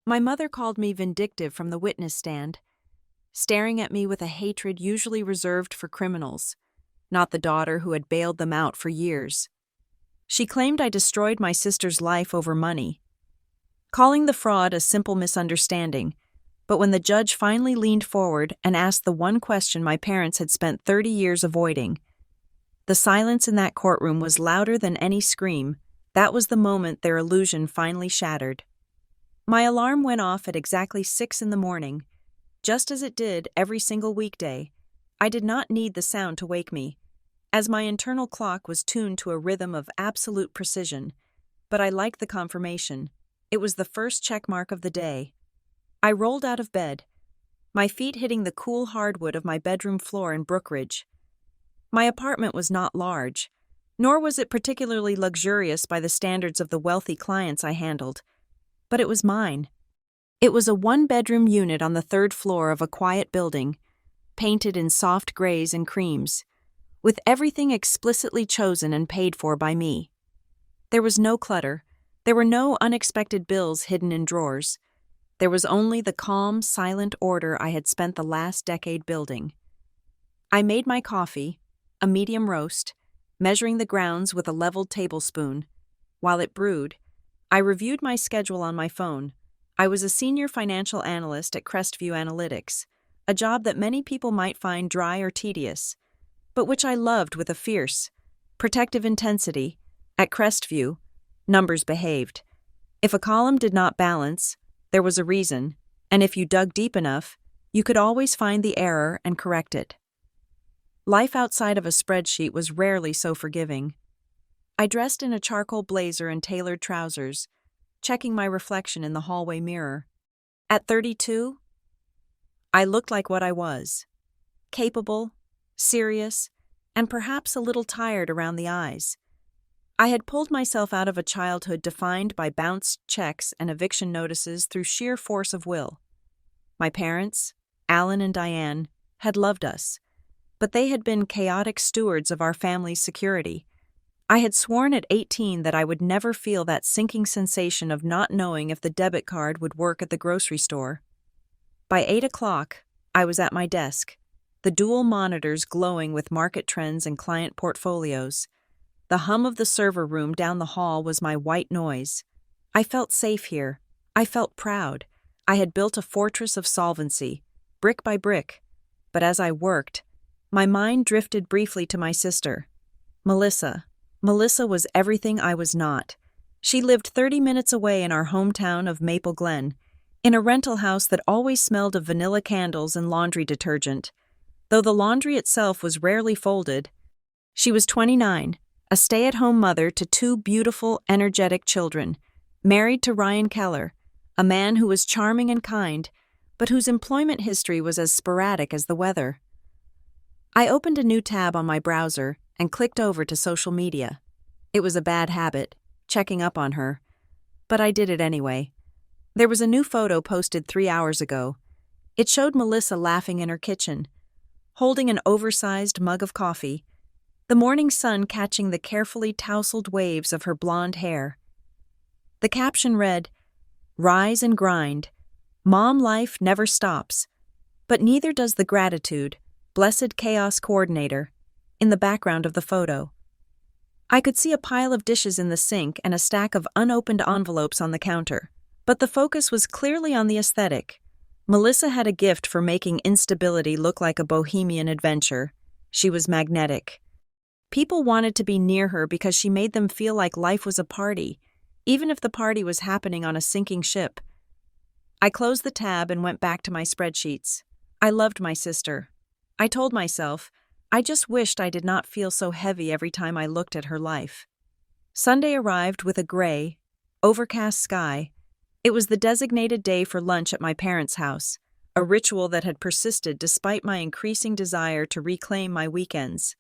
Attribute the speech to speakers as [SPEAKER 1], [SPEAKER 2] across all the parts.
[SPEAKER 1] My mother called me vindictive from the witness stand, staring at me with a hatred usually reserved for criminals, not the daughter who had bailed them out for years. She claimed I destroyed my sister's life over money, calling the fraud a simple misunderstanding. But when the judge finally leaned forward and asked the one question my parents had spent 30 years avoiding, the silence in that courtroom was louder than any scream. That was the moment their illusion finally shattered. My alarm went off at exactly 6 in the morning, just as it did every single weekday. I did not need the sound to wake me, as my internal clock was tuned to a rhythm of absolute precision, but I liked the confirmation. It was the first checkmark of the day. I rolled out of bed, my feet hitting the cool hardwood of my bedroom floor in Brookridge. My apartment was not large, nor was it particularly luxurious by the standards of the wealthy clients I handled, but it was mine. It was a one-bedroom unit on the third floor of a quiet building, painted in soft grays and creams, with everything explicitly chosen and paid for by me. There was no clutter. There were no unexpected bills hidden in drawers. There was only the calm, silent order I had spent the last decade building. I made my coffee, a medium roast, measuring the grounds with a leveled tablespoon. While it brewed, I reviewed my schedule on my phone. I was a senior financial analyst at Crestview Analytics, a job that many people might find dry or tedious, but which I loved with a fierce, protective intensity. At Crestview, numbers behaved. If a column did not balance, there was a reason, and if you dug deep enough, you could always find the error and correct it. Life outside of a spreadsheet was rarely so forgiving. I dressed in a charcoal blazer and tailored trousers, checking my reflection in the hallway mirror. At 32, I looked like what I was: capable, serious, and perhaps a little tired around the eyes. I had pulled myself out of a childhood defined by bounced checks and eviction notices through sheer force of will. My parents, Alan and Diane, had loved us, but they had been chaotic stewards of our family's security. I had sworn at 18 that I would never feel that sinking sensation of not knowing if the debit card would work at the grocery store. By 8 o'clock, I was at my desk, the dual monitors glowing with market trends and client portfolios. The hum of the server room down the hall was my white noise. I felt safe here. I felt proud. I had built a fortress of solvency, brick by brick. But as I worked, my mind drifted briefly to my sister, Melissa. Melissa was everything I was not. She lived 30 minutes away in our hometown of Maple Glen, in a rental house that always smelled of vanilla candles and laundry detergent, though the laundry itself was rarely folded. She was 29, a stay-at-home mother to 2 beautiful, energetic children, married to Ryan Keller, a man who was charming and kind, but whose employment history was as sporadic as the weather. I opened a new tab on my browser and clicked over to social media. It was a bad habit, checking up on her, but I did it anyway. There was a new photo posted 3 hours ago. It showed Melissa laughing in her kitchen, holding an oversized mug of coffee, the morning sun catching the carefully tousled waves of her blonde hair. The caption read, "Rise and grind. Mom life never stops, but neither does the gratitude, blessed chaos coordinator," in the background of the photo. I could see a pile of dishes in the sink and a stack of unopened envelopes on the counter, but the focus was clearly on the aesthetic. Melissa had a gift for making instability look like a bohemian adventure. She was magnetic. People wanted to be near her because she made them feel like life was a party, even if the party was happening on a sinking ship. I closed the tab and went back to my spreadsheets. I loved my sister. I told myself, I just wished I did not feel so heavy every time I looked at her life. Sunday arrived with a gray, overcast sky. It was the designated day for lunch at my parents' house, a ritual that had persisted despite my increasing desire to reclaim my weekends.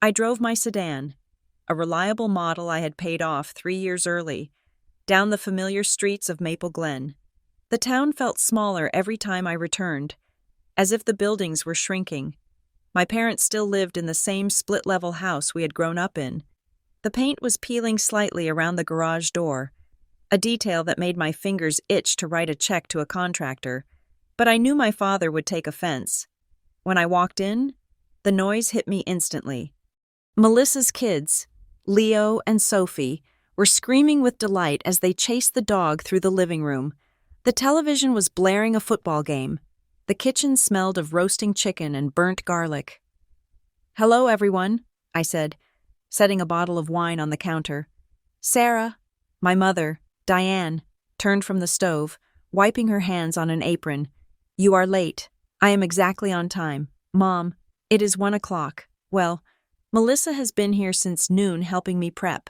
[SPEAKER 1] I drove my sedan, a reliable model I had paid off 3 years early, down the familiar streets of Maple Glen. The town felt smaller every time I returned, as if the buildings were shrinking. My parents still lived in the same split-level house we had grown up in. The paint was peeling slightly around the garage door, a detail that made my fingers itch to write a check to a contractor, but I knew my father would take offense. When I walked in, the noise hit me instantly. Melissa's kids, Leo and Sophie, were screaming with delight as they chased the dog through the living room. The television was blaring a football game. The kitchen smelled of roasting chicken and burnt garlic. "Hello, everyone," I said, setting a bottle of wine on the counter. Sarah, my mother, Diane, turned from the stove, wiping her hands on an apron. "You are late. I am exactly on time. Mom, it is 1 o'clock. Well, Melissa has been here since noon helping me prep,"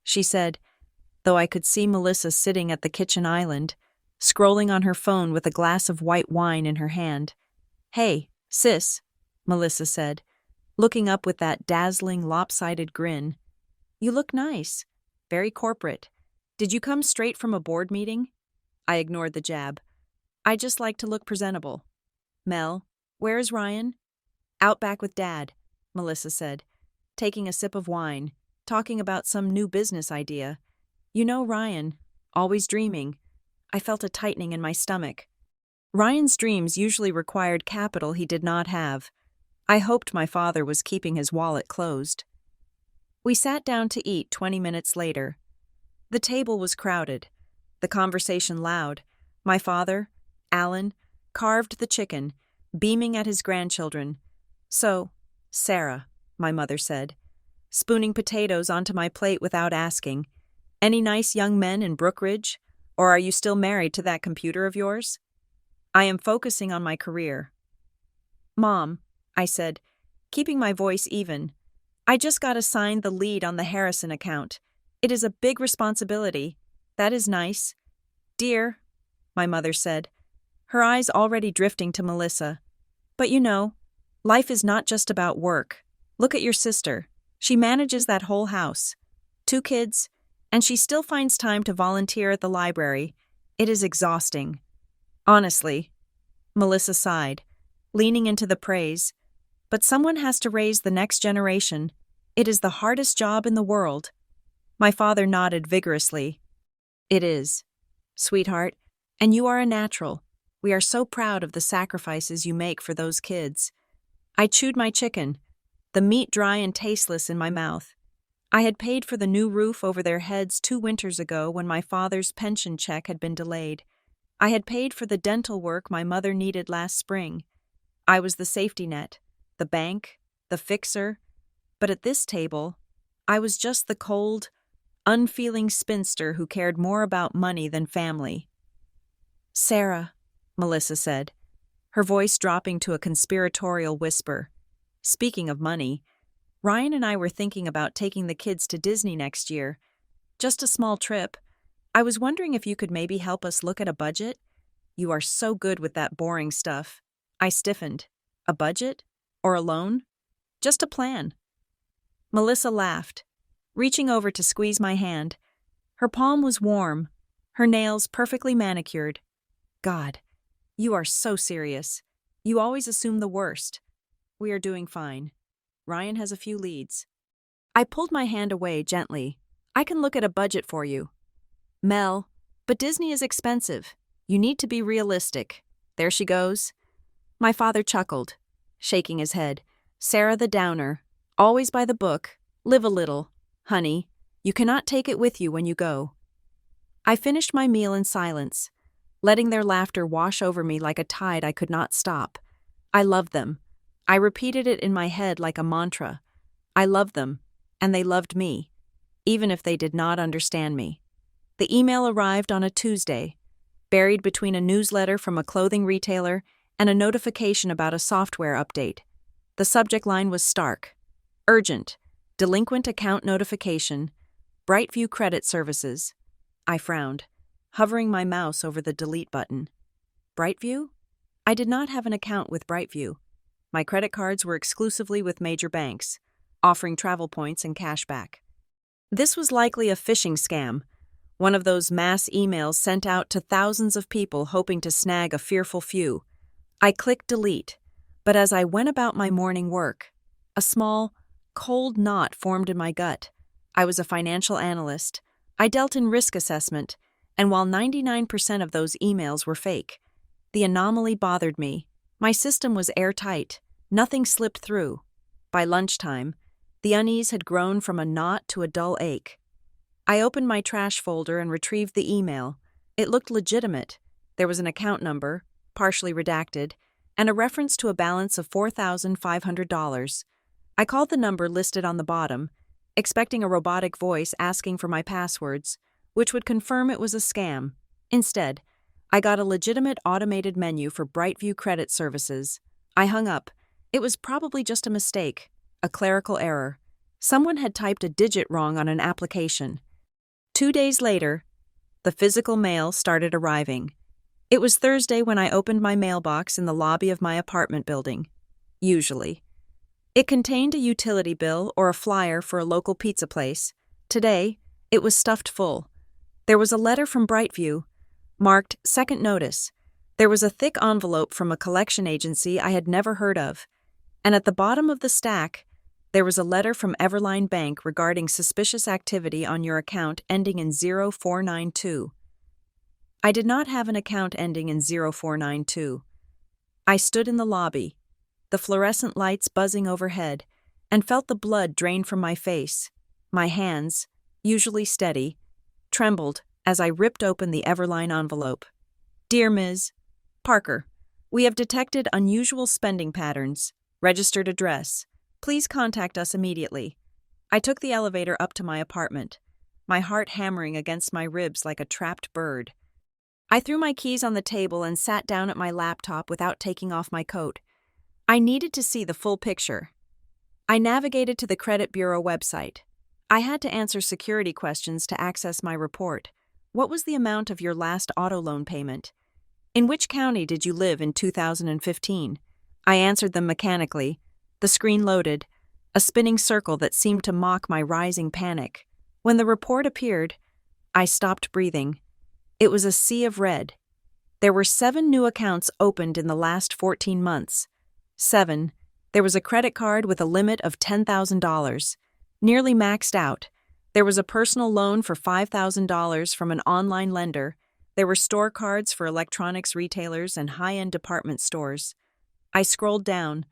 [SPEAKER 1] she said, though I could see Melissa sitting at the kitchen island, scrolling on her phone with a glass of white wine in her hand. "Hey, sis," Melissa said, looking up with that dazzling, lopsided grin. "You look nice. Very corporate. Did you come straight from a board meeting?" I ignored the jab. "I just like to look presentable." "Mel, where is Ryan?" "Out back with Dad," Melissa said, taking a sip of wine, talking about some new business idea. "You know Ryan, always dreaming." I felt a tightening in my stomach. Ryan's dreams usually required capital he did not have. I hoped my father was keeping his wallet closed. We sat down to eat 20 minutes later. The table was crowded, the conversation loud. My father, Alan, carved the chicken, beaming at his grandchildren. "So, Sarah," my mother said, spooning potatoes onto my plate without asking, "any nice young men in Brookridge, or are you still married to that computer of yours?" "I am focusing on my career." "Mom," I said, keeping my voice even, "I just got assigned the lead on the Harrison account. It is a big responsibility. That is nice." "Dear," my mother said, her eyes already drifting to Melissa. "But you know, life is not just about work. Look at your sister. She manages that whole house. 2 kids, and she still finds time to volunteer at the library. It is exhausting." "Honestly," Melissa sighed, leaning into the praise, "but someone has to raise the next generation. It is the hardest job in the world." My father nodded vigorously. "It is, sweetheart, and you are a natural. We are so proud of the sacrifices you make for those kids." I chewed my chicken, the meat dry and tasteless in my mouth. I had paid for the new roof over their heads 2 winters ago when my father's pension check had been delayed. I had paid for the dental work my mother needed last spring. I was the safety net, the bank, the fixer, but at this table, I was just the cold, unfeeling spinster who cared more about money than family. "Sarah," Melissa said, her voice dropping to a conspiratorial whisper. "Speaking of money, Ryan and I were thinking about taking the kids to Disney next year. Just a small trip. I was wondering if you could maybe help us look at a budget? You are so good with that boring stuff." I stiffened. "A budget? Or a loan? Just a plan." Melissa laughed, reaching over to squeeze my hand. Her palm was warm, her nails perfectly manicured. "God, you are so serious. You always assume the worst. We are doing fine. Ryan has a few leads." I pulled my hand away gently. "I can look at a budget for you." "Mel, but Disney is expensive. You need to be realistic." There she goes. My father chuckled, shaking his head. "Sarah the downer. Always by the book. Live a little. Honey, you cannot take it with you when you go." I finished my meal in silence, letting their laughter wash over me like a tide I could not stop. I loved them. I repeated it in my head like a mantra. I loved them, and they loved me, even if they did not understand me. The email arrived on a Tuesday, buried between a newsletter from a clothing retailer and a notification about a software update. The subject line was stark. "Urgent. Delinquent account notification. Brightview Credit Services." I frowned, hovering my mouse over the delete button. Brightview? I did not have an account with Brightview. My credit cards were exclusively with major banks, offering travel points and cash back. This was likely a phishing scam, one of those mass emails sent out to thousands of people hoping to snag a fearful few. I clicked delete, but as I went about my morning work, a small, cold knot formed in my gut. I was a financial analyst. I dealt in risk assessment, And while 99% of those emails were fake, the anomaly bothered me. My system was airtight. Nothing slipped through. By lunchtime, the unease had grown from a knot to a dull ache. I opened my trash folder and retrieved the email. It looked legitimate. There was an account number, partially redacted, and a reference to a balance of $4,500. I called the number listed on the bottom, expecting a robotic voice asking for my passwords, which would confirm it was a scam. Instead, I got a legitimate automated menu for Brightview Credit Services. I hung up. It was probably just a mistake, a clerical error. Someone had typed a digit wrong on an application. 2 days later, the physical mail started arriving. It was Thursday when I opened my mailbox in the lobby of my apartment building. Usually. It contained a utility bill or a flyer for a local pizza place. Today, it was stuffed full. There was a letter from Brightview, marked Second Notice. There was a thick envelope from a collection agency I had never heard of. And at the bottom of the stack, there was a letter from Everline Bank regarding suspicious activity on your account ending in 0492. I did not have an account ending in 0492. I stood in the lobby, the fluorescent lights buzzing overhead, and felt the blood drain from my face. My hands, usually steady, trembled as I ripped open the Everline envelope. Dear Ms. Parker, we have detected unusual spending patterns. Registered address. Please contact us immediately. I took the elevator up to my apartment, my heart hammering against my ribs like a trapped bird. I threw my keys on the table and sat down at my laptop without taking off my coat. I needed to see the full picture. I navigated to the credit bureau website. I had to answer security questions to access my report. What was the amount of your last auto loan payment? In which county did you live in 2015? I answered them mechanically. The screen loaded, a spinning circle that seemed to mock my rising panic. When the report appeared, I stopped breathing. It was a sea of red. There were 7 new accounts opened in the last 14 months. 7. There was a credit card with a limit of $10,000, nearly maxed out. There was a personal loan for $5,000 from an online lender. There were store cards for electronics retailers and high-end department stores. I scrolled down,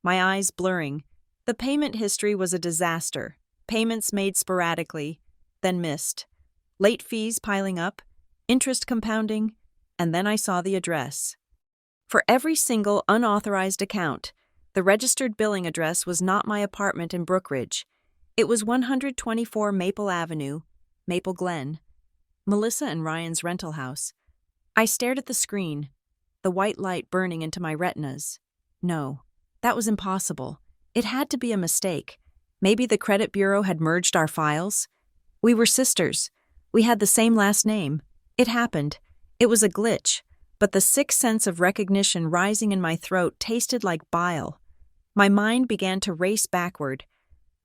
[SPEAKER 1] my eyes blurring. The payment history was a disaster. Payments made sporadically, then missed. Late fees piling up, interest compounding, and then I saw the address. For every single unauthorized account, the registered billing address was not my apartment in Brookridge. It was 124 Maple Avenue, Maple Glen, Melissa and Ryan's rental house. I stared at the screen, the white light burning into my retinas. No, that was impossible. It had to be a mistake. Maybe the credit bureau had merged our files. We were sisters. We had the same last name. It happened. It was a glitch, but the sick sense of recognition rising in my throat tasted like bile. My mind began to race backward,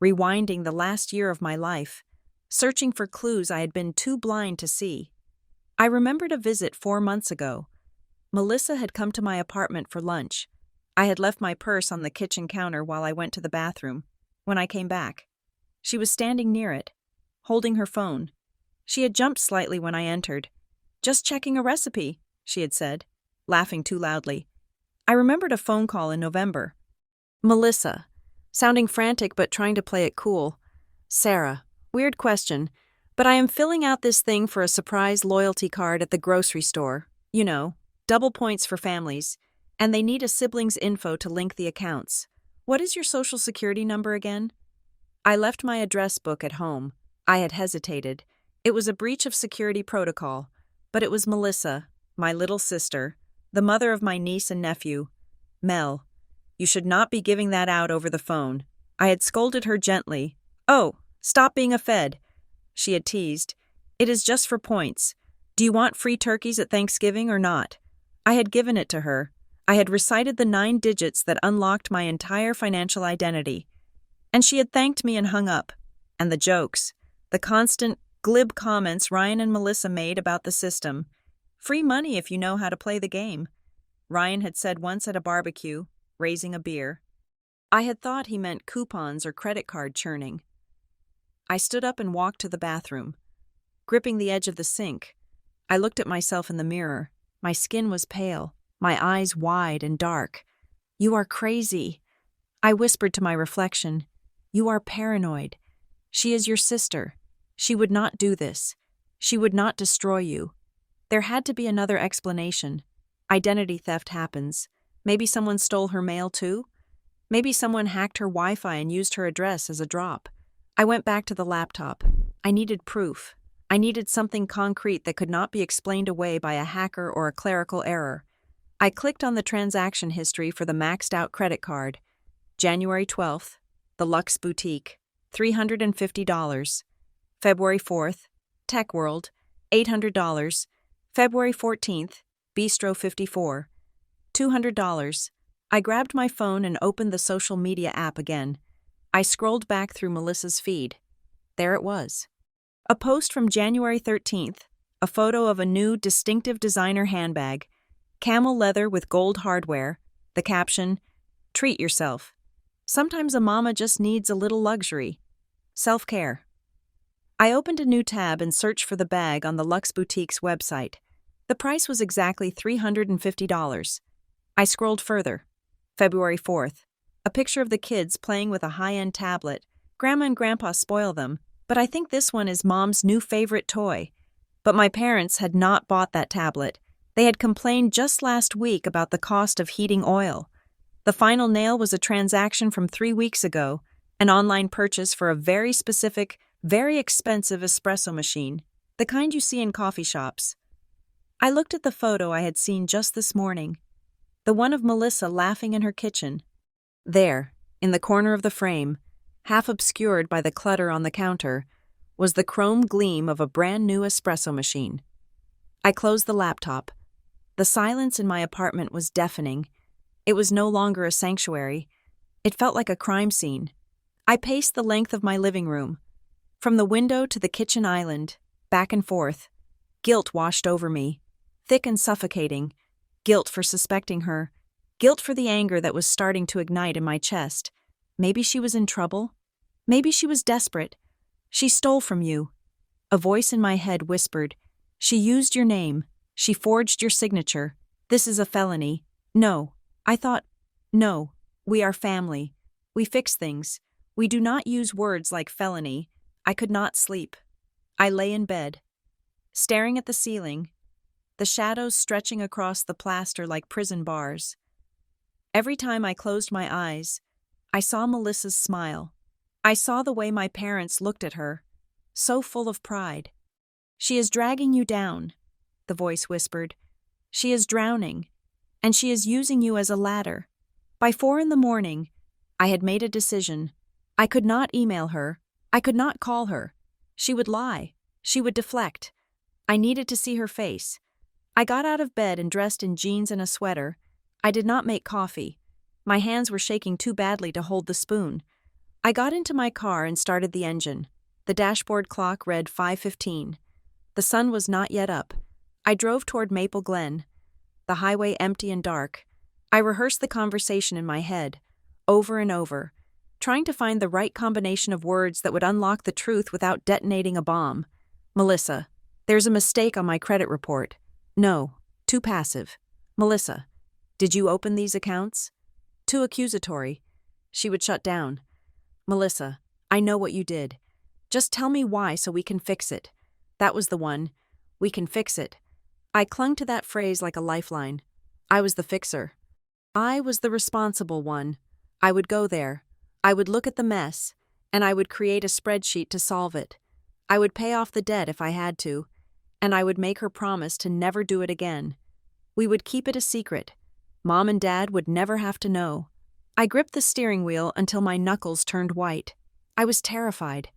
[SPEAKER 1] rewinding the last year of my life, searching for clues I had been too blind to see. I remembered a visit 4 months ago. Melissa had come to my apartment for lunch. I had left my purse on the kitchen counter while I went to the bathroom. When I came back, she was standing near it, holding her phone. She had jumped slightly when I entered. "Just checking a recipe," she had said, laughing too loudly. I remembered a phone call in November. Melissa, sounding frantic but trying to play it cool. "Sarah, weird question, but I am filling out this thing for a surprise loyalty card at the grocery store. You know, double points for families. And they need a sibling's info to link the accounts. What is your social security number again?" I left my address book at home. I had hesitated. It was a breach of security protocol, but it was Melissa, my little sister, the mother of my niece and nephew. "Mel, you should not be giving that out over the phone." I had scolded her gently. "Oh, stop being a Fed," she had teased. "It is just for points. Do you want free turkeys at Thanksgiving or not?" I had given it to her. I had recited the 9 digits that unlocked my entire financial identity. And she had thanked me and hung up. And the jokes, the constant, glib comments Ryan and Melissa made about the system. "Free money if you know how to play the game," Ryan had said once at a barbecue, raising a beer. I had thought he meant coupons or credit card churning. I stood up and walked to the bathroom, gripping the edge of the sink. I looked at myself in the mirror. My skin was pale, my eyes wide and dark. "You are crazy." I whispered to my reflection. "You are paranoid. She is your sister. She would not do this. She would not destroy you." There had to be another explanation. Identity theft happens. Maybe someone stole her mail too? Maybe someone hacked her Wi-Fi and used her address as a drop. I went back to the laptop. I needed proof. I needed something concrete that could not be explained away by a hacker or a clerical error. I clicked on the transaction history for the maxed-out credit card. January 12th, the Luxe Boutique, $350. February 4th, Tech World, $800. February 14th, Bistro 54, $200. I grabbed my phone and opened the social media app again. I scrolled back through Melissa's feed. There it was. A post from January 13th, a photo of a new distinctive designer handbag, camel leather with gold hardware, the caption, "Treat yourself. Sometimes a mama just needs a little luxury. Self-care." I opened a new tab and searched for the bag on the Luxe Boutique's website. The price was exactly $350. I scrolled further. February 4th, a picture of the kids playing with a high-end tablet. Grandma and Grandpa spoil them, but I think this one is Mom's new favorite toy. But my parents had not bought that tablet. They had complained just last week about the cost of heating oil. The final nail was a transaction from 3 weeks ago, an online purchase for a very specific, very expensive espresso machine, the kind you see in coffee shops. I looked at the photo I had seen just this morning, the one of Melissa laughing in her kitchen. There, in the corner of the frame, half obscured by the clutter on the counter, was the chrome gleam of a brand new espresso machine. I closed the laptop. The silence in my apartment was deafening. It was no longer a sanctuary. It felt like a crime scene. I paced the length of my living room. From the window to the kitchen island, back and forth. Guilt washed over me, thick and suffocating. Guilt for suspecting her. Guilt for the anger that was starting to ignite in my chest. Maybe she was in trouble. Maybe she was desperate. "She stole from you." A voice in my head whispered, "She used your name. She forged your signature. This is a felony." No. I thought, no, we are family. We fix things. We do not use words like felony. I could not sleep. I lay in bed, staring at the ceiling, the shadows stretching across the plaster like prison bars. Every time I closed my eyes, I saw Melissa's smile. I saw the way my parents looked at her, so full of pride. "She is dragging you down," the voice whispered. "She is drowning, and she is using you as a ladder." By 4 a.m, I had made a decision. I could not email her. I could not call her. She would lie. She would deflect. I needed to see her face. I got out of bed and dressed in jeans and a sweater. I did not make coffee. My hands were shaking too badly to hold the spoon. I got into my car and started the engine. The dashboard clock read 5:15. The sun was not yet up. I drove toward Maple Glen, the highway empty and dark. I rehearsed the conversation in my head, over and over, trying to find the right combination of words that would unlock the truth without detonating a bomb. "Melissa, there's a mistake on my credit report." "No, too passive." "Melissa, did you open these accounts?" Too accusatory. She would shut down. "Melissa, I know what you did. Just tell me why so we can fix it." That was the one. "We can fix it." I clung to that phrase like a lifeline. I was the fixer. I was the responsible one. I would go there. I would look at the mess, and I would create a spreadsheet to solve it. I would pay off the debt if I had to, and I would make her promise to never do it again. We would keep it a secret. Mom and Dad would never have to know. I gripped the steering wheel until my knuckles turned white. I was terrified.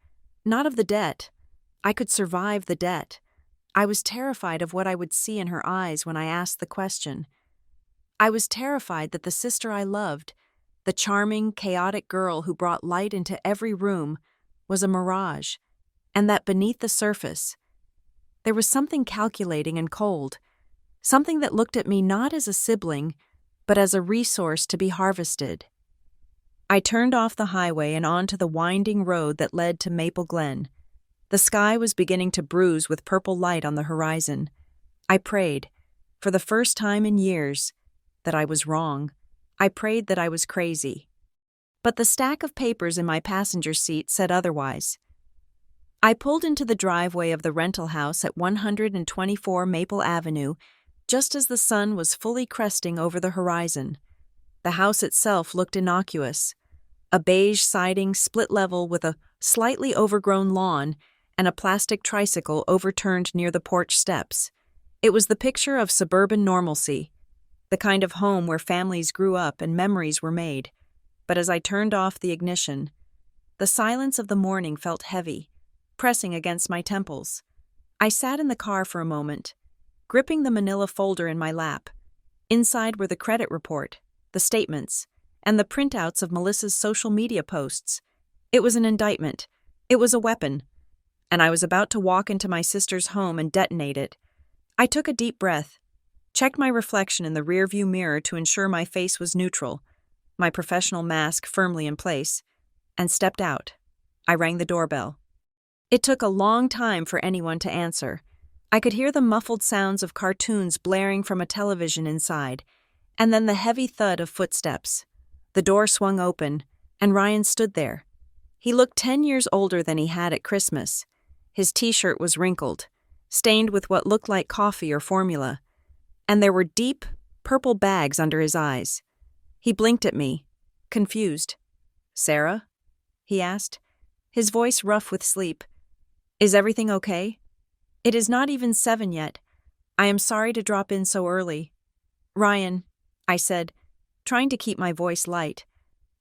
[SPEAKER 1] Not of the debt. I could survive the debt. I was terrified of what I would see in her eyes when I asked the question. I was terrified that the sister I loved, the charming, chaotic girl who brought light into every room, was a mirage, and that beneath the surface, there was something calculating and cold, something that looked at me not as a sibling, but as a resource to be harvested. I turned off the highway and onto the winding road that led to Maple Glen. The sky was beginning to bruise with purple light on the horizon. I prayed, for the first time in years, that I was wrong. I prayed that I was crazy. But the stack of papers in my passenger seat said otherwise. I pulled into the driveway of the rental house at 124 Maple Avenue just as the sun was fully cresting over the horizon. The house itself looked innocuous. A beige siding split level with a slightly overgrown lawn and a plastic tricycle overturned near the porch steps. It was the picture of suburban normalcy, the kind of home where families grew up and memories were made. But as I turned off the ignition, the silence of the morning felt heavy, pressing against my temples. I sat in the car for a moment, gripping the manila folder in my lap. Inside were the credit report, the statements, and the printouts of Melissa's social media posts. It was an indictment. It was a weapon. And I was about to walk into my sister's home and detonate it. I took a deep breath, checked my reflection in the rearview mirror to ensure my face was neutral, my professional mask firmly in place, and stepped out. I rang the doorbell. It took a long time for anyone to answer. I could hear the muffled sounds of cartoons blaring from a television inside, and then the heavy thud of footsteps. The door swung open, and Ryan stood there. He looked 10 years older than he had at Christmas. His t-shirt was wrinkled, stained with what looked like coffee or formula, and there were deep, purple bags under his eyes. He blinked at me, confused. "Sarah?" he asked, his voice rough with sleep. "Is everything okay? It is not even 7 yet. I am sorry to drop in so early." "Ryan," I said, trying to keep my voice light.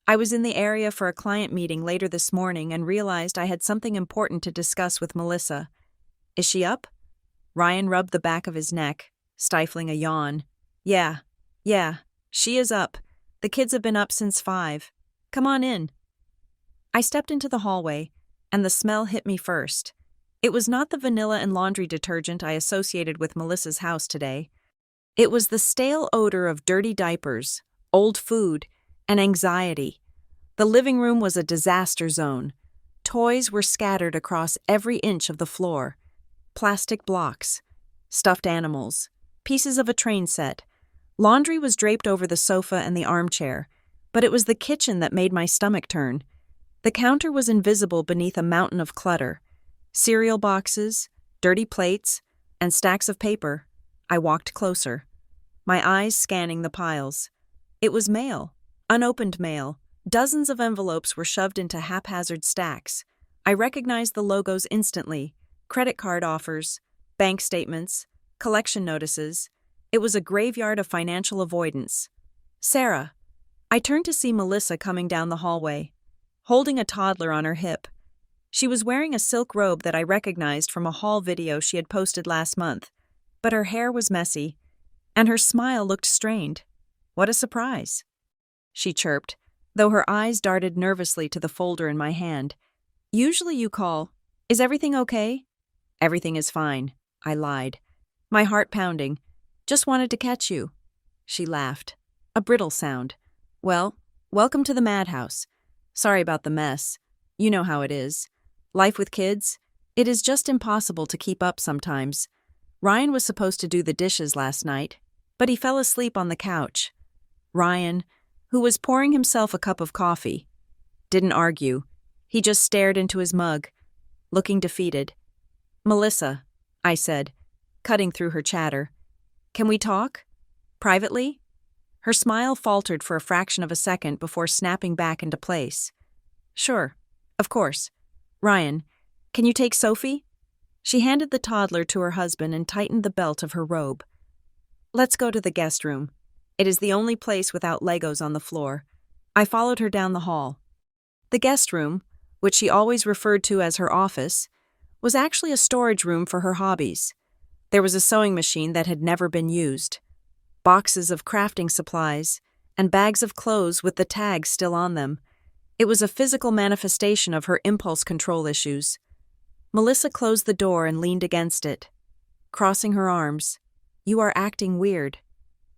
[SPEAKER 1] I was in the area for a client meeting later this morning and realized I had something important to discuss with Melissa. "Is she up?" Ryan rubbed the back of his neck, stifling a yawn. Yeah, she is up. The kids have been up since 5. Come on in." I stepped into the hallway, and the smell hit me first. It was not the vanilla and laundry detergent I associated with Melissa's house today. It was the stale odor of dirty diapers, old food, and anxiety. The living room was a disaster zone. Toys were scattered across every inch of the floor. Plastic blocks, stuffed animals, pieces of a train set. Laundry was draped over the sofa and the armchair, but it was the kitchen that made my stomach turn. The counter was invisible beneath a mountain of clutter. Cereal boxes, dirty plates, and stacks of paper. I walked closer, my eyes scanning the piles. It was mail, unopened mail. Dozens of envelopes were shoved into haphazard stacks. I recognized the logos instantly. Credit card offers, bank statements, collection notices. It was a graveyard of financial avoidance. "Sarah." I turned to see Melissa coming down the hallway, holding a toddler on her hip. She was wearing a silk robe that I recognized from a haul video she had posted last month, but her hair was messy, and her smile looked strained. "What a surprise," she chirped, though her eyes darted nervously to the folder in my hand. "Usually you call. Is everything okay?" "Everything is fine," I lied, my heart pounding. "Just wanted to catch you." She laughed, a brittle sound. "Well, welcome to the madhouse. Sorry about the mess. You know how it is. Life with kids, it is just impossible to keep up sometimes. Ryan was supposed to do the dishes last night, but he fell asleep on the couch." Ryan, who was pouring himself a cup of coffee, didn't argue. He just stared into his mug, looking defeated. "Melissa," I said, cutting through her chatter. "Can we talk? Privately?" Her smile faltered for a fraction of a second before snapping back into place. "Sure, of course. Ryan, can you take Sophie?" She handed the toddler to her husband and tightened the belt of her robe. "Let's go to the guest room. It is the only place without Legos on the floor." I followed her down the hall. The guest room, which she always referred to as her office, was actually a storage room for her hobbies. There was a sewing machine that had never been used, boxes of crafting supplies, and bags of clothes with the tags still on them. It was a physical manifestation of her impulse control issues. Melissa closed the door and leaned against it, crossing her arms. "You are acting weird."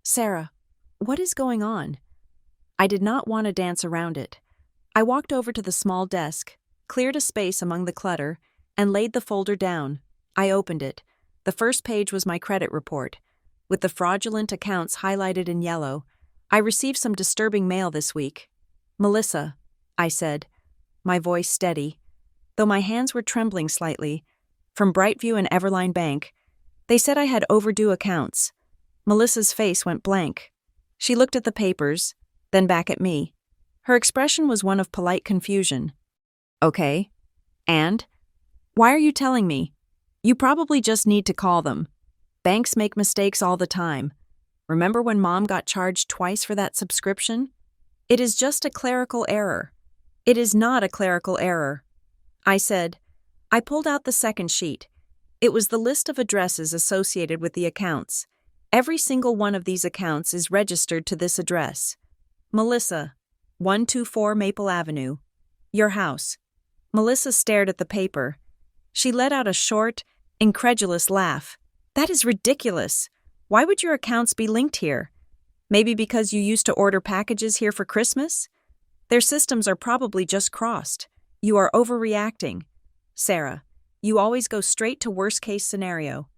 [SPEAKER 1] "Sarah, what is going on?" I did not want to dance around it. I walked over to the small desk, cleared a space among the clutter, and laid the folder down. I opened it. The first page was my credit report, with the fraudulent accounts highlighted in yellow. I received some disturbing mail this week. Melissa, I said, my voice steady, though my hands were trembling slightly, from Brightview and Everline Bank. They said I had overdue accounts. Melissa's face went blank. She looked at the papers, then back at me. Her expression was one of polite confusion. Okay. And? Why are you telling me? You probably just need to call them. Banks make mistakes all the time. Remember when Mom got charged twice for that subscription? It is just a clerical error. It is not a clerical error. I said. I pulled out the second sheet. It was the list of addresses associated with the accounts. Every single one of these accounts is registered to this address. Melissa, 124 Maple Avenue. Your house. Melissa stared at the paper. She let out a short, incredulous laugh. That is ridiculous. Why would your accounts be linked here? Maybe because you used to order packages here for Christmas? Their systems are probably just crossed. You are overreacting. Sarah, you always go straight to worst-case scenario.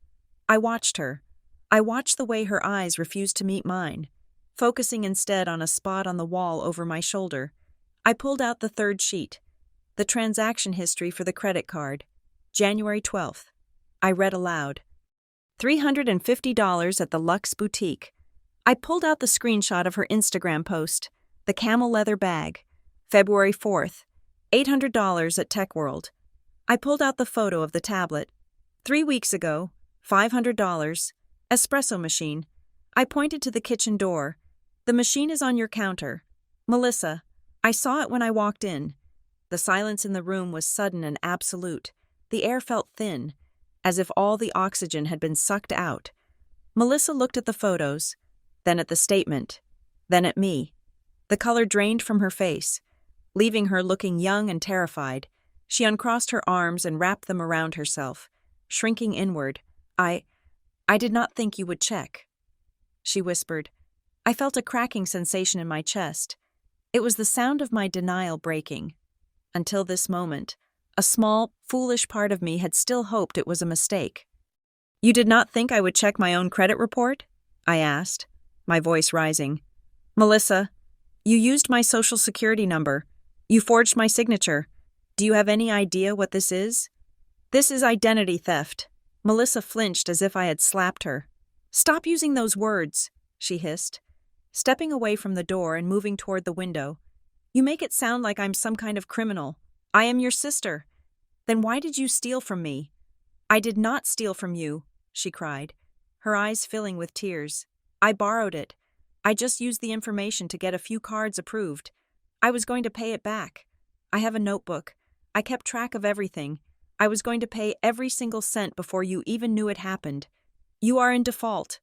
[SPEAKER 1] I watched her. I watched the way her eyes refused to meet mine, focusing instead on a spot on the wall over my shoulder. I pulled out the third sheet. The transaction history for the credit card. January 12th. I read aloud. $350 at the Luxe Boutique. I pulled out the screenshot of her Instagram post. The camel leather bag. February 4th. $800 at Tech World. I pulled out the photo of the tablet. 3 weeks ago. $500. Espresso machine. I pointed to the kitchen door. The machine is on your counter. Melissa, I saw it when I walked in. The silence in the room was sudden and absolute. The air felt thin, as if all the oxygen had been sucked out. Melissa looked at the photos, then at the statement, then at me. The color drained from her face, leaving her looking young and terrified. She uncrossed her arms and wrapped them around herself, shrinking inward. I did not think you would check, she whispered. I felt a cracking sensation in my chest. It was the sound of my denial breaking. Until this moment, a small, foolish part of me had still hoped it was a mistake. You did not think I would check my own credit report? I asked, my voice rising. Melissa, you used my social security number. You forged my signature. Do you have any idea what this is? This is identity theft. Melissa flinched as if I had slapped her. Stop using those words, she hissed, stepping away from the door and moving toward the window. You make it sound like I'm some kind of criminal. I am your sister. Then why did you steal from me? I did not steal from you, she cried, her eyes filling with tears. I borrowed it. I just used the information to get a few cards approved. I was going to pay it back. I have a notebook. I kept track of everything. I was going to pay every single cent before you even knew it happened. You are in default.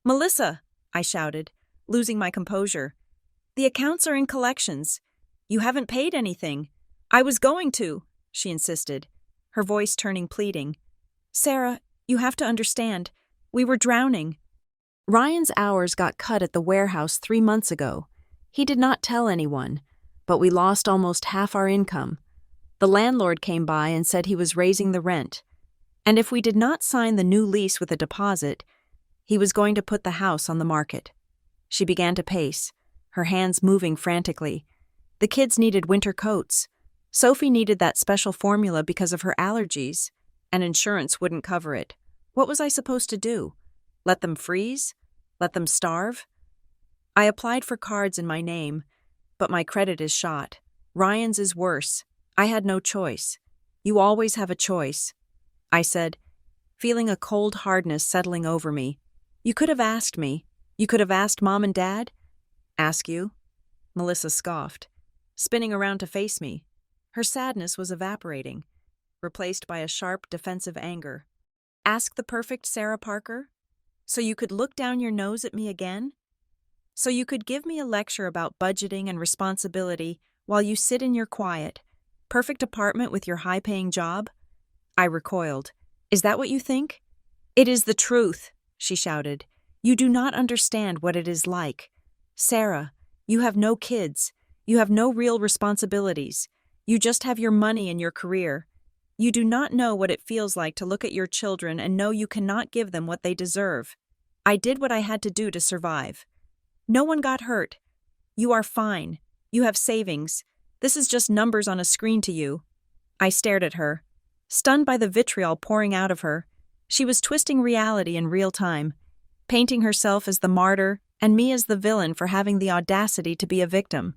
[SPEAKER 1] Melissa, I shouted, losing my composure. The accounts are in collections. You haven't paid anything. I was going to, she insisted, her voice turning pleading. Sarah, you have to understand. We were drowning. Ryan's hours got cut at the warehouse 3 months ago. He did not tell anyone, but we lost almost half our income. The landlord came by and said he was raising the rent, and if we did not sign the new lease with a deposit, he was going to put the house on the market. She began to pace, her hands moving frantically. The kids needed winter coats. Sophie needed that special formula because of her allergies, and insurance wouldn't cover it. What was I supposed to do? Let them freeze? Let them starve? I applied for cards in my name, but my credit is shot. Ryan's is worse. I had no choice. You always have a choice, I said, feeling a cold hardness settling over me. You could have asked me. You could have asked Mom and Dad. Ask you? Melissa scoffed, spinning around to face me. Her sadness was evaporating, replaced by a sharp, defensive anger. Ask the perfect Sarah Parker? So you could look down your nose at me again? So you could give me a lecture about budgeting and responsibility while you sit in your quiet, perfect apartment with your high-paying job? I recoiled. Is that what you think? It is the truth, she shouted. You do not understand what it is like. Sarah, you have no kids. You have no real responsibilities. You just have your money and your career. You do not know what it feels like to look at your children and know you cannot give them what they deserve. I did what I had to do to survive. No one got hurt. You are fine. You have savings. This is just numbers on a screen to you." I stared at her, stunned by the vitriol pouring out of her. She was twisting reality in real time, painting herself as the martyr and me as the villain for having the audacity to be a victim.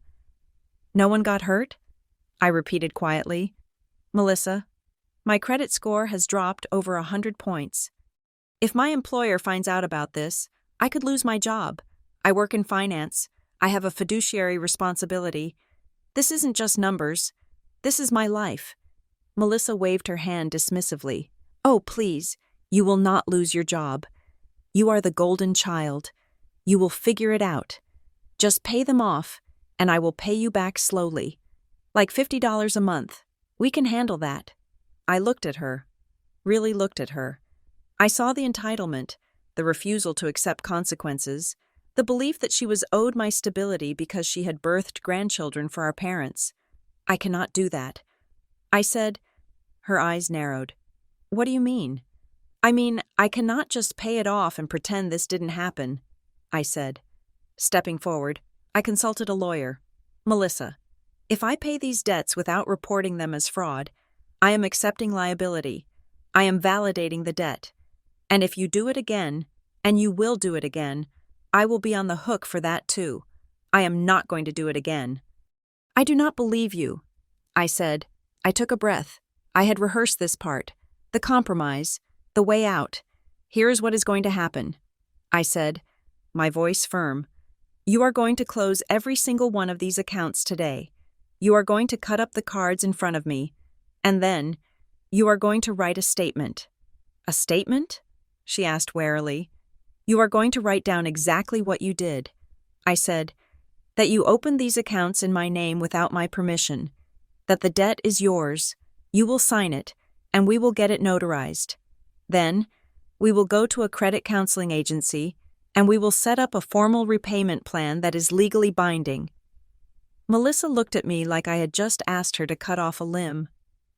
[SPEAKER 1] "No one got hurt?" I repeated quietly. "Melissa, my credit score has dropped over 100 points. If my employer finds out about this, I could lose my job. I work in finance. I have a fiduciary responsibility. This isn't just numbers. This is my life." Melissa waved her hand dismissively. "Oh, please, you will not lose your job. You are the golden child. You will figure it out. Just pay them off, and I will pay you back slowly. Like $50 a month. We can handle that." I looked at her. Really looked at her. I saw the entitlement, the refusal to accept consequences, the belief that she was owed my stability because she had birthed grandchildren for our parents. "I cannot do that." I said. Her eyes narrowed. "What do you mean?" "I mean, I cannot just pay it off and pretend this didn't happen," I said. Stepping forward, I consulted a lawyer. "Melissa, if I pay these debts without reporting them as fraud, I am accepting liability. I am validating the debt. And if you do it again, and you will do it again, I will be on the hook for that too. I am not going to do it again." "I do not believe you," I said. I took a breath. I had rehearsed this part. The compromise. The way out. "Here is what is going to happen," I said, my voice firm. "You are going to close every single one of these accounts today. You are going to cut up the cards in front of me. And then, you are going to write a statement." "A statement?" she asked warily. "You are going to write down exactly what you did," I said. "That you opened these accounts in my name without my permission. That the debt is yours. You will sign it, and we will get it notarized. Then, we will go to a credit counseling agency, and we will set up a formal repayment plan that is legally binding." Melissa looked at me like I had just asked her to cut off a limb.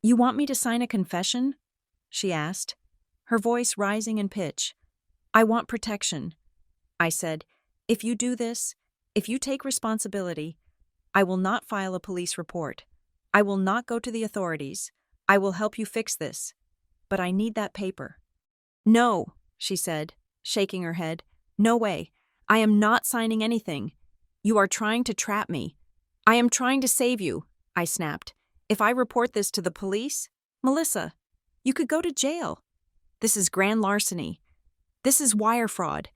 [SPEAKER 1] "You want me to sign a confession?" she asked, her voice rising in pitch. "I want protection," I said. "If you do this, if you take responsibility, I will not file a police report. I will not go to the authorities. I will help you fix this. But I need that paper." "No," she said, shaking her head. "No way. I am not signing anything. You are trying to trap me." "I am trying to save you," I snapped. "If I report this to the police, Melissa, you could go to jail. This is grand larceny. This is wire fraud.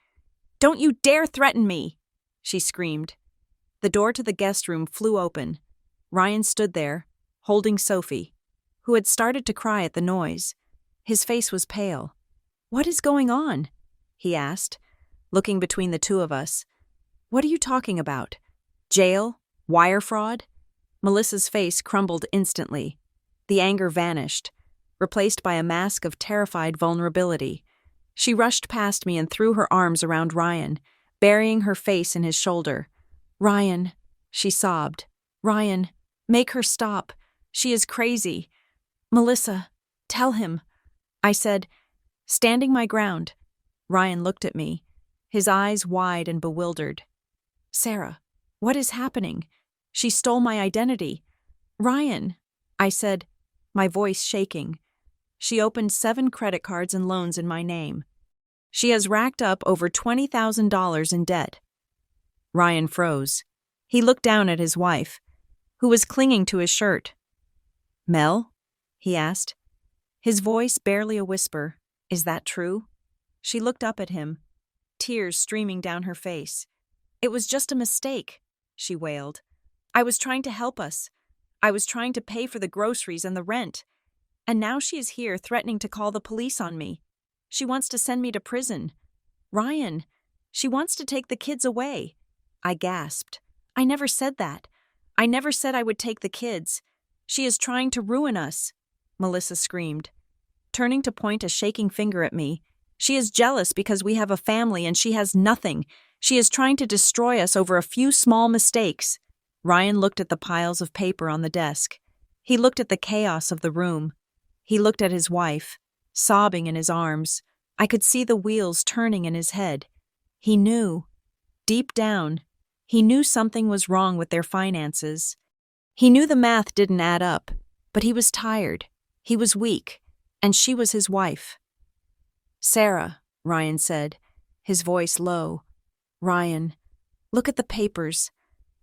[SPEAKER 1] Don't you dare threaten me," she screamed. The door to the guest room flew open. Ryan stood there, holding Sophie, who had started to cry at the noise. His face was pale. "What is going on?" he asked, looking between the two of us. "What are you talking about? Jail? Wire fraud?" Melissa's face crumbled instantly. The anger vanished, replaced by a mask of terrified vulnerability. She rushed past me and threw her arms around Ryan, burying her face in his shoulder. "Ryan," she sobbed. "Ryan, make her stop. She is crazy. Melissa, tell him," I said, standing my ground. Ryan looked at me, his eyes wide and bewildered. "Sarah, what is happening? She stole my identity." "Ryan," I said, my voice shaking. "She opened 7 credit cards and loans in my name. She has racked up over $20,000 in debt." Ryan froze. He looked down at his wife, who was clinging to his shirt. "Mel?" he asked. His voice barely a whisper. "Is that true?" She looked up at him, tears streaming down her face. "It was just a mistake," she wailed. "I was trying to help us. I was trying to pay for the groceries and the rent. And now she is here threatening to call the police on me. She wants to send me to prison. Ryan, she wants to take the kids away." I gasped. "I never said that. I never said I would take the kids. She is trying to ruin us," Melissa screamed, turning to point a shaking finger at me. "She is jealous because we have a family and she has nothing. She is trying to destroy us over a few small mistakes." Ryan looked at the piles of paper on the desk. He looked at the chaos of the room. He looked at his wife, sobbing in his arms. I could see the wheels turning in his head. He knew. Deep down, he knew something was wrong with their finances. He knew the math didn't add up, but he was tired. He was weak, and she was his wife. "Sarah," Ryan said, his voice low. "Ryan, look at the papers."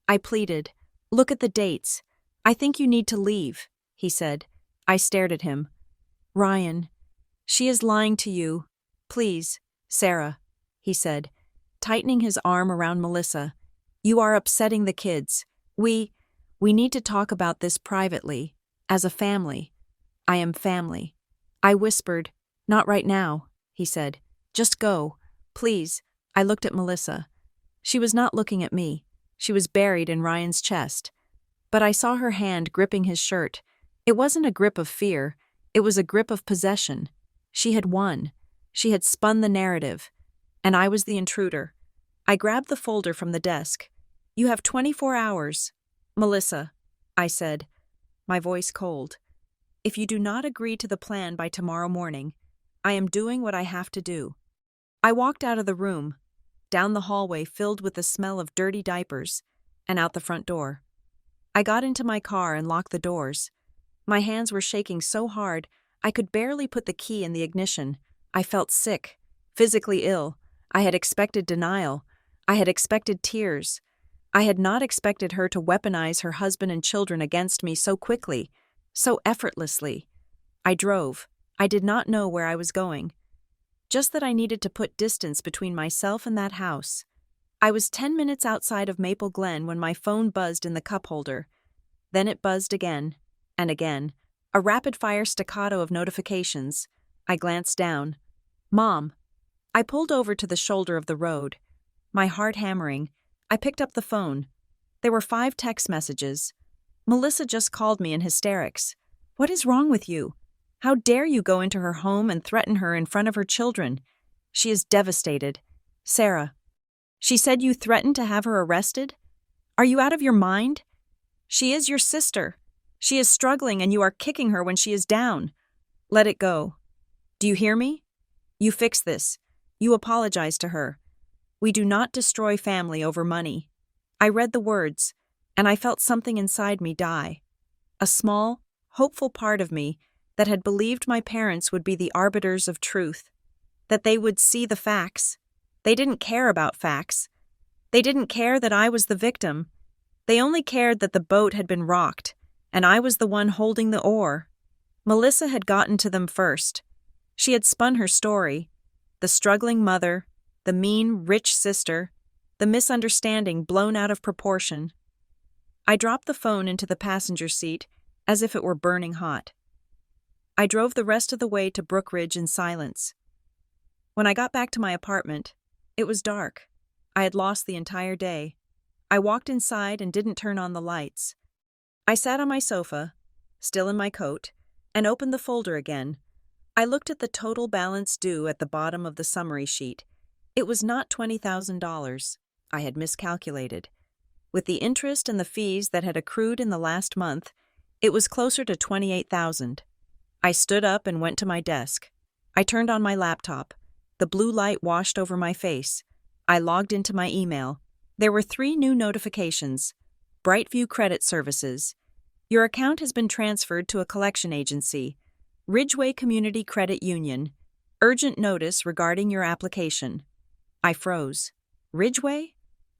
[SPEAKER 1] I pleaded. "Look at the dates. I think you need to leave," he said. I stared at him. "Ryan, she is lying to you. Please, Sarah," he said, tightening his arm around Melissa. "You are upsetting the kids. We need to talk about this privately, as a family." "I am family." I whispered. "Not right now," he said. "Just go. Please." I looked at Melissa. She was not looking at me. She was buried in Ryan's chest. But I saw her hand gripping his shirt. It wasn't a grip of fear. It was a grip of possession. She had won. She had spun the narrative. And I was the intruder. I grabbed the folder from the desk. "You have 24 hours. Melissa," I said, my voice cold. "If you do not agree to the plan by tomorrow morning, I am doing what I have to do." I walked out of the room, down the hallway filled with the smell of dirty diapers, and out the front door. I got into my car and locked the doors. My hands were shaking so hard, I could barely put the key in the ignition. I felt sick, physically ill. I had expected denial. I had expected tears. I had not expected her to weaponize her husband and children against me so quickly, so effortlessly. I drove. I did not know where I was going. Just that I needed to put distance between myself and that house. I was 10 minutes outside of Maple Glen when my phone buzzed in the cup holder. Then it buzzed again, and again, a rapid-fire staccato of notifications. I glanced down. "Mom." I pulled over to the shoulder of the road. My heart hammering, I picked up the phone. There were 5 text messages. Melissa just called me in hysterics. "What is wrong with you? How dare you go into her home and threaten her in front of her children? She is devastated. Sarah. She said you threatened to have her arrested? Are you out of your mind? She is your sister. She is struggling and you are kicking her when she is down. Let it go. Do you hear me? You fix this. You apologize to her. We do not destroy family over money." I read the words, and I felt something inside me die. A small, hopeful part of me that had believed my parents would be the arbiters of truth, that they would see the facts. They didn't care about facts. They didn't care that I was the victim. They only cared that the boat had been rocked, and I was the one holding the oar. Melissa had gotten to them first. She had spun her story. The struggling mother, the mean, rich sister, the misunderstanding blown out of proportion. I dropped the phone into the passenger seat as if it were burning hot. I drove the rest of the way to Brookridge in silence. When I got back to my apartment, it was dark. I had lost the entire day. I walked inside and didn't turn on the lights. I sat on my sofa, still in my coat, and opened the folder again. I looked at the total balance due at the bottom of the summary sheet. It was not $20,000. I had miscalculated. With the interest and the fees that had accrued in the last month, it was closer to $28,000. I stood up and went to my desk. I turned on my laptop. The blue light washed over my face. I logged into my email. There were 3 new notifications. Brightview Credit Services. Your account has been transferred to a collection agency. Ridgeway Community Credit Union. Urgent notice regarding your application. I froze. Ridgeway?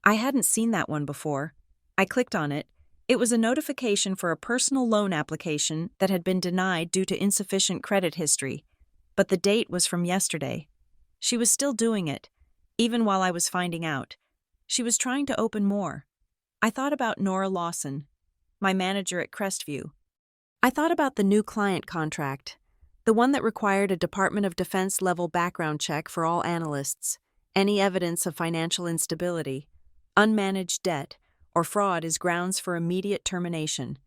[SPEAKER 1] I hadn't seen that one before. I clicked on it. It was a notification for a personal loan application that had been denied due to insufficient credit history. But the date was from yesterday. She was still doing it, even while I was finding out. She was trying to open more. I thought about Nora Lawson, my manager at Crestview. I thought about the new client contract, the one that required a Department of Defense level background check for all analysts. Any evidence of financial instability, unmanaged debt, or fraud is grounds for immediate termination.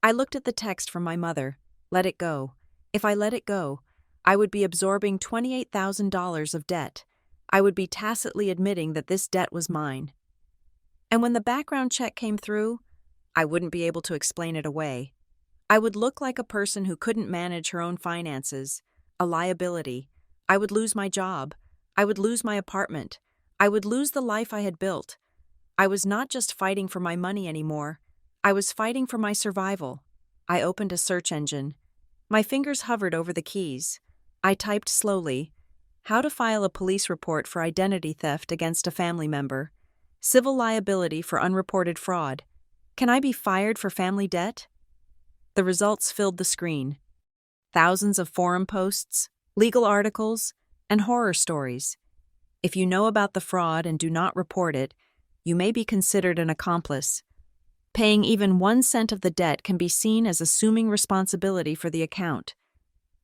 [SPEAKER 1] I looked at the text from my mother. Let it go. If I let it go, I would be absorbing $28,000 of debt. I would be tacitly admitting that this debt was mine. And when the background check came through, I wouldn't be able to explain it away. I would look like a person who couldn't manage her own finances, a liability. I would lose my job. I would lose my apartment. I would lose the life I had built. I was not just fighting for my money anymore. I was fighting for my survival. I opened a search engine. My fingers hovered over the keys. I typed slowly, how to file a police report for identity theft against a family member, civil liability for unreported fraud. Can I be fired for family debt? The results filled the screen. Thousands of forum posts, legal articles, and horror stories. If you know about the fraud and do not report it, you may be considered an accomplice. Paying even 1 cent of the debt can be seen as assuming responsibility for the account.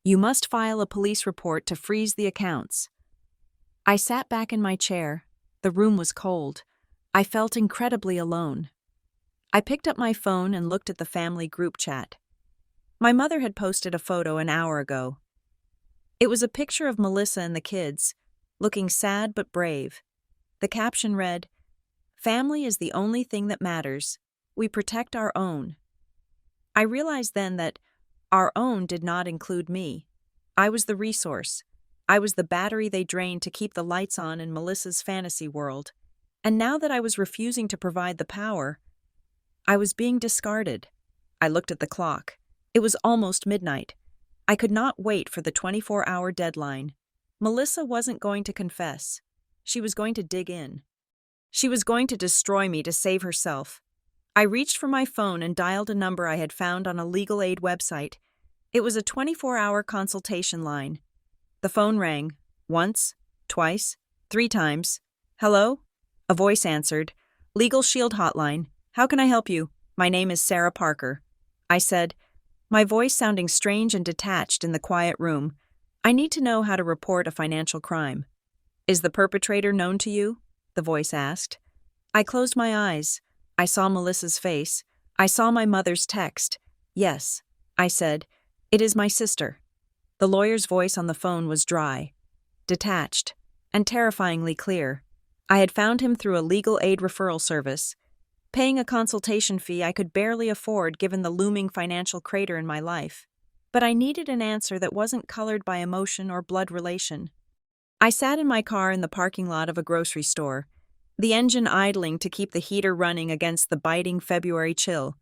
[SPEAKER 1] You must file a police report to freeze the accounts. I sat back in my chair. The room was cold. I felt incredibly alone. I picked up my phone and looked at the family group chat. My mother had posted a photo an hour ago. It was a picture of Melissa and the kids, looking sad but brave. The caption read, "Family is the only thing that matters. We protect our own." I realized then that our own did not include me. I was the resource. I was the battery they drained to keep the lights on in Melissa's fantasy world. And now that I was refusing to provide the power, I was being discarded. I looked at the clock. It was almost midnight. I could not wait for the 24-hour deadline. Melissa wasn't going to confess. She was going to dig in. She was going to destroy me to save herself. I reached for my phone and dialed a number I had found on a legal aid website. It was a 24-hour consultation line. The phone rang. Once, twice, 3 times. "Hello?" A voice answered. "Legal Shield Hotline. How can I help you? My name is Sarah Parker." I said, my voice sounding strange and detached in the quiet room. "I need to know how to report a financial crime." "Is the perpetrator known to you?" the voice asked. I closed my eyes. I saw Melissa's face. I saw my mother's text. "Yes," I said. "It is my sister." The lawyer's voice on the phone was dry, detached, and terrifyingly clear. I had found him through a legal aid referral service, paying a consultation fee I could barely afford given the looming financial crater in my life. But I needed an answer that wasn't colored by emotion or blood relation. I sat in my car in the parking lot of a grocery store, the engine idling to keep the heater running against the biting February chill.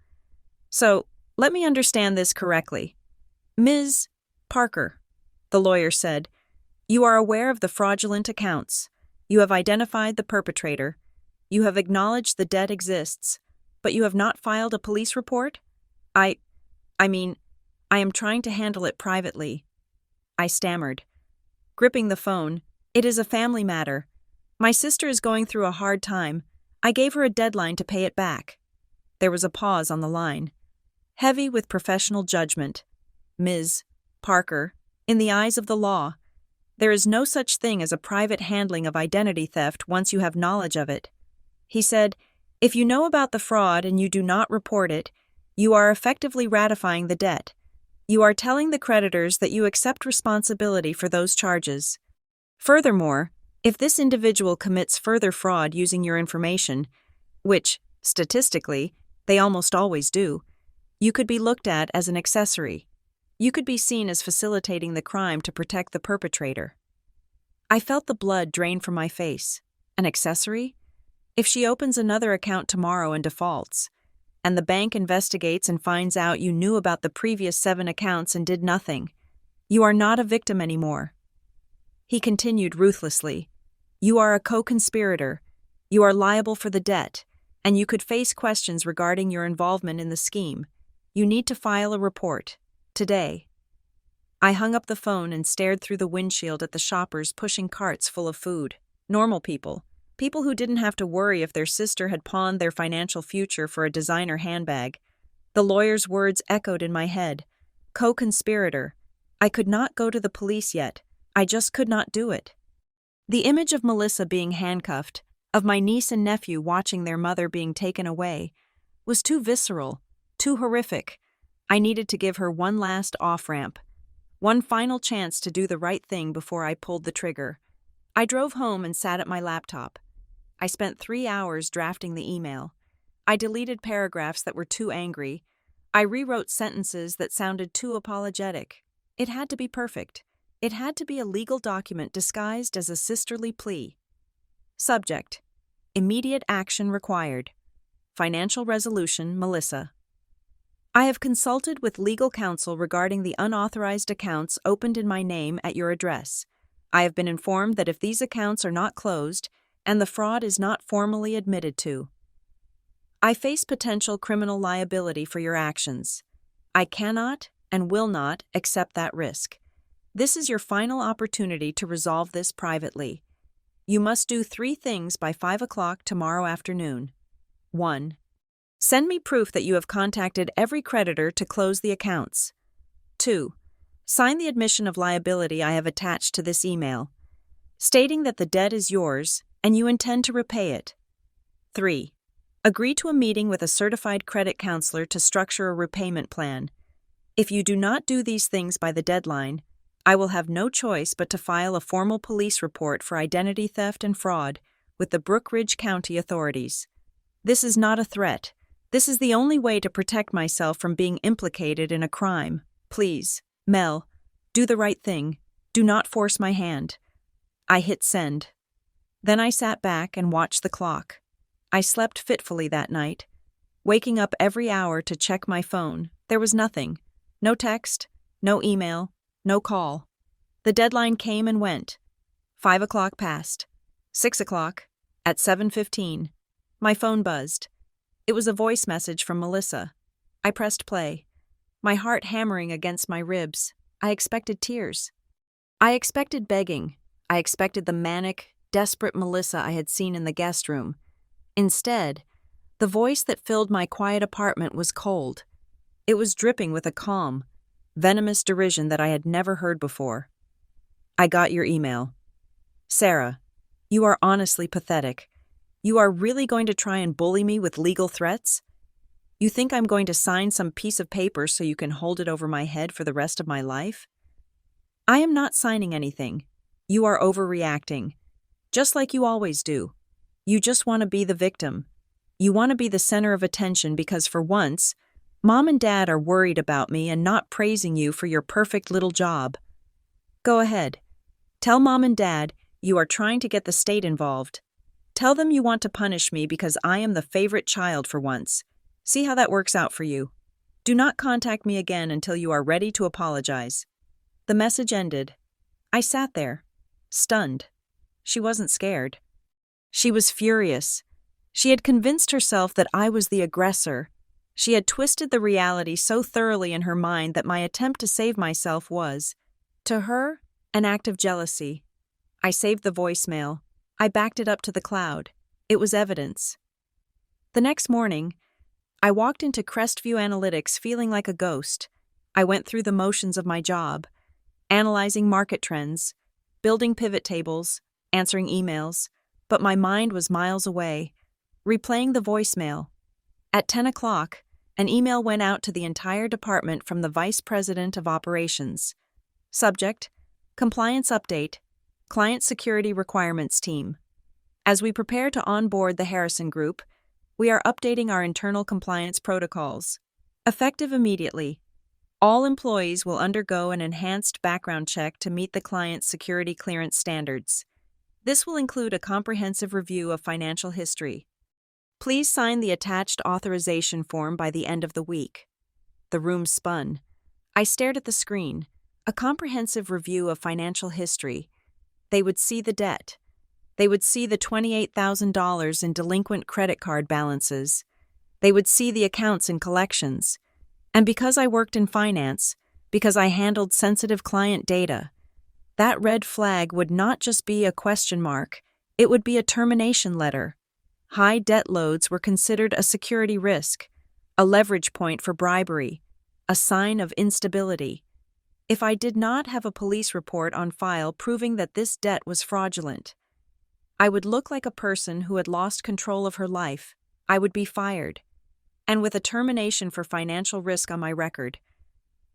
[SPEAKER 1] "So, let me understand this correctly. Ms. Parker," the lawyer said, "you are aware of the fraudulent accounts. You have identified the perpetrator. You have acknowledged the debt exists, but you have not filed a police report? I am trying to handle it privately." I stammered, gripping the phone. "It is a family matter. My sister is going through a hard time. I gave her a deadline to pay it back." There was a pause on the line, heavy with professional judgment. "Ms. Parker, in the eyes of the law, there is no such thing as a private handling of identity theft once you have knowledge of it." He said, "If you know about the fraud and you do not report it, you are effectively ratifying the debt. You are telling the creditors that you accept responsibility for those charges. Furthermore, if this individual commits further fraud using your information, which, statistically, they almost always do, you could be looked at as an accessory. You could be seen as facilitating the crime to protect the perpetrator." I felt the blood drain from my face. An accessory? If she opens another account tomorrow and defaults, and the bank investigates and finds out you knew about the previous 7 accounts and did nothing, you are not a victim anymore. He continued ruthlessly, "You are a co-conspirator. You are liable for the debt, and you could face questions regarding your involvement in the scheme. You need to file a report. Today." I hung up the phone and stared through the windshield at the shoppers pushing carts full of food. Normal people. People who didn't have to worry if their sister had pawned their financial future for a designer handbag. The lawyer's words echoed in my head. Co-conspirator. I could not go to the police yet. I just could not do it. The image of Melissa being handcuffed, of my niece and nephew watching their mother being taken away, was too visceral, too horrific. I needed to give her one last off-ramp, one final chance to do the right thing before I pulled the trigger. I drove home and sat at my laptop. I spent 3 hours drafting the email. I deleted paragraphs that were too angry. I rewrote sentences that sounded too apologetic. It had to be perfect. It had to be a legal document disguised as a sisterly plea. Subject: immediate action required. Financial resolution, Melissa. I have consulted with legal counsel regarding the unauthorized accounts opened in my name at your address. I have been informed that if these accounts are not closed and the fraud is not formally admitted to, I face potential criminal liability for your actions. I cannot and will not accept that risk. This is your final opportunity to resolve this privately. You must do 3 things by 5 o'clock tomorrow afternoon. 1. Send me proof that you have contacted every creditor to close the accounts. 2. Sign the admission of liability I have attached to this email, stating that the debt is yours and you intend to repay it. 3. Agree to a meeting with a certified credit counselor to structure a repayment plan. If you do not do these things by the deadline, I will have no choice but to file a formal police report for identity theft and fraud with the Brook Ridge County authorities. This is not a threat. This is the only way to protect myself from being implicated in a crime. Please, Mel, do the right thing. Do not force my hand. I hit send. Then I sat back and watched the clock. I slept fitfully that night, waking up every hour to check my phone. There was nothing. No text, no email, no call. The deadline came and went. 5 o'clock passed. 6 o'clock. At 7:15. My phone buzzed. It was a voice message from Melissa. I pressed play, my heart hammering against my ribs. I expected tears. I expected begging. I expected the manic, desperate Melissa I had seen in the guest room. Instead, the voice that filled my quiet apartment was cold. It was dripping with a calm, venomous derision that I had never heard before. I got your email. Sarah, you are honestly pathetic. You are really going to try and bully me with legal threats? You think I'm going to sign some piece of paper so you can hold it over my head for the rest of my life? I am not signing anything. You are overreacting, just like you always do. You just want to be the victim. You want to be the center of attention because for once, Mom and Dad are worried about me and not praising you for your perfect little job. Go ahead. Tell Mom and Dad you are trying to get the state involved. Tell them you want to punish me because I am the favorite child for once. See how that works out for you. Do not contact me again until you are ready to apologize. The message ended. I sat there, stunned. She wasn't scared. She was furious. She had convinced herself that I was the aggressor. She had twisted the reality so thoroughly in her mind that my attempt to save myself was, to her, an act of jealousy. I saved the voicemail. I backed it up to the cloud. It was evidence. The next morning, I walked into Crestview Analytics feeling like a ghost. I went through the motions of my job, analyzing market trends, building pivot tables, answering emails, but my mind was miles away, replaying the voicemail. At 10 o'clock, an email went out to the entire department from the Vice President of Operations. Subject: Compliance Update, Client Security Requirements Team. As we prepare to onboard the Harrison Group, we are updating our internal compliance protocols. Effective immediately, all employees will undergo an enhanced background check to meet the client's security clearance standards. This will include a comprehensive review of financial history. Please sign the attached authorization form by the end of the week. The room spun. I stared at the screen. A comprehensive review of financial history. They would see the debt. They would see the $28,000 in delinquent credit card balances. They would see the accounts in collections. And because I worked in finance, because I handled sensitive client data, that red flag would not just be a question mark, it would be a termination letter. High debt loads were considered a security risk, a leverage point for bribery, a sign of instability. If I did not have a police report on file proving that this debt was fraudulent, I would look like a person who had lost control of her life. I would be fired. And with a termination for financial risk on my record,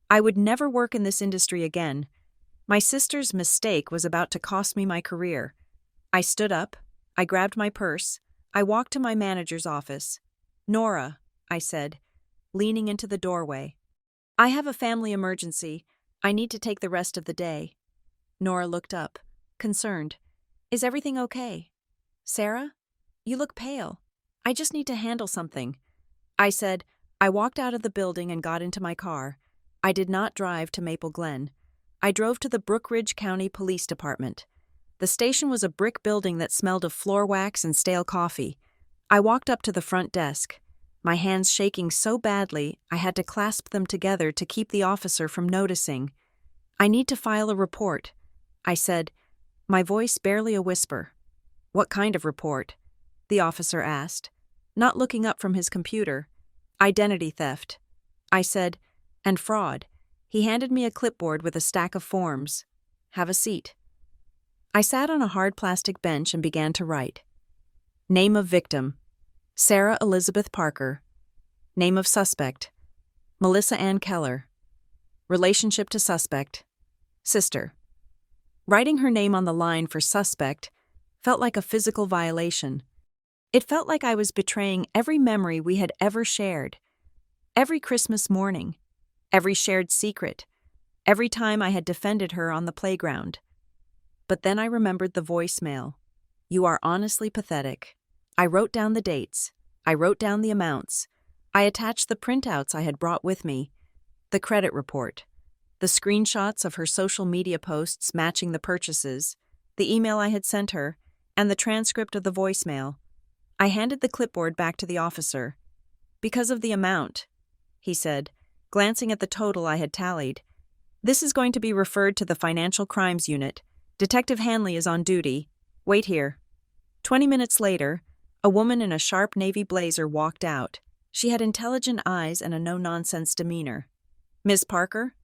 [SPEAKER 1] I would never work in this industry again. My sister's mistake was about to cost me my career. I stood up, I grabbed my purse, I walked to my manager's office. "Nora," I said, leaning into the doorway. "I have a family emergency. I need to take the rest of the day." Nora looked up, concerned. "Is everything okay? Sarah? You look pale. I just need to handle something." I said. I walked out of the building and got into my car. I did not drive to Maple Glen. I drove to the Brookridge County Police Department. The station was a brick building that smelled of floor wax and stale coffee. I walked up to the front desk, my hands shaking so badly I had to clasp them together to keep the officer from noticing. "I need to file a report," I said, my voice barely a whisper. "What kind of report?" the officer asked, not looking up from his computer. "Identity theft," I said, "and fraud." He handed me a clipboard with a stack of forms. "Have a seat." I sat on a hard plastic bench and began to write. Name of victim: Sarah Elizabeth Parker. Name of suspect: Melissa Ann Keller. Relationship to suspect: sister. Writing her name on the line for suspect felt like a physical violation. It felt like I was betraying every memory we had ever shared. Every Christmas morning, every shared secret, every time I had defended her on the playground. But then I remembered the voicemail. "You are honestly pathetic." I wrote down the dates. I wrote down the amounts. I attached the printouts I had brought with me, the credit report, the screenshots of her social media posts matching the purchases, the email I had sent her, and the transcript of the voicemail. I handed the clipboard back to the officer. "Because of the amount," he said, glancing at the total I had tallied. "This is going to be referred to the Financial Crimes Unit. Detective Hanley is on duty. Wait here." 20 minutes later, a woman in a sharp navy blazer walked out. She had intelligent eyes and a no-nonsense demeanor. "Miss Parker?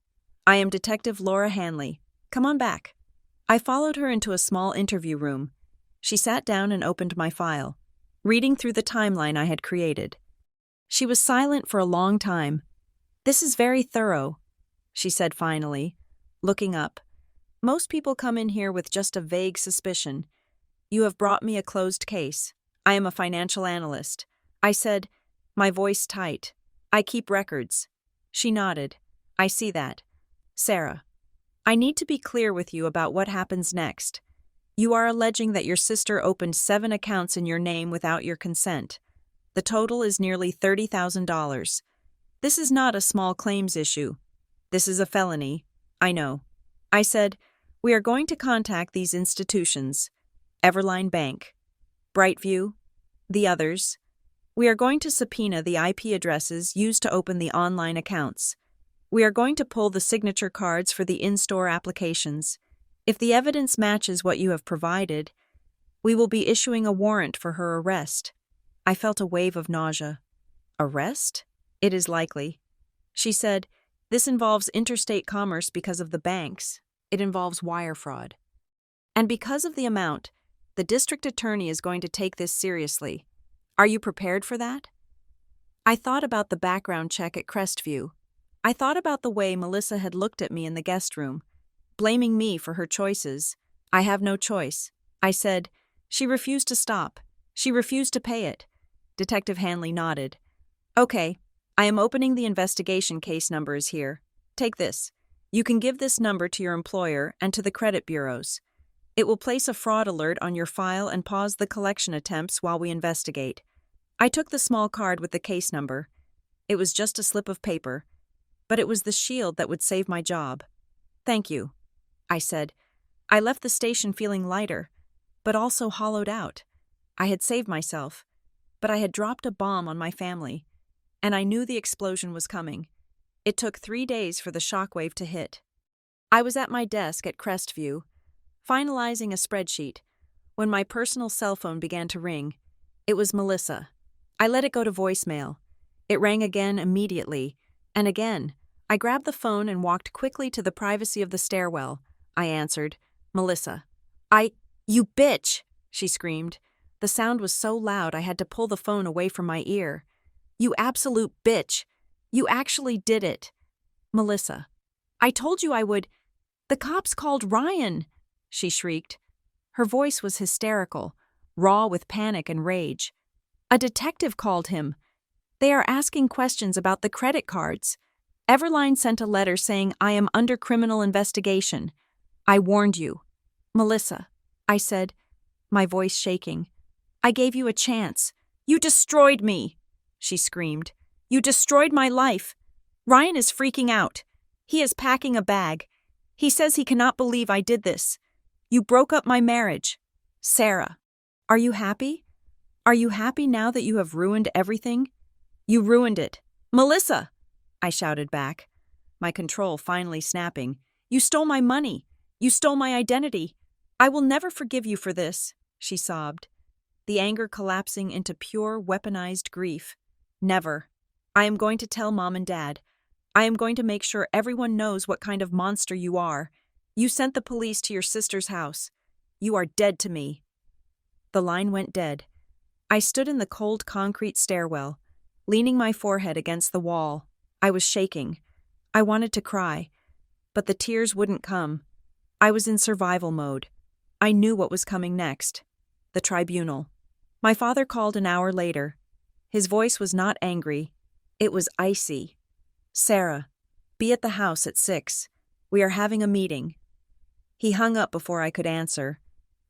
[SPEAKER 1] I am Detective Laura Hanley. Come on back." I followed her into a small interview room. She sat down and opened my file, reading through the timeline I had created. She was silent for a long time. "This is very thorough," she said finally, looking up. "Most people come in here with just a vague suspicion. You have brought me a closed case. I am a financial analyst," I said, my voice tight. "I keep records." She nodded. "I see that. Sarah, I need to be clear with you about what happens next. You are alleging that your sister opened 7 accounts in your name without your consent. The total is nearly $30,000. This is not a small claims issue. This is a felony. I know." I said, "We are going to contact these institutions. Everline Bank, Brightview, the others. We are going to subpoena the IP addresses used to open the online accounts. We are going to pull the signature cards for the in-store applications. If the evidence matches what you have provided, we will be issuing a warrant for her arrest." I felt a wave of nausea. "Arrest? It is likely." She said, "This involves interstate commerce because of the banks. It involves wire fraud. And because of the amount, the district attorney is going to take this seriously. Are you prepared for that?" I thought about the background check at Crestview. I thought about the way Melissa had looked at me in the guest room, blaming me for her choices. "I have no choice," I said. "She refused to stop. She refused to pay it." Detective Hanley nodded. "Okay, I am opening the investigation case numbers here. Take this. You can give this number to your employer and to the credit bureaus. It will place a fraud alert on your file and pause the collection attempts while we investigate." I took the small card with the case number. It was just a slip of paper, but it was the shield that would save my job. "Thank you," I said. I left the station feeling lighter, but also hollowed out. I had saved myself, but I had dropped a bomb on my family, and I knew the explosion was coming. It took 3 days for the shockwave to hit. I was at my desk at Crestview, finalizing a spreadsheet, when my personal cell phone began to ring. It was Melissa. I let it go to voicemail. It rang again immediately, and again. I grabbed the phone and walked quickly to the privacy of the stairwell. I answered, "Melissa." "You bitch!" she screamed. The sound was so loud I had to pull the phone away from my ear. "You absolute bitch! You actually did it!" "Melissa, I told you I would." "The cops called Ryan!" she shrieked. Her voice was hysterical, raw with panic and rage. "A detective called him. They are asking questions about the credit cards. Everline sent a letter saying I am under criminal investigation. I warned you. Melissa, I said, my voice shaking. I gave you a chance. You destroyed me, she screamed. You destroyed my life. Ryan is freaking out. He is packing a bag. He says he cannot believe I did this. You broke up my marriage. Sarah, are you happy? Are you happy now that you have ruined everything? You ruined it. Melissa, I shouted back, my control finally snapping. You stole my money. You stole my identity. I will never forgive you for this, she sobbed, the anger collapsing into pure, weaponized grief. Never. I am going to tell Mom and Dad. I am going to make sure everyone knows what kind of monster you are. You sent the police to your sister's house. You are dead to me. The line went dead. I stood in the cold concrete stairwell, leaning my forehead against the wall. I was shaking. I wanted to cry, but the tears wouldn't come. I was in survival mode. I knew what was coming next. The tribunal. My father called an hour later. His voice was not angry. It was icy. Sarah, be at the house at 6. We are having a meeting. He hung up before I could answer.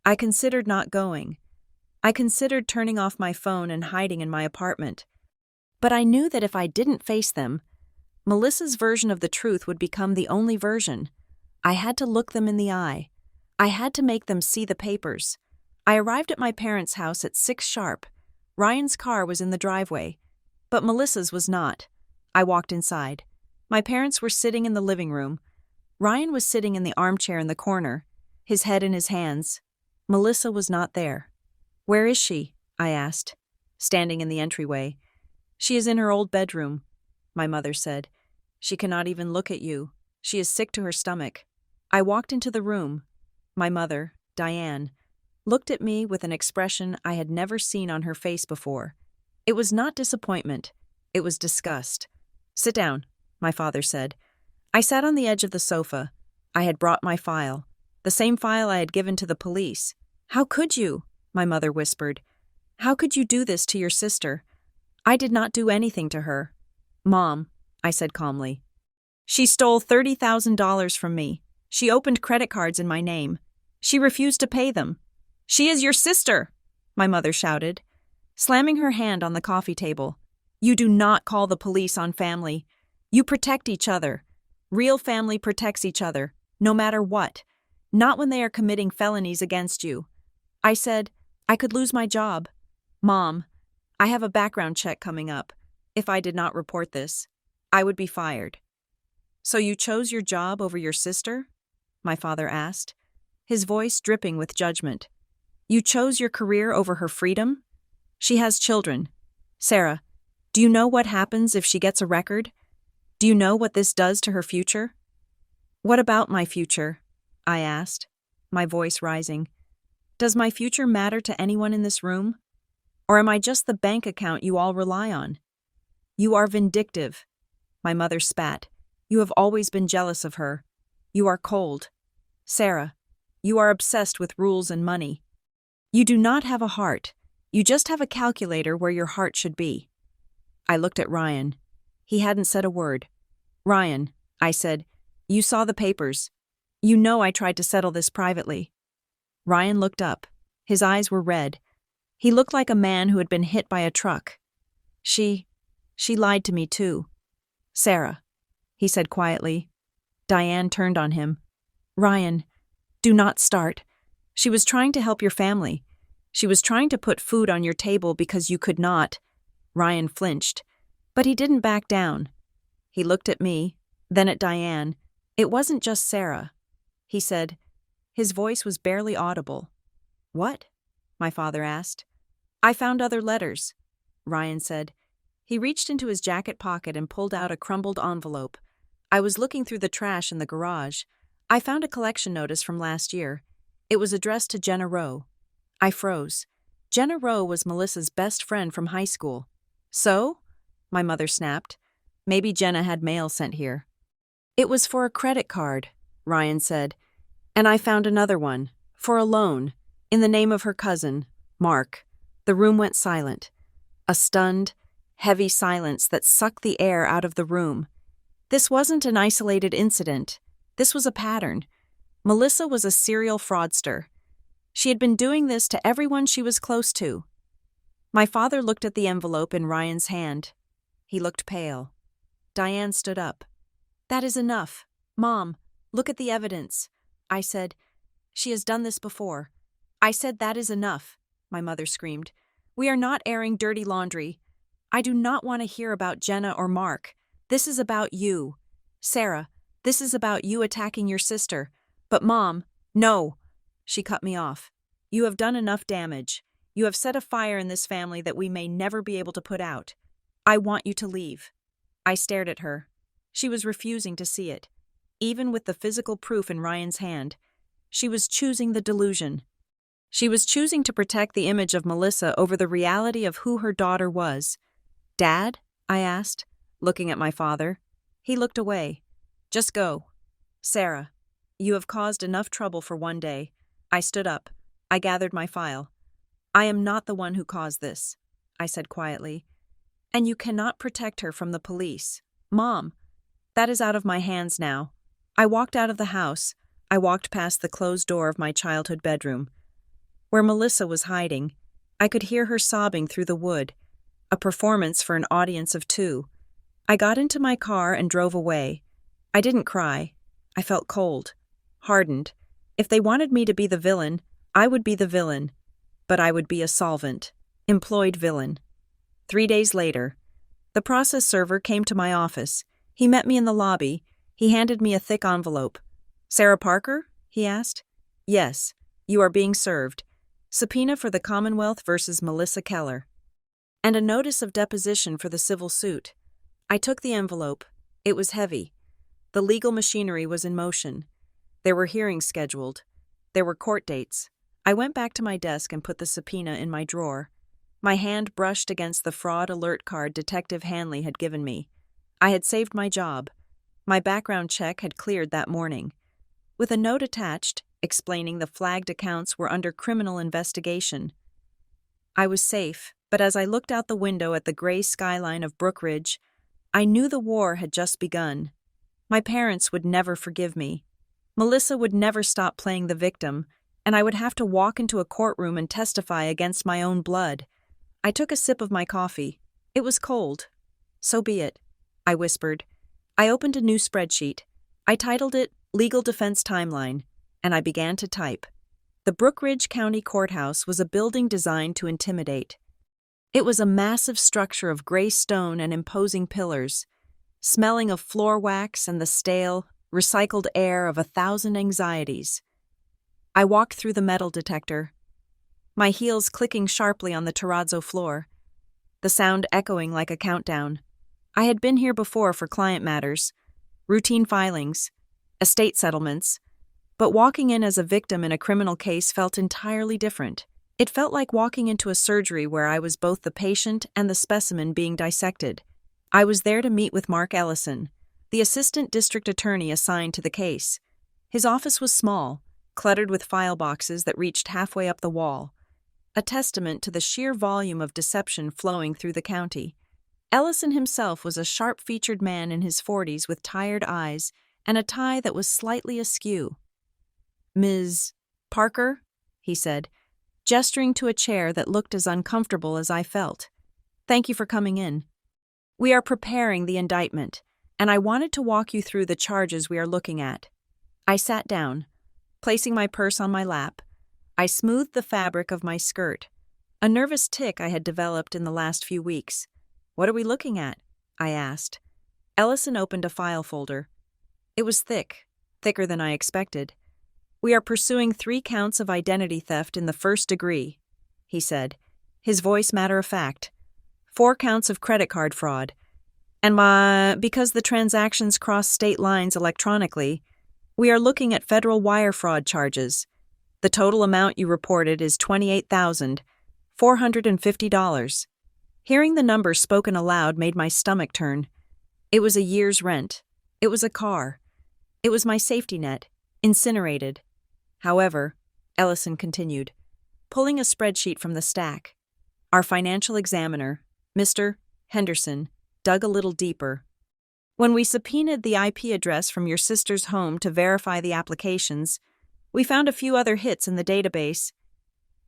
[SPEAKER 1] I considered not going. I considered turning off my phone and hiding in my apartment. But I knew that if I didn't face them, Melissa's version of the truth would become the only version. I had to look them in the eye. I had to make them see the papers. I arrived at my parents' house at 6 sharp. Ryan's car was in the driveway, but Melissa's was not. I walked inside. My parents were sitting in the living room. Ryan was sitting in the armchair in the corner, his head in his hands. Melissa was not there. Where is she? I asked, standing in the entryway. She is in her old bedroom, my mother said. She cannot even look at you. She is sick to her stomach. I walked into the room. My mother, Diane, looked at me with an expression I had never seen on her face before. It was not disappointment. It was disgust. Sit down, my father said. I sat on the edge of the sofa. I had brought my file, the same file I had given to the police. How could you? My mother whispered. How could you do this to your sister? I did not do anything to her. Mom, I said calmly. She stole $30,000 from me. She opened credit cards in my name. She refused to pay them. She is your sister, my mother shouted, slamming her hand on the coffee table. You do not call the police on family. You protect each other. Real family protects each other, no matter what. Not when they are committing felonies against you. I said, I could lose my job. Mom, I have a background check coming up. If I did not report this, I would be fired. So you chose your job over your sister? My father asked, his voice dripping with judgment. You chose your career over her freedom? She has children. Sarah, do you know what happens if she gets a record? Do you know what this does to her future? What about my future? I asked, my voice rising. Does my future matter to anyone in this room? Or am I just the bank account you all rely on? You are vindictive. My mother spat. You have always been jealous of her. You are cold. Sarah, you are obsessed with rules and money. You do not have a heart. You just have a calculator where your heart should be. I looked at Ryan. He hadn't said a word. Ryan, I said, you saw the papers. You know I tried to settle this privately. Ryan looked up. His eyes were red. He looked like a man who had been hit by a truck. She lied to me too. Sarah, he said quietly. Diane turned on him. Ryan, do not start. She was trying to help your family. She was trying to put food on your table because you could not. Ryan flinched, but he didn't back down. He looked at me, then at Diane. It wasn't just Sarah. He said, his voice was barely audible. What? My father asked. I found other letters, Ryan said. He reached into his jacket pocket and pulled out a crumbled envelope. I was looking through the trash in the garage. I found a collection notice from last year. It was addressed to Jenna Rowe. I froze. Jenna Rowe was Melissa's best friend from high school. So? My mother snapped. Maybe Jenna had mail sent here. It was for a credit card, Ryan said. And I found another one, for a loan, in the name of her cousin, Mark. The room went silent. A stunned, heavy silence that sucked the air out of the room. This wasn't an isolated incident. This was a pattern. Melissa was a serial fraudster. She had been doing this to everyone she was close to. My father looked at the envelope in Ryan's hand. He looked pale. Diane stood up. "That is enough. Mom, look at the evidence." I said, "She has done this before." "I said that is enough," my mother screamed. "We are not airing dirty laundry. I do not want to hear about Jenna or Mark. This is about you. Sarah, this is about you attacking your sister. But Mom, no." She cut me off. "You have done enough damage. You have set a fire in this family that we may never be able to put out. I want you to leave." I stared at her. She was refusing to see it. Even with the physical proof in Ryan's hand, she was choosing the delusion. She was choosing to protect the image of Melissa over the reality of who her daughter was. "Dad?" I asked, looking at my father. He looked away. "Just go. Sarah, you have caused enough trouble for one day." I stood up. I gathered my file. "I am not the one who caused this," I said quietly. "And you cannot protect her from the police. Mom, that is out of my hands now." I walked out of the house. I walked past the closed door of my childhood bedroom. Where Melissa was hiding, I could hear her sobbing through the wood, a performance for an audience of two. I got into my car and drove away. I didn't cry. I felt cold, hardened. If they wanted me to be the villain, I would be the villain. But I would be a solvent, employed villain. 3 days later, the process server came to my office. He met me in the lobby. He handed me a thick envelope. "Sarah Parker?" he asked. "Yes, you are being served. Subpoena for the Commonwealth versus Melissa Keller. And a notice of deposition for the civil suit." I took the envelope. It was heavy. The legal machinery was in motion. There were hearings scheduled. There were court dates. I went back to my desk and put the subpoena in my drawer. My hand brushed against the fraud alert card Detective Hanley had given me. I had saved my job. My background check had cleared that morning. With a note attached, explaining the flagged accounts were under criminal investigation. I was safe, but as I looked out the window at the gray skyline of Brookridge, I knew the war had just begun. My parents would never forgive me. Melissa would never stop playing the victim, and I would have to walk into a courtroom and testify against my own blood. I took a sip of my coffee. It was cold. "So be it," I whispered. I opened a new spreadsheet. I titled it Legal Defense Timeline, and I began to type. The Brookridge County Courthouse was a building designed to intimidate. It was a massive structure of gray stone and imposing pillars, smelling of floor wax and the stale, recycled air of 1,000 anxieties. I walked through the metal detector, my heels clicking sharply on the terrazzo floor, the sound echoing like a countdown. I had been here before for client matters, routine filings, estate settlements, but walking in as a victim in a criminal case felt entirely different. It felt like walking into a surgery where I was both the patient and the specimen being dissected. I was there to meet with Mark Ellison, the assistant district attorney assigned to the case. His office was small, cluttered with file boxes that reached halfway up the wall, a testament to the sheer volume of deception flowing through the county. Ellison himself was a sharp-featured man in his 40s with tired eyes and a tie that was slightly askew. "Ms. Parker?" he said, gesturing to a chair that looked as uncomfortable as I felt. "Thank you for coming in. We are preparing the indictment, and I wanted to walk you through the charges we are looking at." I sat down. Placing my purse on my lap, I smoothed the fabric of my skirt, a nervous tic I had developed in the last few weeks. "What are we looking at?" I asked. Ellison opened a file folder. It was thick, thicker than I expected. "We are pursuing 3 counts of identity theft in the first degree," he said, his voice matter-of-fact. 4 counts of credit card fraud. And because the transactions cross state lines electronically, we are looking at federal wire fraud charges. The total amount you reported is $28,450. Hearing the number spoken aloud made my stomach turn. It was a year's rent. It was a car. It was my safety net, incinerated. However, Ellison continued, pulling a spreadsheet from the stack, our financial examiner, Mr. Henderson dug a little deeper. When we subpoenaed the IP address from your sister's home to verify the applications, we found a few other hits in the database.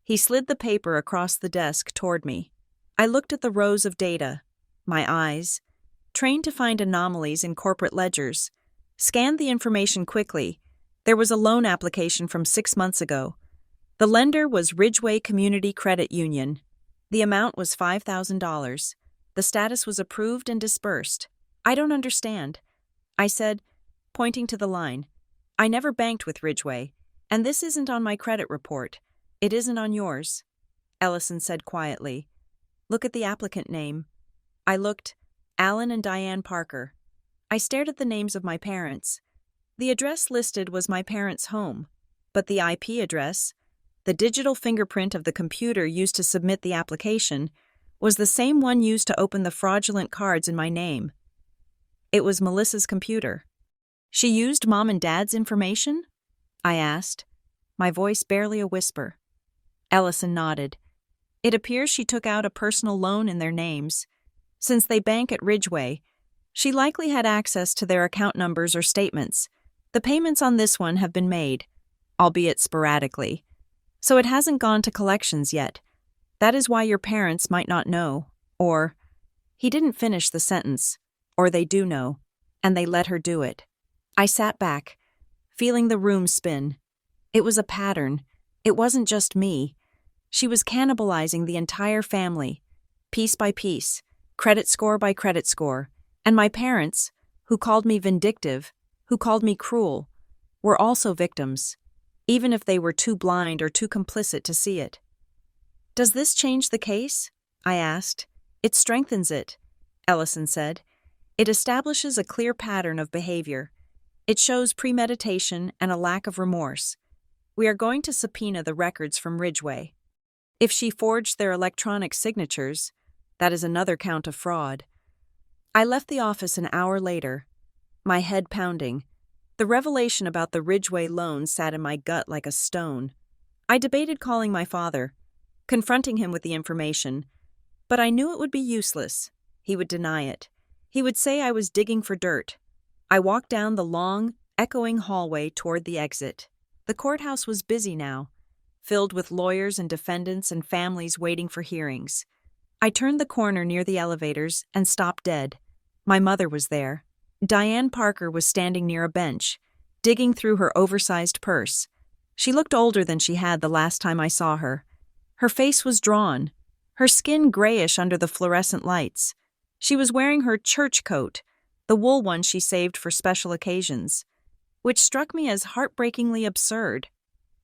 [SPEAKER 1] He slid the paper across the desk toward me. I looked at the rows of data. My eyes, trained to find anomalies in corporate ledgers, scanned the information quickly. There was a loan application from 6 months ago. The lender was Ridgeway Community Credit Union. The amount was $5,000. The status was approved and disbursed. I don't understand, I said, pointing to the line. I never banked with Ridgeway, and this isn't on my credit report. It isn't on yours, Ellison said quietly. Look at the applicant name. I looked. Alan and Diane Parker. I stared at the names of my parents. The address listed was my parents' home, but the IP address, the digital fingerprint of the computer used to submit the application, was the same one used to open the fraudulent cards in my name. It was Melissa's computer. She used Mom and Dad's information? I asked, my voice barely a whisper. Ellison nodded. It appears she took out a personal loan in their names. Since they bank at Ridgeway, she likely had access to their account numbers or statements. The payments on this one have been made, albeit sporadically, so it hasn't gone to collections yet. That is why your parents might not know, or he didn't finish the sentence, or they do know, and they let her do it. I sat back, feeling the room spin. It was a pattern. It wasn't just me. She was cannibalizing the entire family, piece by piece, credit score by credit score, and my parents, who called me vindictive, who called me cruel, were also victims, even if they were too blind or too complicit to see it. Does this change the case? I asked. It strengthens it, Ellison said. It establishes a clear pattern of behavior. It shows premeditation and a lack of remorse. We are going to subpoena the records from Ridgeway. If she forged their electronic signatures, that is another count of fraud. I left the office an hour later, my head pounding. The revelation about the Ridgeway loan sat in my gut like a stone. I debated calling my father, confronting him with the information, but I knew it would be useless. He would deny it. He would say I was digging for dirt. I walked down the long, echoing hallway toward the exit. The courthouse was busy now, filled with lawyers and defendants and families waiting for hearings. I turned the corner near the elevators and stopped dead. My mother was there. Diane Parker was standing near a bench, digging through her oversized purse. She looked older than she had the last time I saw her. Her face was drawn, her skin grayish under the fluorescent lights. She was wearing her church coat, the wool one she saved for special occasions, which struck me as heartbreakingly absurd.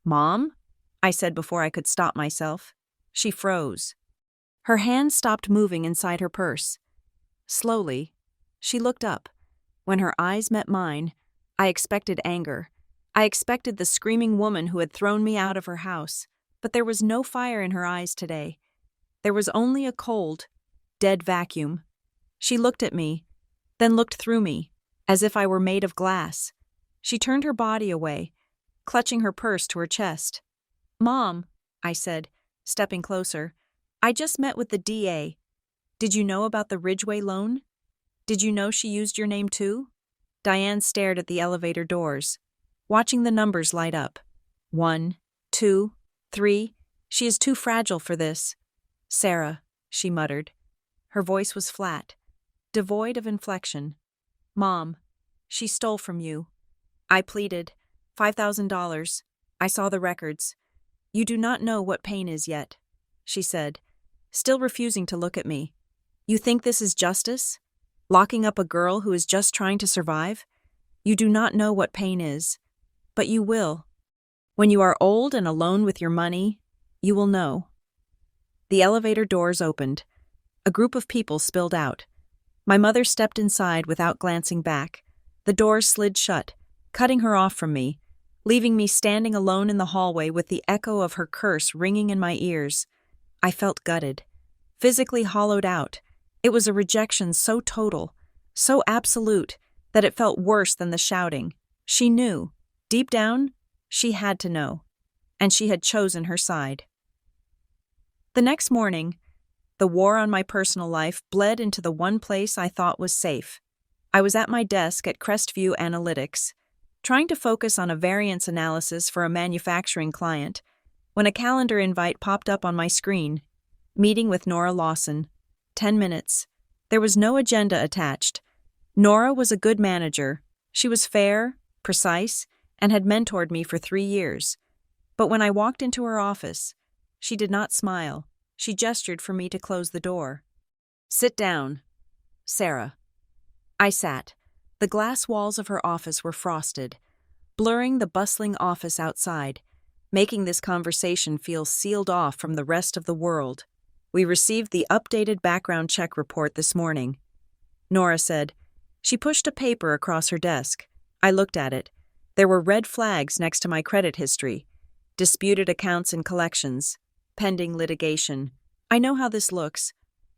[SPEAKER 1] "Mom?" I said before I could stop myself. She froze. Her hand stopped moving inside her purse. Slowly, she looked up. When her eyes met mine, I expected anger. I expected the screaming woman who had thrown me out of her house, but there was no fire in her eyes today. There was only a cold, dead vacuum. She looked at me, then looked through me, as if I were made of glass. She turned her body away, clutching her purse to her chest. "Mom," I said, stepping closer, "I just met with the DA. Did you know about the Ridgeway loan? Did you know she used your name too?" Diane stared at the elevator doors, watching the numbers light up. 1, 2, 3. She is too fragile for this. "Sarah," she muttered. Her voice was flat, devoid of inflection. "Mom, she stole from you." I pleaded. $5,000. I saw the records. "You do not know what pain is yet," she said, still refusing to look at me. "You think this is justice? Locking up a girl who is just trying to survive? You do not know what pain is. But you will. When you are old and alone with your money, you will know." The elevator doors opened. A group of people spilled out. My mother stepped inside without glancing back. The doors slid shut, cutting her off from me, leaving me standing alone in the hallway with the echo of her curse ringing in my ears. I felt gutted, physically hollowed out. It was a rejection so total, so absolute, that it felt worse than the shouting. She knew. Deep down, she had to know. And she had chosen her side. The next morning, The war on my personal life bled into the one place I thought was safe. I was at my desk at Crestview Analytics, trying to focus on a variance analysis for a manufacturing client, when a calendar invite popped up on my screen. Meeting with Nora Lawson. 10 minutes. There was no agenda attached. Nora was a good manager. She was fair, precise, and had mentored me for 3 years. But when I walked into her office, she did not smile. She gestured for me to close the door. "Sit down, Sarah." I sat. The glass walls of her office were frosted, blurring the bustling office outside, making this conversation feel sealed off from the rest of the world. "We received the updated background check report this morning," Nora said. She pushed a paper across her desk. I looked at it. There were red flags next to my credit history. Disputed accounts and collections. Pending litigation. "I know how this looks."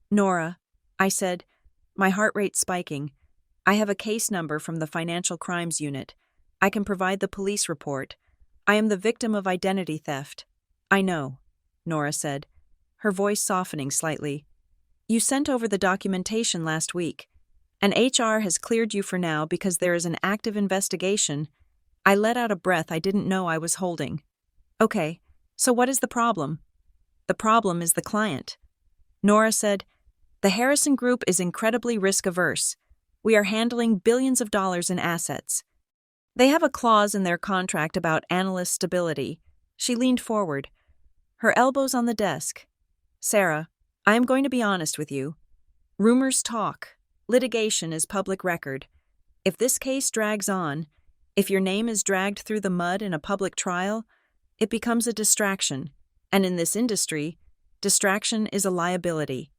[SPEAKER 1] "Nora," I said, my heart rate spiking. "I have a case number from the Financial Crimes Unit. I can provide the police report. I am the victim of identity theft." "I know," Nora said, her voice softening slightly. "You sent over the documentation last week, and HR has cleared you for now because there is an active investigation." I let out a breath I didn't know I was holding. "Okay, so what is the problem?" "The problem is the client." Nora said, "The Harrison Group is incredibly risk-averse. We are handling billions of dollars in assets. They have a clause in their contract about analyst stability." She leaned forward, her elbows on the desk. "Sarah, I am going to be honest with you. Rumors talk. Litigation is public record. If this case drags on, if your name is dragged through the mud in a public trial, it becomes a distraction. And in this industry, distraction is a liability."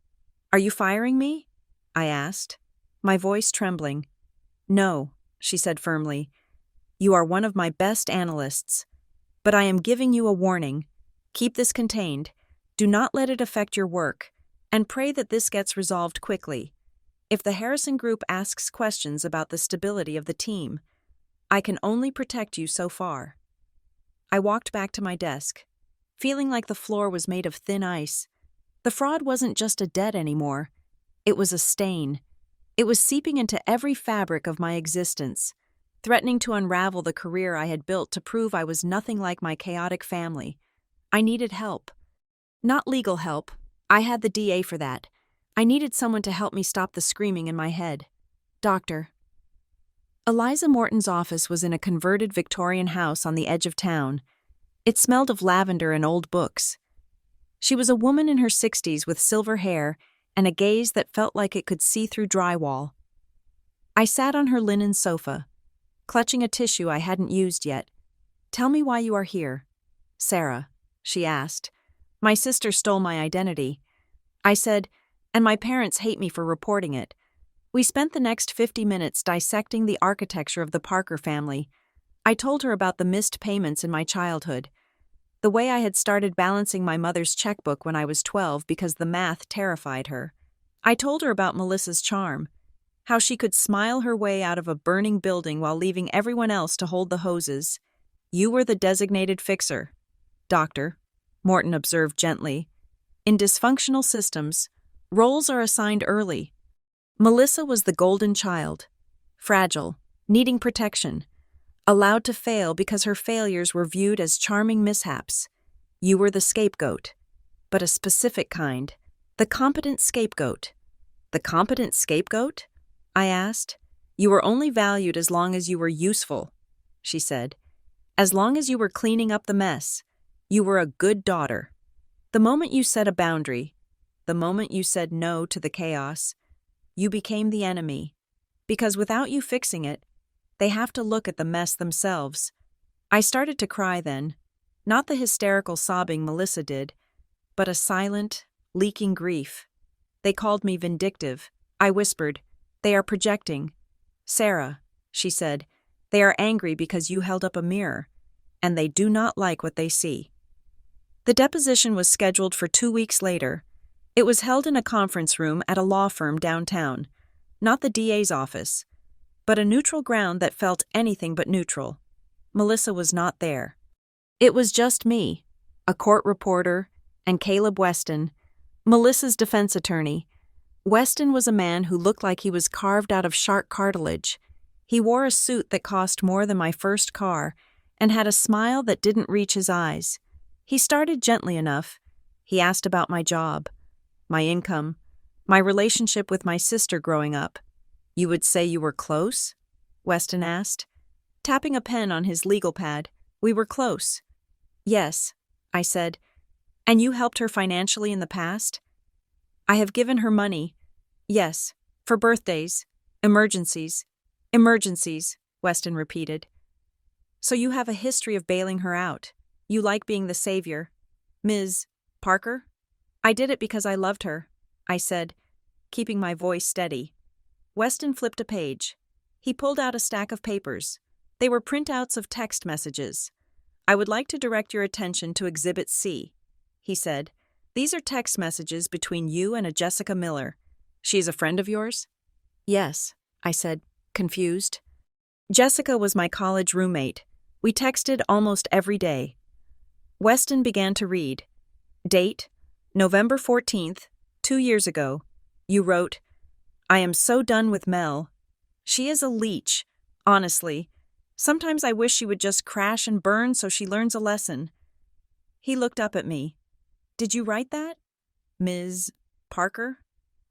[SPEAKER 1] "Are you firing me?" I asked, my voice trembling. "No," she said firmly. "You are one of my best analysts. But I am giving you a warning. Keep this contained. Do not let it affect your work, and pray that this gets resolved quickly. If the Harrison Group asks questions about the stability of the team, I can only protect you so far." I walked back to my desk, feeling like the floor was made of thin ice. The fraud wasn't just a debt anymore. It was a stain. It was seeping into every fabric of my existence, threatening to unravel the career I had built to prove I was nothing like my chaotic family. I needed help. Not legal help. I had the DA for that. I needed someone to help me stop the screaming in my head. "Doctor." Eliza Morton's office was in a converted Victorian house on the edge of town. It smelled of lavender and old books. She was a woman in her 60s with silver hair and a gaze that felt like it could see through drywall. I sat on her linen sofa, clutching a tissue I hadn't used yet. "Tell me why you are here, Sarah," she asked. "My sister stole my identity." I said, "And my parents hate me for reporting it." We spent the next 50 minutes dissecting the architecture of the Parker family. I told her about the missed payments in my childhood, the way I had started balancing my mother's checkbook when I was 12 because the math terrified her. I told her about Melissa's charm, how she could smile her way out of a burning building while leaving everyone else to hold the hoses. "You were the designated fixer, Doctor," Morton observed gently. "In dysfunctional systems, roles are assigned early. Melissa was the golden child, fragile, needing protection, allowed to fail because her failures were viewed as charming mishaps. You were the scapegoat, but a specific kind, the competent scapegoat." "The competent scapegoat?" I asked. "You were only valued as long as you were useful," she said. "As long as you were cleaning up the mess, you were a good daughter. The moment you set a boundary, the moment you said no to the chaos, you became the enemy. Because without you fixing it, they have to look at the mess themselves." I started to cry then, not the hysterical sobbing Melissa did, but a silent, leaking grief. "They called me vindictive," I whispered. "They are projecting." "Sarah," she said, "they are angry because you held up a mirror, and they do not like what they see." The deposition was scheduled for 2 weeks later. It was held in a conference room at a law firm downtown, not the DA's office, but a neutral ground that felt anything but neutral. Melissa was not there. It was just me, a court reporter, and Caleb Weston, Melissa's defense attorney. Weston was a man who looked like he was carved out of shark cartilage. He wore a suit that cost more than my first car and had a smile that didn't reach his eyes. He started gently enough. He asked about my job, my income, my relationship with my sister growing up. "You would say you were close?" Weston asked, tapping a pen on his legal pad. "We were close." "Yes," I said. "And you helped her financially in the past?" "I have given her money. Yes, for birthdays, emergencies." "Emergencies," Weston repeated. "So you have a history of bailing her out. You like being the savior. Ms. Parker?" "I did it because I loved her," I said, keeping my voice steady. Weston flipped a page. He pulled out a stack of papers. They were printouts of text messages. "I would like to direct your attention to Exhibit C," he said. "These are text messages between you and a Jessica Miller. She is a friend of yours?" "Yes," I said, confused. "Jessica was my college roommate. We texted almost every day." Weston began to read. Date, November 14th, 2 years ago. You wrote, "I am so done with Mel. She is a leech, honestly. Sometimes I wish she would just crash and burn so she learns a lesson." He looked up at me. "Did you write that, Ms. Parker?"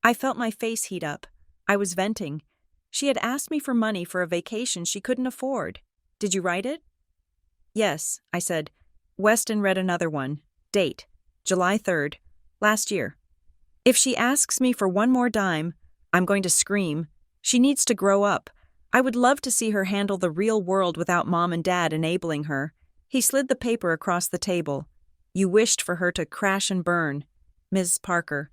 [SPEAKER 1] I felt my face heat up. I was venting. She had asked me for money for a vacation she couldn't afford. "Did you write it?" "Yes," I said. Weston read another one. Date, July 3rd, last year. "If she asks me for one more dime, I'm going to scream. She needs to grow up. I would love to see her handle the real world without mom and dad enabling her." He slid the paper across the table. "You wished for her to crash and burn, Ms. Parker.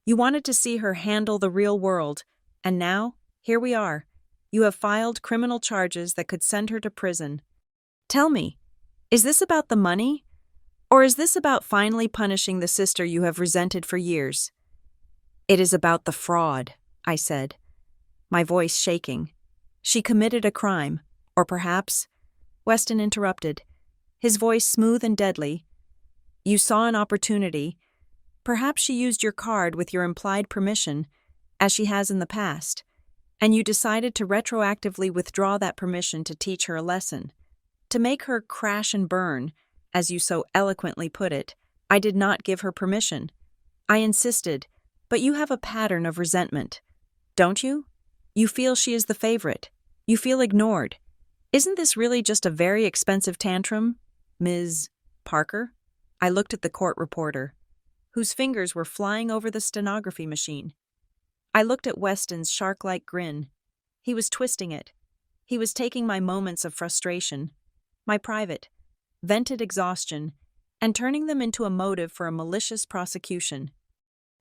[SPEAKER 1] You wanted to see her handle the real world. And now, here we are. You have filed criminal charges that could send her to prison. Tell me, is this about the money? Or is this about finally punishing the sister you have resented for years?" "It is about the fraud," I said, my voice shaking. "She committed a crime, or perhaps—" Weston interrupted, his voice smooth and deadly. "You saw an opportunity. Perhaps she used your card with your implied permission, as she has in the past, and you decided to retroactively withdraw that permission to teach her a lesson. To make her crash and burn, as you so eloquently put it. I did not give her permission. I insisted, but you have a pattern of resentment. Don't you? You feel she is the favorite. You feel ignored. Isn't this really just a very expensive tantrum, Ms. Parker?" I looked at the court reporter, whose fingers were flying over the stenography machine. I looked at Weston's shark-like grin. He was twisting it. He was taking my moments of frustration, my private, vented exhaustion, and turning them into a motive for a malicious prosecution.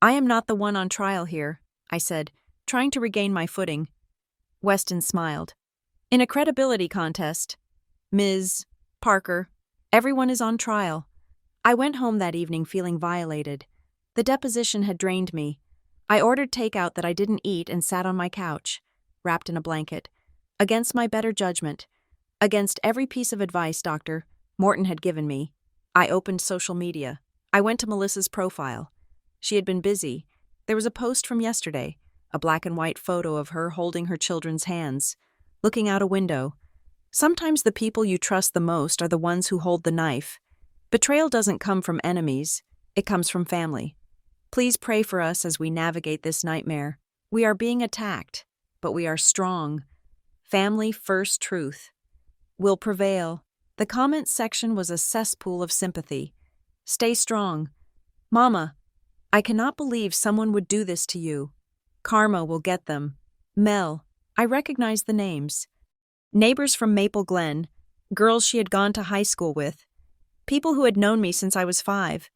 [SPEAKER 1] "I am not the one on trial here," I said, trying to regain my footing. Weston smiled. "In a credibility contest, Ms. Parker, everyone is on trial." I went home that evening feeling violated. The deposition had drained me. I ordered takeout that I didn't eat and sat on my couch, wrapped in a blanket, against my better judgment, against every piece of advice Dr. Morton had given me. I opened social media. I went to Melissa's profile. She had been busy. There was a post from yesterday, a black and white photo of her holding her children's hands, looking out a window. Sometimes the people you trust the most are the ones who hold the knife. Betrayal doesn't come from enemies. It comes from family. Please pray for us as we navigate this nightmare. We are being attacked, but we are strong. Family first truth will prevail. The comments section was a cesspool of sympathy. Stay strong. Mama, I cannot believe someone would do this to you. Karma will get them. Mel, I recognize the names. Neighbors from Maple Glen, girls she had gone to high school with, people who had known me since I was 5.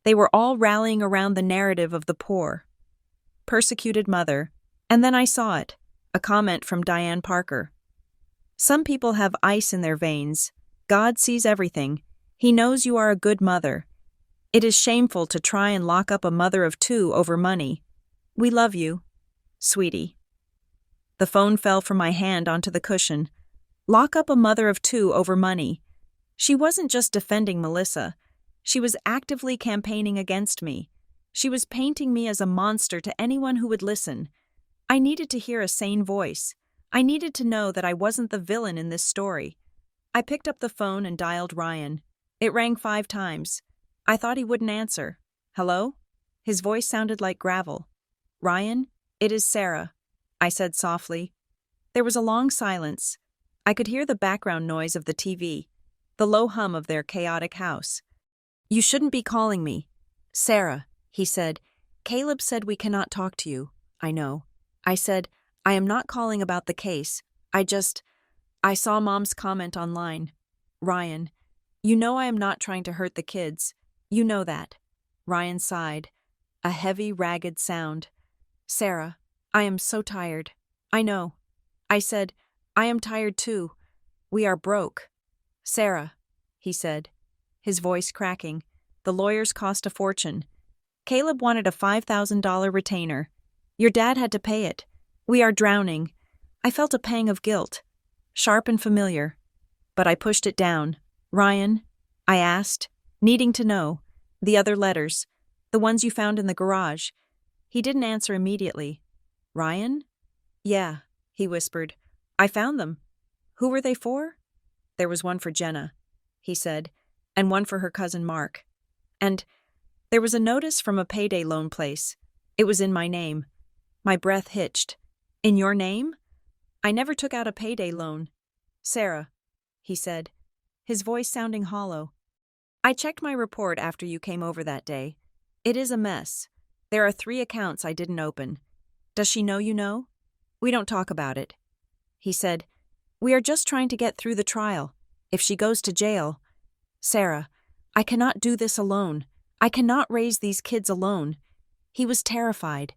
[SPEAKER 1] They were all rallying around the narrative of the poor. Persecuted mother. And then I saw it, a comment from Diane Parker. Some people have ice in their veins. God sees everything. He knows you are a good mother. It is shameful to try and lock up a mother of 2 over money. We love you, sweetie. The phone fell from my hand onto the cushion. Lock up a mother of 2 over money. She wasn't just defending Melissa. She was actively campaigning against me. She was painting me as a monster to anyone who would listen. I needed to hear a sane voice. I needed to know that I wasn't the villain in this story. I picked up the phone and dialed Ryan. It rang 5 times. I thought he wouldn't answer. Hello? His voice sounded like gravel. Ryan, it is Sarah, I said softly. There was a long silence. I could hear the background noise of the TV, the low hum of their chaotic house. You shouldn't be calling me. Sarah, he said. Caleb said we cannot talk to you. I know. I said, I am not calling about the case. I saw Mom's comment online. Ryan, you know I am not trying to hurt the kids. You know that. Ryan sighed. A heavy, ragged sound. Sarah, I am so tired. I know. I said, I am tired too. We are broke. Sarah, he said, his voice cracking. The lawyers cost a fortune. Caleb wanted a $5,000 retainer. Your dad had to pay it. We are drowning. I felt a pang of guilt, sharp and familiar. But I pushed it down. Ryan, I asked, needing to know. The other letters, the ones you found in the garage. He didn't answer immediately. Ryan? Yeah, he whispered. I found them. Who were they for? There was one for Jenna, he said, and one for her cousin Mark. And there was a notice from a payday loan place. It was in my name. My breath hitched. In your name? I never took out a payday loan. Sarah, he said, his voice sounding hollow. I checked my report after you came over that day. It is a mess. There are 3 accounts I didn't open. Does she know you know? We don't talk about it. He said, we are just trying to get through the trial. If she goes to jail. Sarah, I cannot do this alone. I cannot raise these kids alone. He was terrified.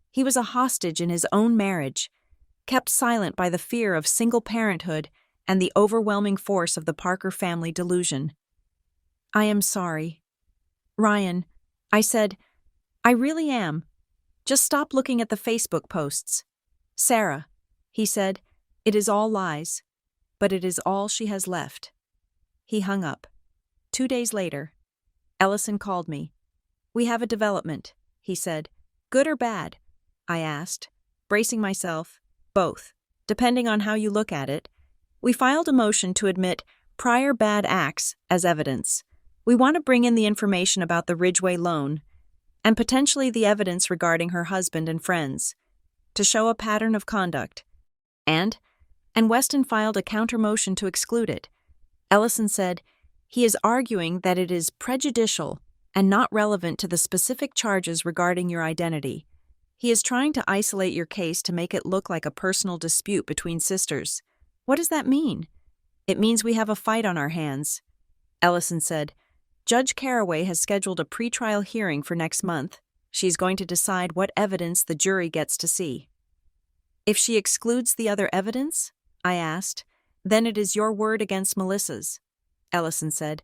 [SPEAKER 1] He was a hostage in his own marriage, kept silent by the fear of single parenthood and the overwhelming force of the Parker family delusion. I am sorry. Ryan, I said, I really am. Just stop looking at the Facebook posts. Sarah, he said, it is all lies, but it is all she has left. He hung up. 2 days later, Ellison called me. We have a development, he said. Good or bad? I asked, bracing myself. Both, depending on how you look at it. We filed a motion to admit prior bad acts as evidence. We want to bring in the information about the Ridgeway loan and potentially the evidence regarding her husband and friends to show a pattern of conduct. And Weston filed a counter motion to exclude it. Ellison said he is arguing that it is prejudicial and not relevant to the specific charges regarding your identity. He is trying to isolate your case to make it look like a personal dispute between sisters. What does that mean? It means we have a fight on our hands. Ellison said, Judge Caraway has scheduled a pretrial hearing for next month. She's going to decide what evidence the jury gets to see. If she excludes the other evidence, I asked, then it is your word against Melissa's, Ellison said.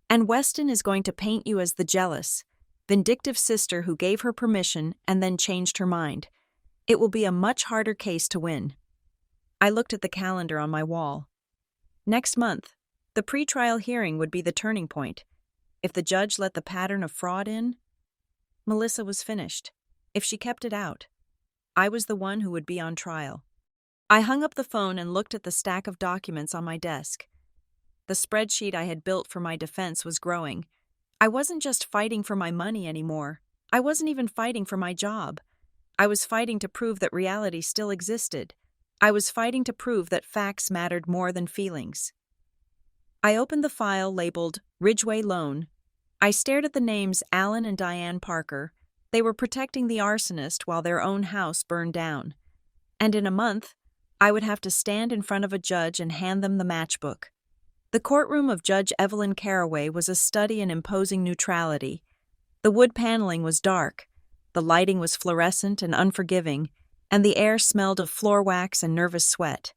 [SPEAKER 1] And Weston is going to paint you as the jealous, vindictive sister who gave her permission and then changed her mind. It will be a much harder case to win. I looked at the calendar on my wall. Next month, the pretrial hearing would be the turning point. If the judge let the pattern of fraud in, Melissa was finished. If she kept it out, I was the one who would be on trial. I hung up the phone and looked at the stack of documents on my desk. The spreadsheet I had built for my defense was growing. I wasn't just fighting for my money anymore. I wasn't even fighting for my job. I was fighting to prove that reality still existed. I was fighting to prove that facts mattered more than feelings. I opened the file labeled Ridgeway Loan. I stared at the names Alan and Diane Parker. They were protecting the arsonist while their own house burned down. And in a month, I would have to stand in front of a judge and hand them the matchbook. The courtroom of Judge Evelyn Caraway was a study in imposing neutrality. The wood paneling was dark, the lighting was fluorescent and unforgiving, and the air smelled of floor wax and nervous sweat.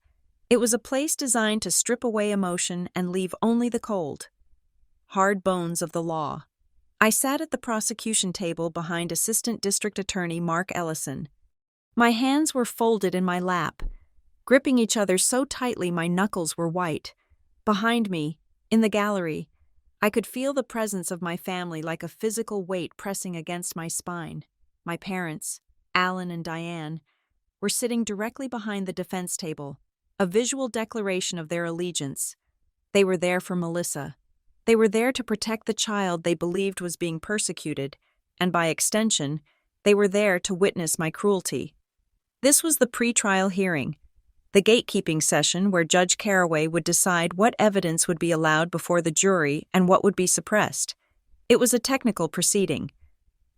[SPEAKER 1] It was a place designed to strip away emotion and leave only the cold, hard bones of the law. I sat at the prosecution table behind Assistant District Attorney Mark Ellison. My hands were folded in my lap, gripping each other so tightly my knuckles were white. Behind me, in the gallery, I could feel the presence of my family like a physical weight pressing against my spine. My parents, Alan and Diane, were sitting directly behind the defense table, a visual declaration of their allegiance. They were there for Melissa. They were there to protect the child they believed was being persecuted, and by extension, they were there to witness my cruelty. This was the pre-trial hearing, the gatekeeping session where Judge Caraway would decide what evidence would be allowed before the jury and what would be suppressed. It was a technical proceeding,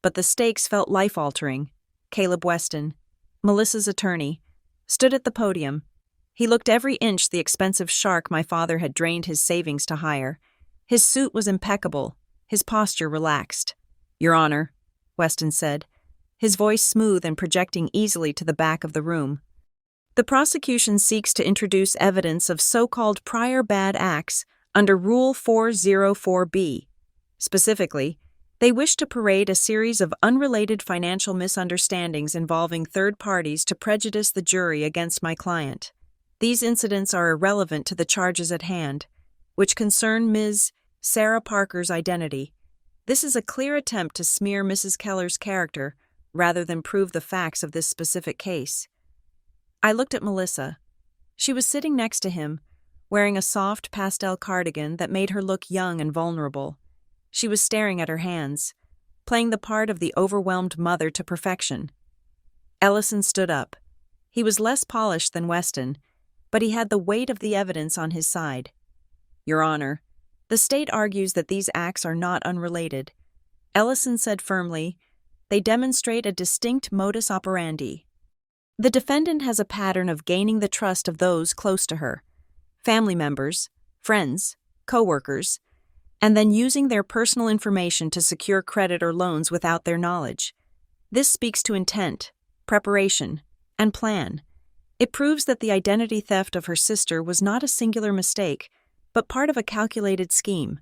[SPEAKER 1] but the stakes felt life-altering. Caleb Weston, Melissa's attorney, stood at the podium. He looked every inch the expensive shark my father had drained his savings to hire. His suit was impeccable, his posture relaxed. "Your Honor," Weston said, his voice smooth and projecting easily to the back of the room. "The prosecution seeks to introduce evidence of so-called prior bad acts under Rule 404B. Specifically, they wish to parade a series of unrelated financial misunderstandings involving third parties to prejudice the jury against my client. These incidents are irrelevant to the charges at hand, which concern Ms. Sarah Parker's identity. This is a clear attempt to smear Mrs. Keller's character rather than prove the facts of this specific case." I looked at Melissa. She was sitting next to him, wearing a soft pastel cardigan that made her look young and vulnerable. She was staring at her hands, playing the part of the overwhelmed mother to perfection. Ellison stood up. He was less polished than Weston, but he had the weight of the evidence on his side. "Your Honor, the state argues that these acts are not unrelated." Ellison said firmly, "They demonstrate a distinct modus operandi. The defendant has a pattern of gaining the trust of those close to her, family members, friends, co-workers, and then using their personal information to secure credit or loans without their knowledge. This speaks to intent, preparation, and plan. It proves that the identity theft of her sister was not a singular mistake, but part of a calculated scheme."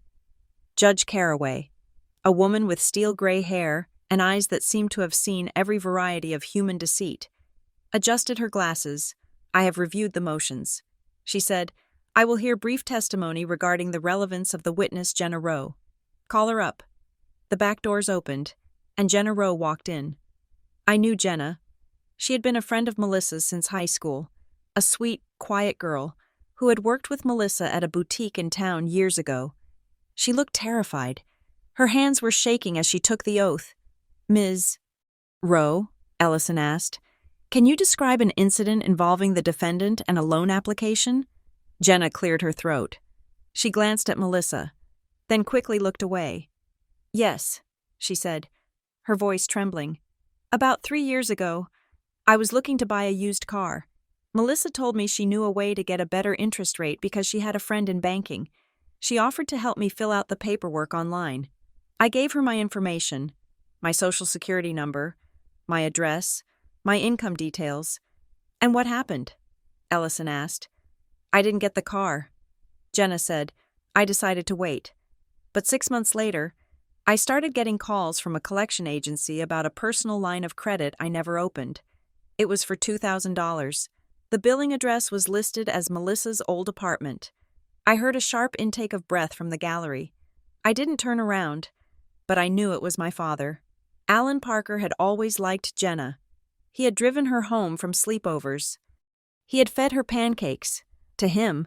[SPEAKER 1] Judge Caraway, a woman with steel gray hair and eyes that seemed to have seen every variety of human deceit, adjusted her glasses. "I have reviewed the motions," she said. "I will hear brief testimony regarding the relevance of the witness Jenna Rowe. Call her up." The back doors opened, and Jenna Rowe walked in. I knew Jenna. She had been a friend of Melissa's since high school, a sweet, quiet girl who had worked with Melissa at a boutique in town years ago. She looked terrified. Her hands were shaking as she took the oath. "Ms. Rowe," Ellison asked, "can you describe an incident involving the defendant and a loan application?" Jenna cleared her throat. She glanced at Melissa, then quickly looked away. "Yes," she said, her voice trembling. "About 3 years ago, I was looking to buy a used car. Melissa told me she knew a way to get a better interest rate because she had a friend in banking. She offered to help me fill out the paperwork online. I gave her my information, my social security number, my address, my income details." "And what happened?" Ellison asked. "I didn't get the car," Jenna said. "I decided to wait. But 6 months later, I started getting calls from a collection agency about a personal line of credit I never opened. It was for $2,000. The billing address was listed as Melissa's old apartment. I heard a sharp intake of breath from the gallery. I didn't turn around, but I knew it was my father. Alan Parker had always liked Jenna. He had driven her home from sleepovers. He had fed her pancakes. To him,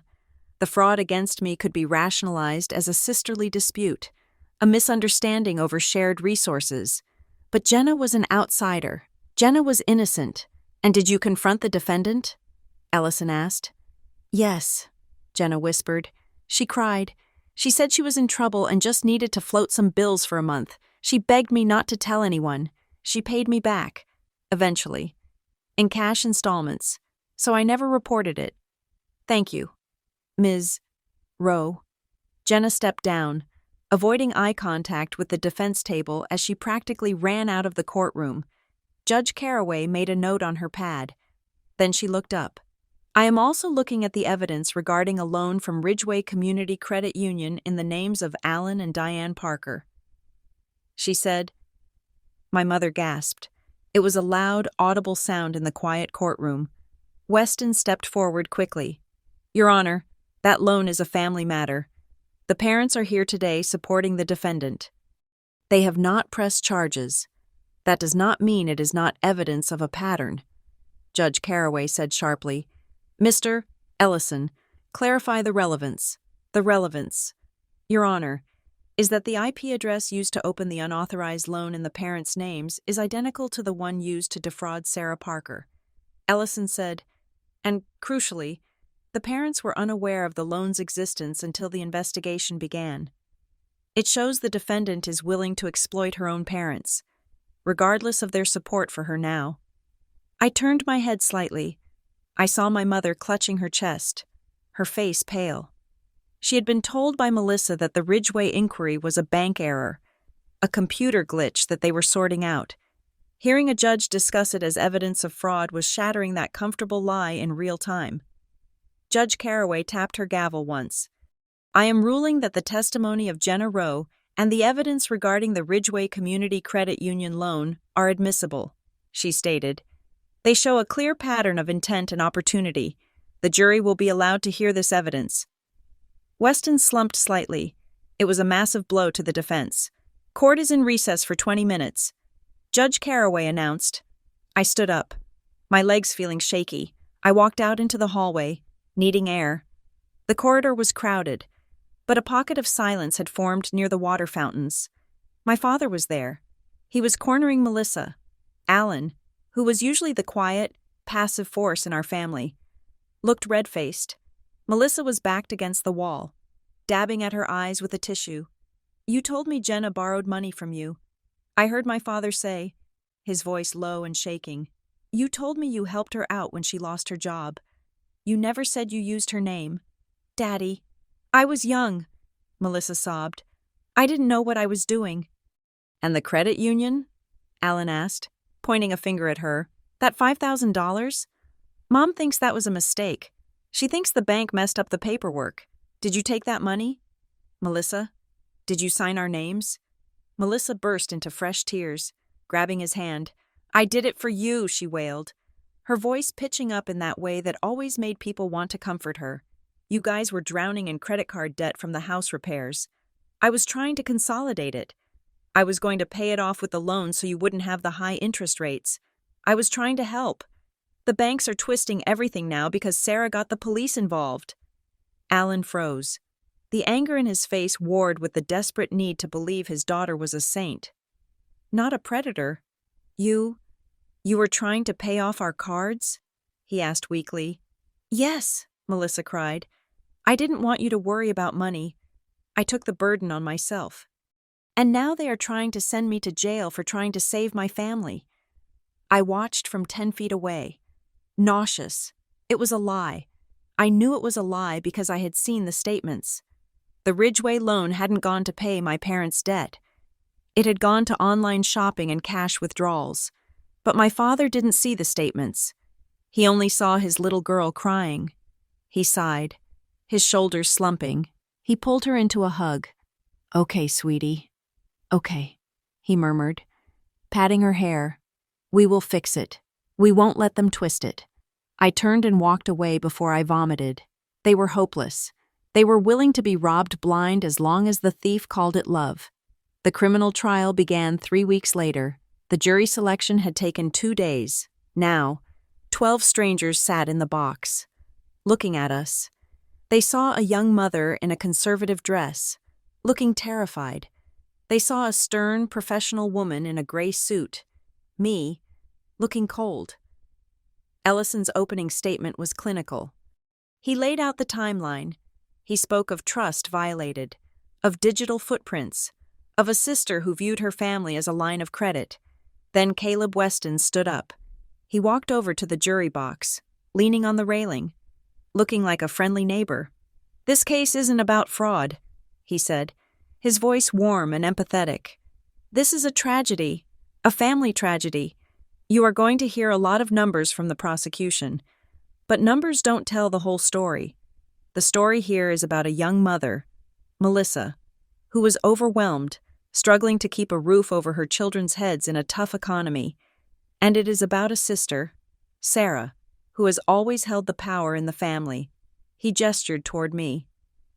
[SPEAKER 1] the fraud against me could be rationalized as a sisterly dispute, a misunderstanding over shared resources. But Jenna was an outsider. Jenna was innocent. "And did you confront the defendant?" Ellison asked. "Yes," Jenna whispered. "She cried. She said she was in trouble and just needed to float some bills for a month. She begged me not to tell anyone. She paid me back, eventually, in cash installments, so I never reported it. Thank you, Ms. Rowe." Jenna stepped down, avoiding eye contact with the defense table as she practically ran out of the courtroom. Judge Caraway made a note on her pad. Then she looked up. "I am also looking at the evidence regarding a loan from Ridgeway Community Credit Union in the names of Alan and Diane Parker," she said. My mother gasped. It was a loud, audible sound in the quiet courtroom. Weston stepped forward quickly. "Your Honor, that loan is a family matter. The parents are here today supporting the defendant. They have not pressed charges. That does not mean it is not evidence of a pattern. Judge Carraway said sharply, Mr. Ellison, clarify the relevance. The relevance, Your Honor, is that the IP address used to open the unauthorized loan in the parents' names is identical to the one used to defraud Sarah Parker. Ellison said, and crucially, the parents were unaware of the loan's existence until the investigation began. It shows the defendant is willing to exploit her own parents, regardless of their support for her now. I turned my head slightly. I saw my mother clutching her chest, her face pale. She had been told by Melissa that the Ridgway inquiry was a bank error, a computer glitch that they were sorting out. Hearing a judge discuss it as evidence of fraud was shattering that comfortable lie in real time. Judge Carraway tapped her gavel once. I am ruling that the testimony of Jenna Rowe and the evidence regarding the Ridgway Community Credit Union loan are admissible, she stated. They show a clear pattern of intent and opportunity. The jury will be allowed to hear this evidence. Weston slumped slightly. It was a massive blow to the defense. Court is in recess for 20 minutes. Judge Carraway announced. I stood up, my legs feeling shaky. I walked out into the hallway, needing air. The corridor was crowded, but a pocket of silence had formed near the water fountains. My father was there. He was cornering Melissa. Alan, who was usually the quiet, passive force in our family, looked red-faced. Melissa was backed against the wall, dabbing at her eyes with a tissue. You told me Jenna borrowed money from you. I heard my father say, his voice low and shaking. You told me you helped her out when she lost her job. You never said you used her name. Daddy, I was young, Melissa sobbed. I didn't know what I was doing. And the credit union? Alan asked, pointing a finger at her. That $5,000? Mom thinks that was a mistake. She thinks the bank messed up the paperwork. Did you take that money? Melissa, did you sign our names? Melissa burst into fresh tears, grabbing his hand. I did it for you, she wailed, her voice pitching up in that way that always made people want to comfort her. You guys were drowning in credit card debt from the house repairs. I was trying to consolidate it. I was going to pay it off with the loan so you wouldn't have the high interest rates. I was trying to help. The banks are twisting everything now because Sarah got the police involved. Alan froze. The anger in his face warred with the desperate need to believe his daughter was a saint. Not a predator. You were trying to pay off our cards? He asked weakly. Yes, Melissa cried. I didn't want you to worry about money. I took the burden on myself. And now they are trying to send me to jail for trying to save my family. I watched from 10 feet away. Nauseous. It was a lie. I knew it was a lie because I had seen the statements. The Ridgway loan hadn't gone to pay my parents' debt. It had gone to online shopping and cash withdrawals. But my father didn't see the statements. He only saw his little girl crying. He sighed, his shoulders slumping. He pulled her into a hug. Okay, sweetie. Okay, he murmured, patting her hair. We will fix it. We won't let them twist it. I turned and walked away before I vomited. They were hopeless. They were willing to be robbed blind as long as the thief called it love. The criminal trial began 3 weeks later. The jury selection had taken 2 days. Now, 12 strangers sat in the box, looking at us. They saw a young mother in a conservative dress, looking terrified. They saw a stern, professional woman in a gray suit. Me, looking cold. Ellison's opening statement was clinical. He laid out the timeline. He spoke of trust violated, of digital footprints, of a sister who viewed her family as a line of credit. Then Caleb Weston stood up. He walked over to the jury box, leaning on the railing, looking like a friendly neighbor. This case isn't about fraud, he said, his voice warm and empathetic. This is a tragedy, a family tragedy. You are going to hear a lot of numbers from the prosecution, but numbers don't tell the whole story. The story here is about a young mother, Melissa, who was overwhelmed, struggling to keep a roof over her children's heads in a tough economy. And it is about a sister, Sarah, who has always held the power in the family. He gestured toward me.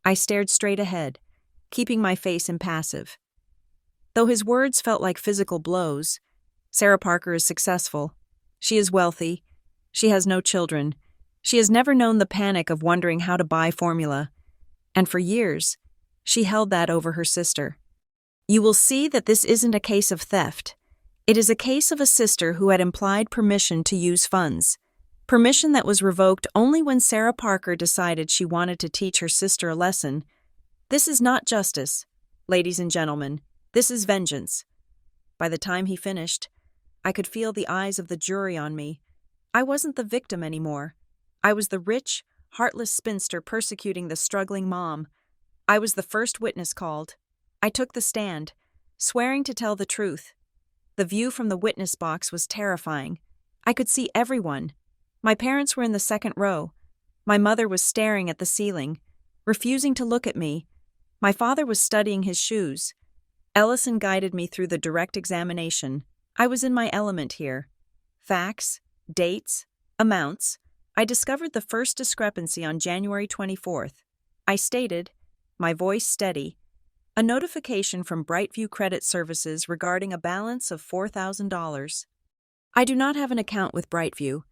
[SPEAKER 1] I stared straight ahead, keeping my face impassive. Though his words felt like physical blows, Sarah Parker is successful. She is wealthy. She has no children. She has never known the panic of wondering how to buy formula. And for years, she held that over her sister. You will see that this isn't a case of theft. It is a case of a sister who had implied permission to use funds. Permission that was revoked only when Sarah Parker decided she wanted to teach her sister a lesson. This is not justice, ladies and gentlemen. This is vengeance. By the time he finished, I could feel the eyes of the jury on me. I wasn't the victim anymore. I was the rich, heartless spinster persecuting the struggling mom. I was the first witness called. I took the stand, swearing to tell the truth. The view from the witness box was terrifying. I could see everyone. My parents were in the second row. My mother was staring at the ceiling, refusing to look at me. My father was studying his shoes. Ellison guided me through the direct examination. I was in my element here. Facts, dates, amounts. I discovered the first discrepancy on January 24th. I stated, my voice steady, a notification from Brightview Credit Services regarding a balance of $4,000. I do not have an account with Brightview.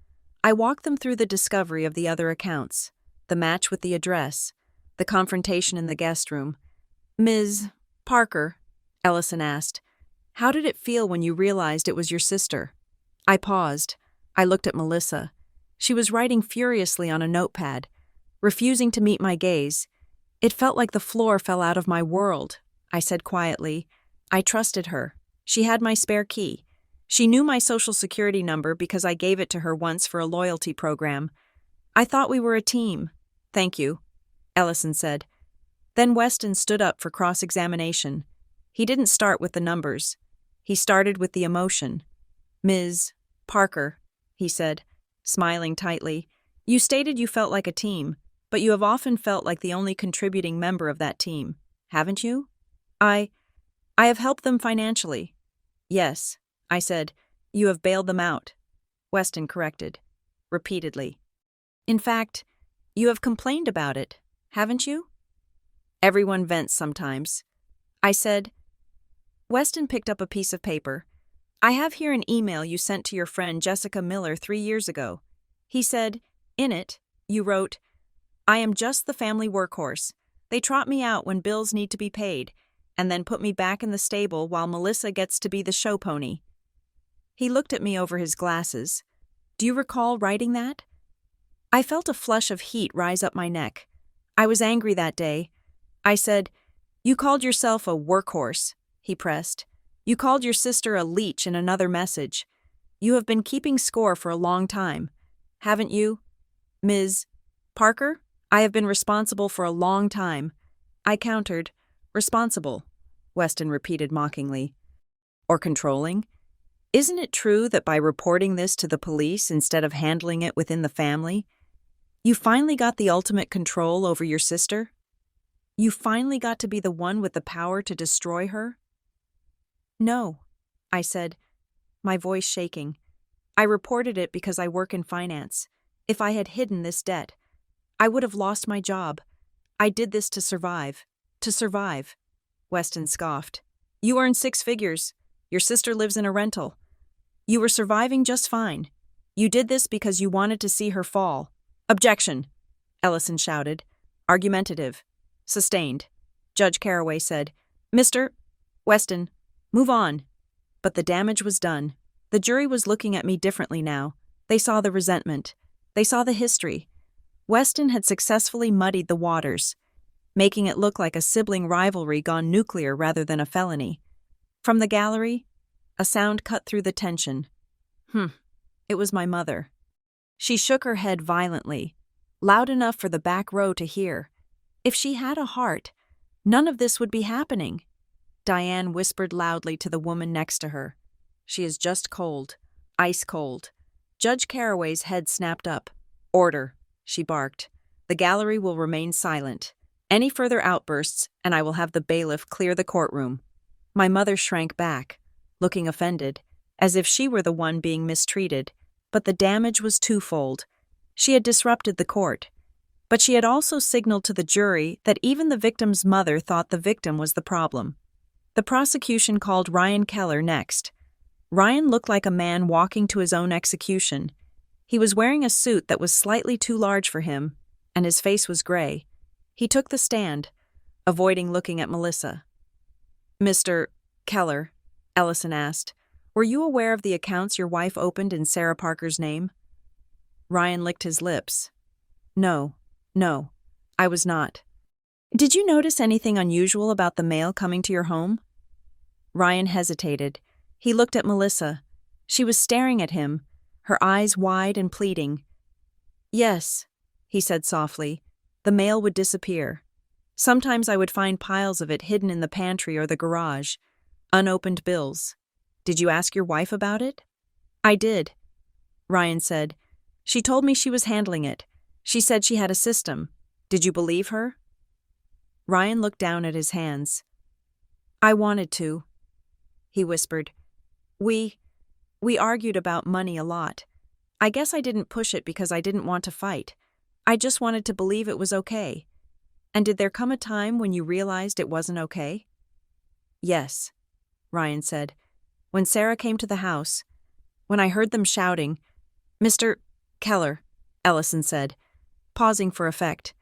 [SPEAKER 1] I walked them through the discovery of the other accounts, the match with the address, the confrontation in the guest room. Ms. Parker, Ellison asked, how did it feel when you realized it was your sister? I paused. I looked at Melissa. She was writing furiously on a notepad, refusing to meet my gaze. It felt like the floor fell out of my world. I said quietly, I trusted her. She had my spare key. She knew my social security number because I gave it to her once for a loyalty program. I thought we were a team. Thank you, Ellison said. Then Weston stood up for cross-examination. He didn't start with the numbers. He started with the emotion. Ms. Parker, he said, smiling tightly, you stated you felt like a team, but you have often felt like the only contributing member of that team, haven't you? I have helped them financially. Yes, I said, you have bailed them out. Weston corrected, repeatedly. In fact, you have complained about it, haven't you? Everyone vents sometimes. I said. Weston picked up a piece of paper. I have here an email you sent to your friend Jessica Miller 3 years ago. He said, in it, you wrote, I am just the family workhorse. They trot me out when bills need to be paid, and then put me back in the stable while Melissa gets to be the show pony. He looked at me over his glasses. Do you recall writing that? I felt a flush of heat rise up my neck. I was angry that day. I said, you called yourself a workhorse, he pressed. You called your sister a leech in another message. You have been keeping score for a long time, haven't you? Ms. Parker, I have been responsible for a long time. I countered, responsible, Weston repeated mockingly. Or controlling? Isn't it true that by reporting this to the police instead of handling it within the family, you finally got the ultimate control over your sister? You finally got to be the one with the power to destroy her? No, I said, my voice shaking. I reported it because I work in finance. If I had hidden this debt, I would have lost my job. I did this to survive. To survive. Weston scoffed. You earn 6 figures. Your sister lives in a rental. You were surviving just fine. You did this because you wanted to see her fall. Objection, Ellison shouted. Argumentative. Sustained. Judge Carraway said, Mr. Weston, move on. But the damage was done. The jury was looking at me differently now. They saw the resentment. They saw the history. Weston had successfully muddied the waters, making it look like a sibling rivalry gone nuclear rather than a felony. From the gallery, a sound cut through the tension. It was my mother. She shook her head violently, loud enough for the back row to hear. If she had a heart, none of this would be happening. Diane whispered loudly to the woman next to her. She is just cold, ice cold. Judge Carraway's head snapped up. Order, she barked. The gallery will remain silent. Any further outbursts, and I will have the bailiff clear the courtroom. My mother shrank back, looking offended, as if she were the one being mistreated, but the damage was twofold. She had disrupted the court. But she had also signaled to the jury that even the victim's mother thought the victim was the problem. The prosecution called Ryan Keller next. Ryan looked like a man walking to his own execution. He was wearing a suit that was slightly too large for him, and his face was gray. He took the stand, avoiding looking at Melissa. "Mr. Keller," Ellison asked, "were you aware of the accounts your wife opened in Sarah Parker's name?" Ryan licked his lips. No, I was not." "Did you notice anything unusual about the mail coming to your home?" Ryan hesitated. He looked at Melissa. She was staring at him, her eyes wide and pleading. "Yes," he said softly. "The mail would disappear. Sometimes I would find piles of it hidden in the pantry or the garage. Unopened bills. Did you ask your wife about it?" "I did," Ryan said. "She told me she was handling it. She said she had a system. Did you believe her?" Ryan looked down at his hands. "I wanted to," he whispered. We argued about money a lot. I guess I didn't push it because I didn't want to fight. I just wanted to believe it was okay. And did there come a time when you realized it wasn't okay?" "Yes," Ryan said. "When Sarah came to the house, when I heard them shouting." "Mr. Keller," Ellison said, pausing for effect,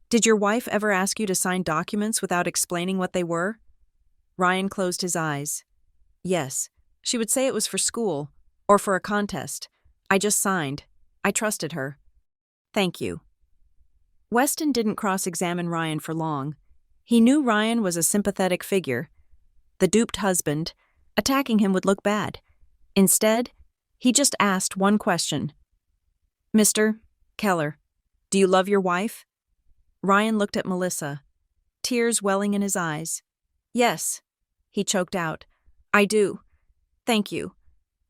[SPEAKER 1] "did your wife ever ask you to sign documents without explaining what they were?" Ryan closed his eyes. "Yes. She would say it was for school, or for a contest. I just signed. I trusted her." "Thank you." Weston didn't cross-examine Ryan for long. He knew Ryan was a sympathetic figure. The duped husband, attacking him would look bad. Instead, he just asked one question. "Mr. Keller, do you love your wife?" Ryan looked at Melissa, tears welling in his eyes. "Yes," he choked out. "I do. Thank you."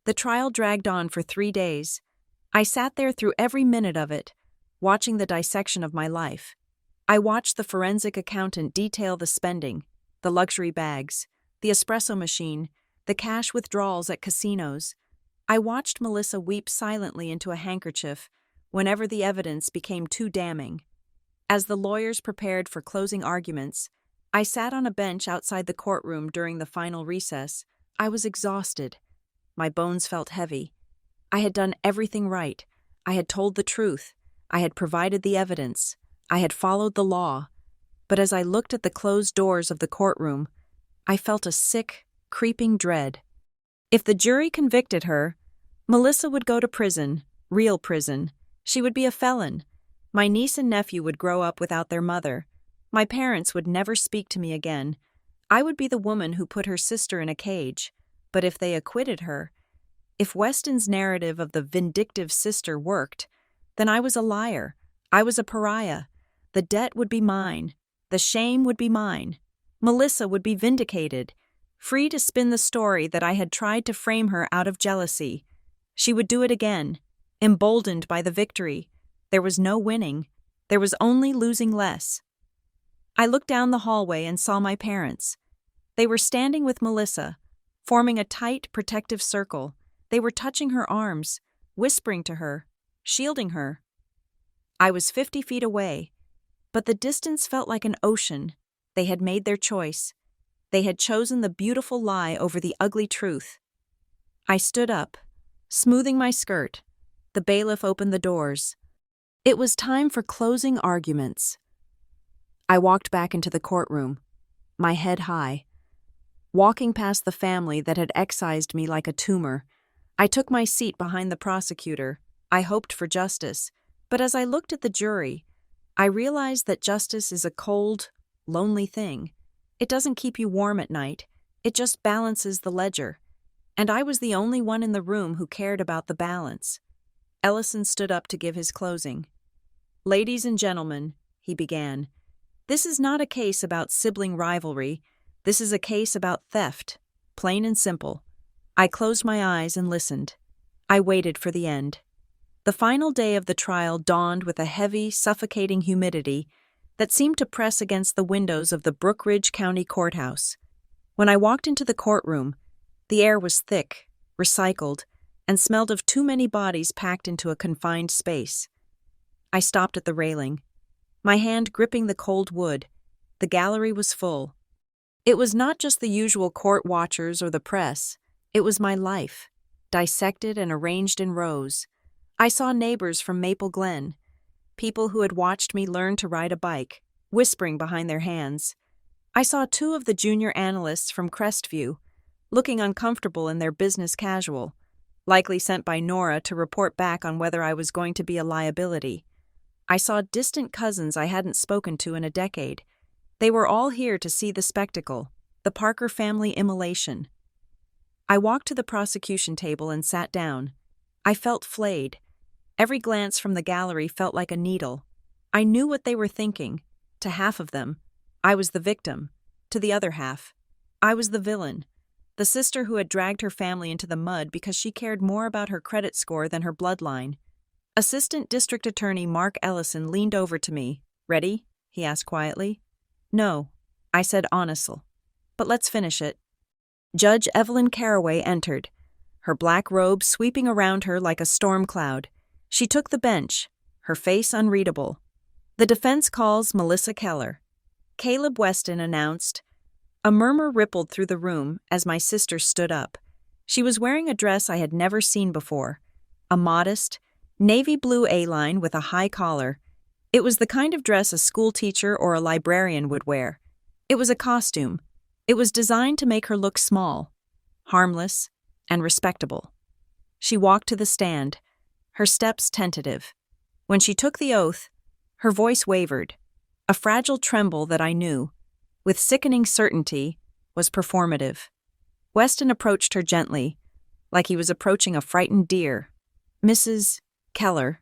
[SPEAKER 1] The trial dragged on for 3 days. I sat there through every minute of it, watching the dissection of my life. I watched the forensic accountant detail the spending, the luxury bags, the espresso machine, the cash withdrawals at casinos. I watched Melissa weep silently into a handkerchief whenever the evidence became too damning. As the lawyers prepared for closing arguments, I sat on a bench outside the courtroom during the final recess. I was exhausted. My bones felt heavy. I had done everything right. I had told the truth. I had provided the evidence. I had followed the law. But as I looked at the closed doors of the courtroom, I felt a sick, creeping dread. If the jury convicted her, Melissa would go to prison, real prison. She would be a felon. My niece and nephew would grow up without their mother. My parents would never speak to me again. I would be the woman who put her sister in a cage. But if they acquitted her, if Weston's narrative of the vindictive sister worked, then I was a liar. I was a pariah. The debt would be mine. The shame would be mine. Melissa would be vindicated, free to spin the story that I had tried to frame her out of jealousy. She would do it again, emboldened by the victory. There was no winning. There was only losing less. I looked down the hallway and saw my parents. They were standing with Melissa, forming a tight, protective circle. They were touching her arms, whispering to her, shielding her. I was 50 feet away, but the distance felt like an ocean. They had made their choice. They had chosen the beautiful lie over the ugly truth. I stood up, smoothing my skirt. The bailiff opened the doors. It was time for closing arguments. I walked back into the courtroom, my head high. Walking past the family that had excised me like a tumor, I took my seat behind the prosecutor. I hoped for justice, but as I looked at the jury, I realized that justice is a cold, lonely thing. It doesn't keep you warm at night. It just balances the ledger. And I was the only one in the room who cared about the balance. Ellison stood up to give his closing. "Ladies and gentlemen," he began, "this is not a case about sibling rivalry. This is a case about theft, plain and simple." I closed my eyes and listened. I waited for the end. The final day of the trial dawned with a heavy, suffocating humidity that seemed to press against the windows of the Brookridge County Courthouse. When I walked into the courtroom, the air was thick, recycled, and smelled of too many bodies packed into a confined space. I stopped at the railing. my hand gripping the cold wood. The gallery was full. It was not just the usual court watchers or the press. It was my life, dissected and arranged in rows. I saw neighbors from Maple Glen, people who had watched me learn to ride a bike, whispering behind their hands. I saw two of the junior analysts from Crestview, looking uncomfortable in their business casual, likely sent by Nora to report back on whether I was going to be a liability. I saw distant cousins I hadn't spoken to in a decade. They were all here to see the spectacle, the Parker family immolation. I walked to the prosecution table and sat down. I felt flayed. Every glance from the gallery felt like a needle. I knew what they were thinking. To half of them, I was the victim. To the other half, I was the villain. The sister who had dragged her family into the mud because she cared more about her credit score than her bloodline. Assistant District Attorney Mark Ellison leaned over to me. "Ready?" he asked quietly. "No," I said honestly. "But let's finish it." Judge Evelyn Caraway entered, her black robe sweeping around her like a storm cloud. She took the bench, her face unreadable. "The defense calls Melissa Keller." Caleb Weston announced. A murmur rippled through the room as my sister stood up. She was wearing a dress I had never seen before, a modest, navy blue A-line with a high collar. It was the kind of dress a school teacher or a librarian would wear. It was a costume. It was designed to make her look small, harmless, and respectable. She walked to the stand, her steps tentative. When she took the oath, her voice wavered, a fragile tremble that I knew, with sickening certainty, was performative. Weston approached her gently, like he was approaching a frightened deer. "Mrs. Keller,"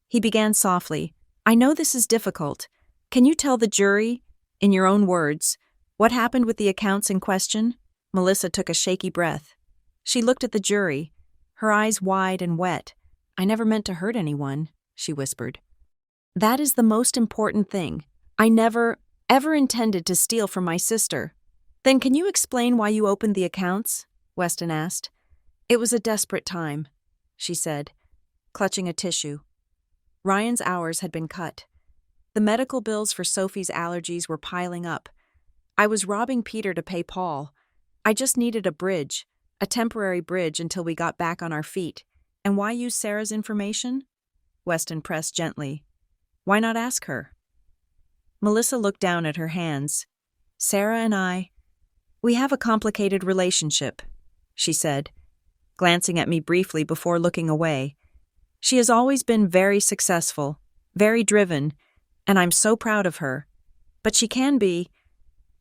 [SPEAKER 1] he began softly, "I know this is difficult. Can you tell the jury, in your own words, what happened with the accounts in question?" Melissa took a shaky breath. She looked at the jury, her eyes wide and wet. "I never meant to hurt anyone," she whispered. "That is the most important thing. I never, ever intended to steal from my sister." "Then can you explain why you opened the accounts?" Weston asked. "It was a desperate time," she said, clutching a tissue. Ryan's hours had been cut. The medical bills for Sophie's allergies were piling up. I was robbing Peter to pay Paul. I just needed a bridge, a temporary bridge until we got back on our feet. "And why use Sarah's information?" Weston pressed gently. "Why not ask her?" Melissa looked down at her hands. "Sarah and we have a complicated relationship," she said, glancing at me briefly before looking away. "She has always been very successful, very driven, and I'm so proud of her. But she can be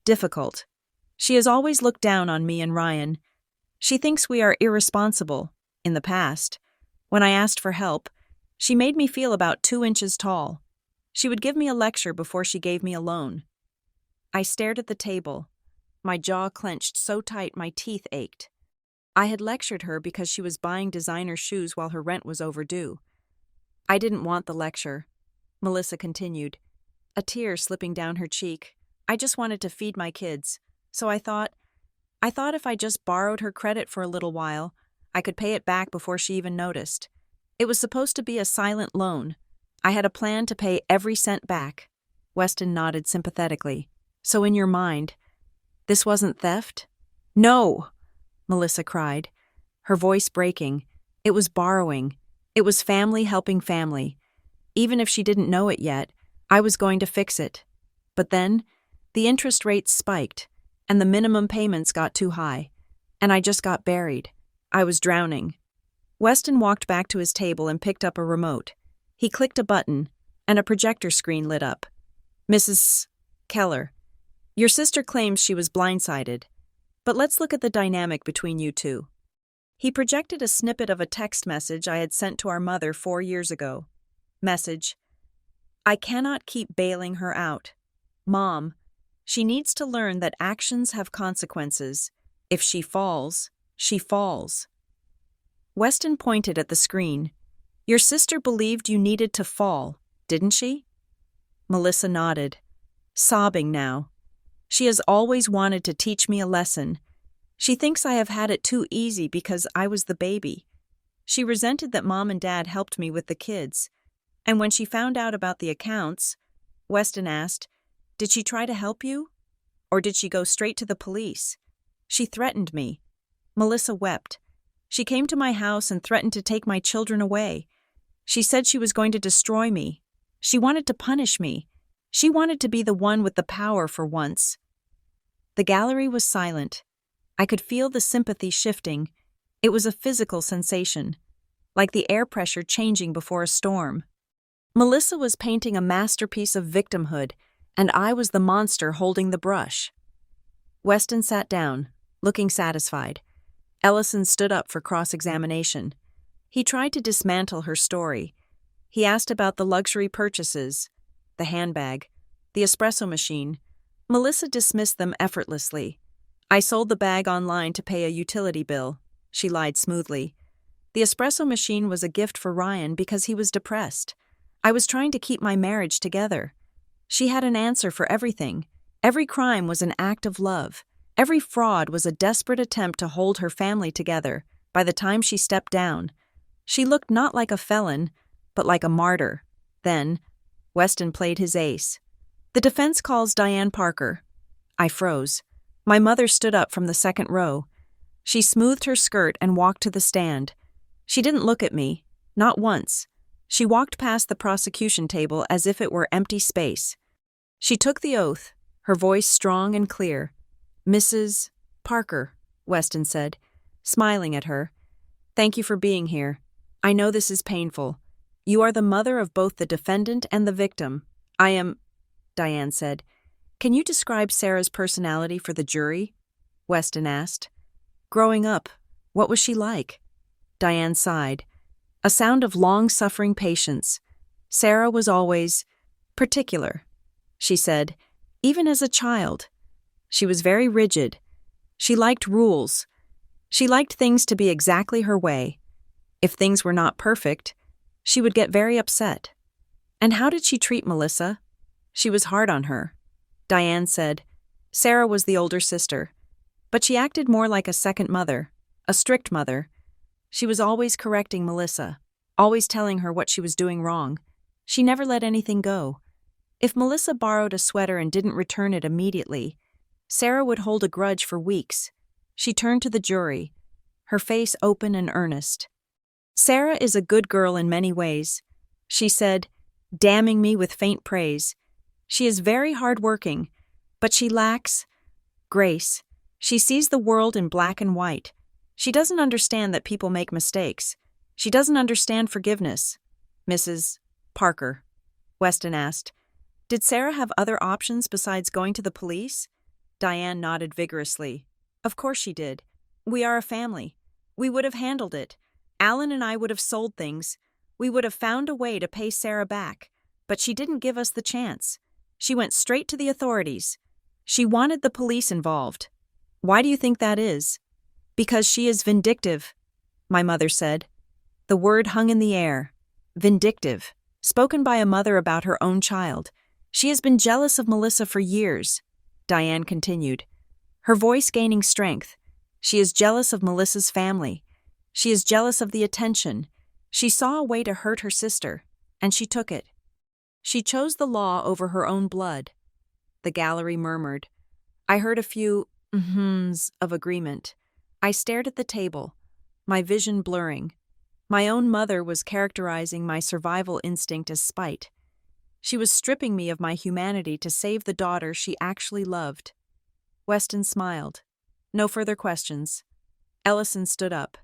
[SPEAKER 1] difficult. She has always looked down on me and Ryan. She thinks we are irresponsible. In the past, when I asked for help, she made me feel about 2 inches tall. She would give me a lecture before she gave me a loan." I stared at the table, my jaw clenched so tight my teeth ached. I had lectured her because she was buying designer shoes while her rent was overdue. "I didn't want the lecture," Melissa continued, a tear slipping down her cheek. "I just wanted to feed my kids. So I thought if I just borrowed her credit for a little while, I could pay it back before she even noticed. It was supposed to be a silent loan. I had a plan to pay every cent back." Weston nodded sympathetically. "So in your mind, this wasn't theft?" "No!" Melissa cried, her voice breaking. "It was borrowing. It was family helping family. Even if she didn't know it yet, I was going to fix it. But then, the interest rates spiked, and the minimum payments got too high, and I just got buried. I was drowning." Weston walked back to his table and picked up a remote. He clicked a button, and a projector screen lit up. "Mrs. Keller, your sister claims she was blindsided, but let's look at the dynamic between you two." He projected a snippet of a text message I had sent to our mother 4 years ago. Message: "I cannot keep bailing her out. Mom, she needs to learn that actions have consequences. If she falls, she falls." Weston pointed at the screen. "Your sister believed you needed to fall, didn't she?" Melissa nodded, sobbing now. "She has always wanted to teach me a lesson. She thinks I have had it too easy because I was the baby. She resented that Mom and Dad helped me with the kids. And when she found out about the accounts, Weston asked. Did she try to help you? Or did she go straight to the police? She threatened me. Melissa wept. She came to my house and threatened to take my children away. She said she was going to destroy me. She wanted to punish me. She wanted to be the one with the power for once. The gallery was silent. I could feel the sympathy shifting. It was a physical sensation, like the air pressure changing before a storm. Melissa was painting a masterpiece of victimhood, and I was the monster holding the brush. Weston sat down, looking satisfied. Ellison stood up for cross-examination. He tried to dismantle her story. He asked about the luxury purchases, the handbag, the espresso machine. Melissa dismissed them effortlessly. I sold the bag online to pay a utility bill, she lied smoothly. The espresso machine was a gift for Ryan because he was depressed. I was trying to keep my marriage together. She had an answer for everything. Every crime was an act of love. Every fraud was a desperate attempt to hold her family together. By the time she stepped down, she looked not like a felon, but like a martyr. Then, Weston played his ace. The defense calls Diane Parker. I froze. My mother stood up from the second row. She smoothed her skirt and walked to the stand. She didn't look at me, not once. She walked past the prosecution table as if it were empty space. She took the oath, her voice strong and clear. Mrs. Parker, Weston said, smiling at her. Thank you for being here. I know this is painful. You are the mother of both the defendant and the victim. I am, Diane said. Can you describe Sarah's personality for the jury? Weston asked. Growing up, what was she like? Diane sighed. A sound of long-suffering patience. Sarah was always particular, she said, even as a child. She was very rigid. She liked rules. She liked things to be exactly her way. If things were not perfect, she would get very upset. And how did she treat Melissa? She was hard on her. Diane said. Sarah was the older sister, but she acted more like a second mother, a strict mother. She was always correcting Melissa, always telling her what she was doing wrong. She never let anything go. If Melissa borrowed a sweater and didn't return it immediately, Sarah would hold a grudge for weeks. She turned to the jury, her face open and earnest. Sarah is a good girl in many ways, she said, damning me with faint praise. She is very hard-working, but she lacks grace. She sees the world in black and white. She doesn't understand that people make mistakes. She doesn't understand forgiveness. Mrs. Parker, Weston asked, did Sarah have other options besides going to the police? Diane nodded vigorously. Of course she did. We are a family. We would have handled it. Alan and I would have sold things. We would have found a way to pay Sarah back. But she didn't give us the chance. She went straight to the authorities. She wanted the police involved. Why do you think that is? Because she is vindictive, my mother said. The word hung in the air. Vindictive, spoken by a mother about her own child. She has been jealous of Melissa for years, Diane continued, her voice gaining strength. She is jealous of Melissa's family. She is jealous of the attention. She saw a way to hurt her sister, and she took it. She chose the law over her own blood. The gallery murmured. I heard a few uhs of agreement. I stared at the table, my vision blurring. My own mother was characterizing my survival instinct as spite. She was stripping me of my humanity to save the daughter she actually loved. Weston smiled. No further questions. Ellison stood up.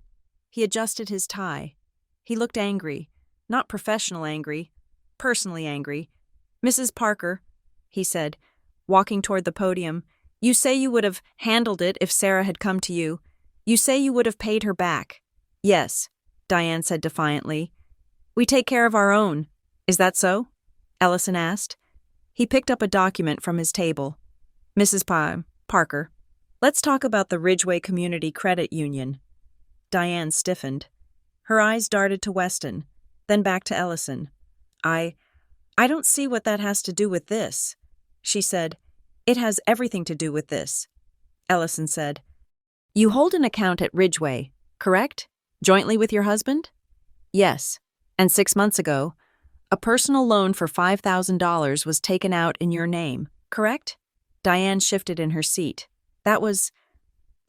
[SPEAKER 1] He adjusted his tie. He looked angry, not professional angry, personally angry. Mrs. Parker, he said, walking toward the podium, you say you would have handled it if Sarah had come to you. You say you would have paid her back. Yes, Diane said defiantly. We take care of our own. Is that so? Ellison asked. He picked up a document from his table. Mrs. Parker, let's talk about the Ridgeway Community Credit Union. Diane stiffened. Her eyes darted to Weston, then back to Ellison. I don't see what that has to do with this, she said. It has everything to do with this, Ellison said. You hold an account at Ridgeway, correct? Jointly with your husband? Yes. And 6 months ago, A personal loan for $5,000 was taken out in your name, correct? Diane shifted in her seat. There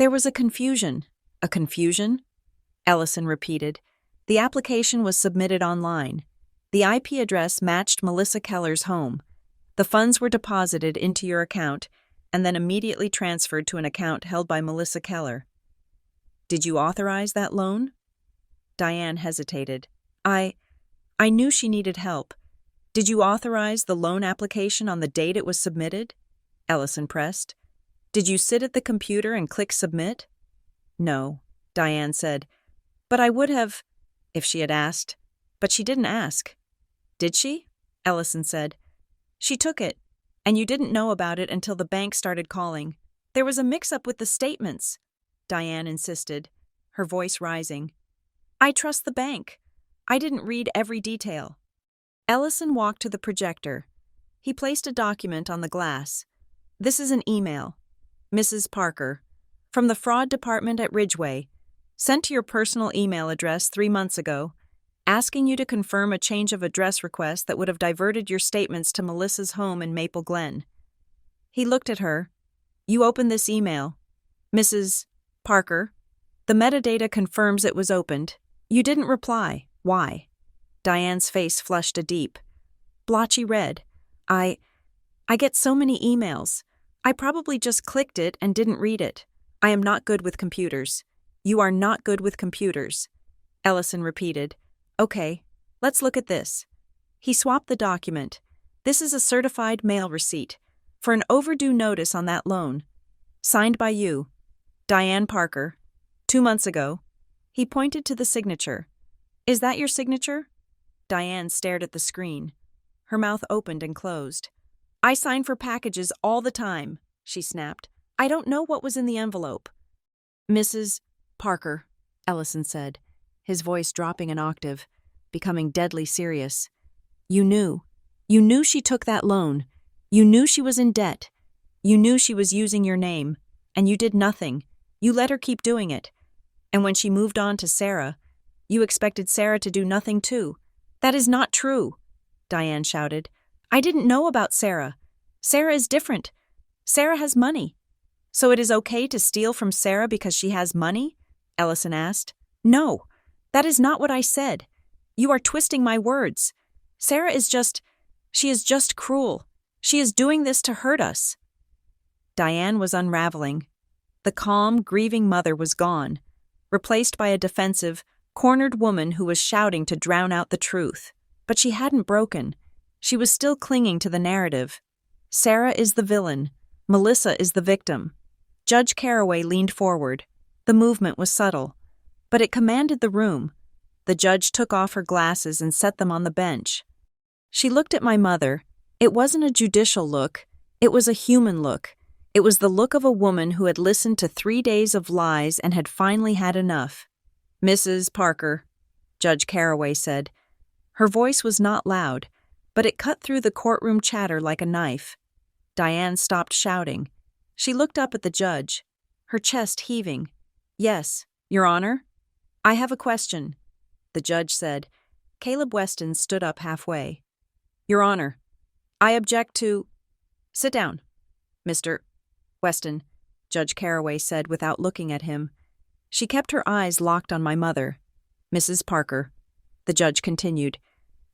[SPEAKER 1] was a confusion. A confusion? Ellison repeated. The application was submitted online. The IP address matched Melissa Keller's home. The funds were deposited into your account and then immediately transferred to an account held by Melissa Keller. Did you authorize that loan? Diane hesitated. I knew she needed help. Did you authorize the loan application on the date it was submitted? Ellison pressed. Did you sit at the computer and click submit? No, Diane said. But I would have, if she had asked. But she didn't ask. Did she? Ellison said. She took it, and you didn't know about it until the bank started calling. There was a mix-up with the statements, Diane insisted, her voice rising. I trust the bank. I didn't read every detail. Ellison walked to the projector. He placed a document on the glass. This is an email. Mrs. Parker, from the fraud department at Ridgeway, sent to your personal email address 3 months ago, asking you to confirm a change of address request that would have diverted your statements to Melissa's home in Maple Glen. He looked at her. You opened this email. Mrs. Parker, the metadata confirms it was opened. You didn't reply. Why? Diane's face flushed a deep, blotchy red. I get so many emails. I probably just clicked it and didn't read it. I am not good with computers. You are not good with computers. Ellison repeated. Okay, let's look at this. He swapped the document. This is a certified mail receipt for an overdue notice on that loan. Signed by you, Diane Parker, 2 months ago. He pointed to the signature. Is that your signature? Diane stared at the screen. Her mouth opened and closed. I sign for packages all the time, she snapped. I don't know what was in the envelope. Mrs. Parker, Ellison said, his voice dropping an octave, becoming deadly serious. You knew. You knew she took that loan. You knew she was in debt. You knew she was using your name. And you did nothing. You let her keep doing it. And when she moved on to Sarah, you expected Sarah to do nothing too. That is not true, Diane shouted. I didn't know about Sarah. Sarah is different. Sarah has money. So it is okay to steal from Sarah because she has money? Ellison asked. No, that is not what I said. You are twisting my words. Sarah is just cruel. She is doing this to hurt us. Diane was unraveling. The calm, grieving mother was gone, replaced by a defensive, cornered woman who was shouting to drown out the truth. But she hadn't broken. She was still clinging to the narrative. Sarah is the villain. Melissa is the victim. Judge Carraway leaned forward. The movement was subtle, but it commanded the room. The judge took off her glasses and set them on the bench. She looked at my mother. It wasn't a judicial look. It was a human look. It was the look of a woman who had listened to 3 days of lies and had finally had enough. Mrs. Parker, Judge Carraway said. Her voice was not loud, but it cut through the courtroom chatter like a knife. Diane stopped shouting. She looked up at the judge, her chest heaving. Yes, Your Honor? I have a question, the judge said. Caleb Weston stood up halfway. Your Honor, I object to— Sit down, Mr. Weston, Judge Carraway said without looking at him. She kept her eyes locked on my mother. Mrs. Parker, the judge continued,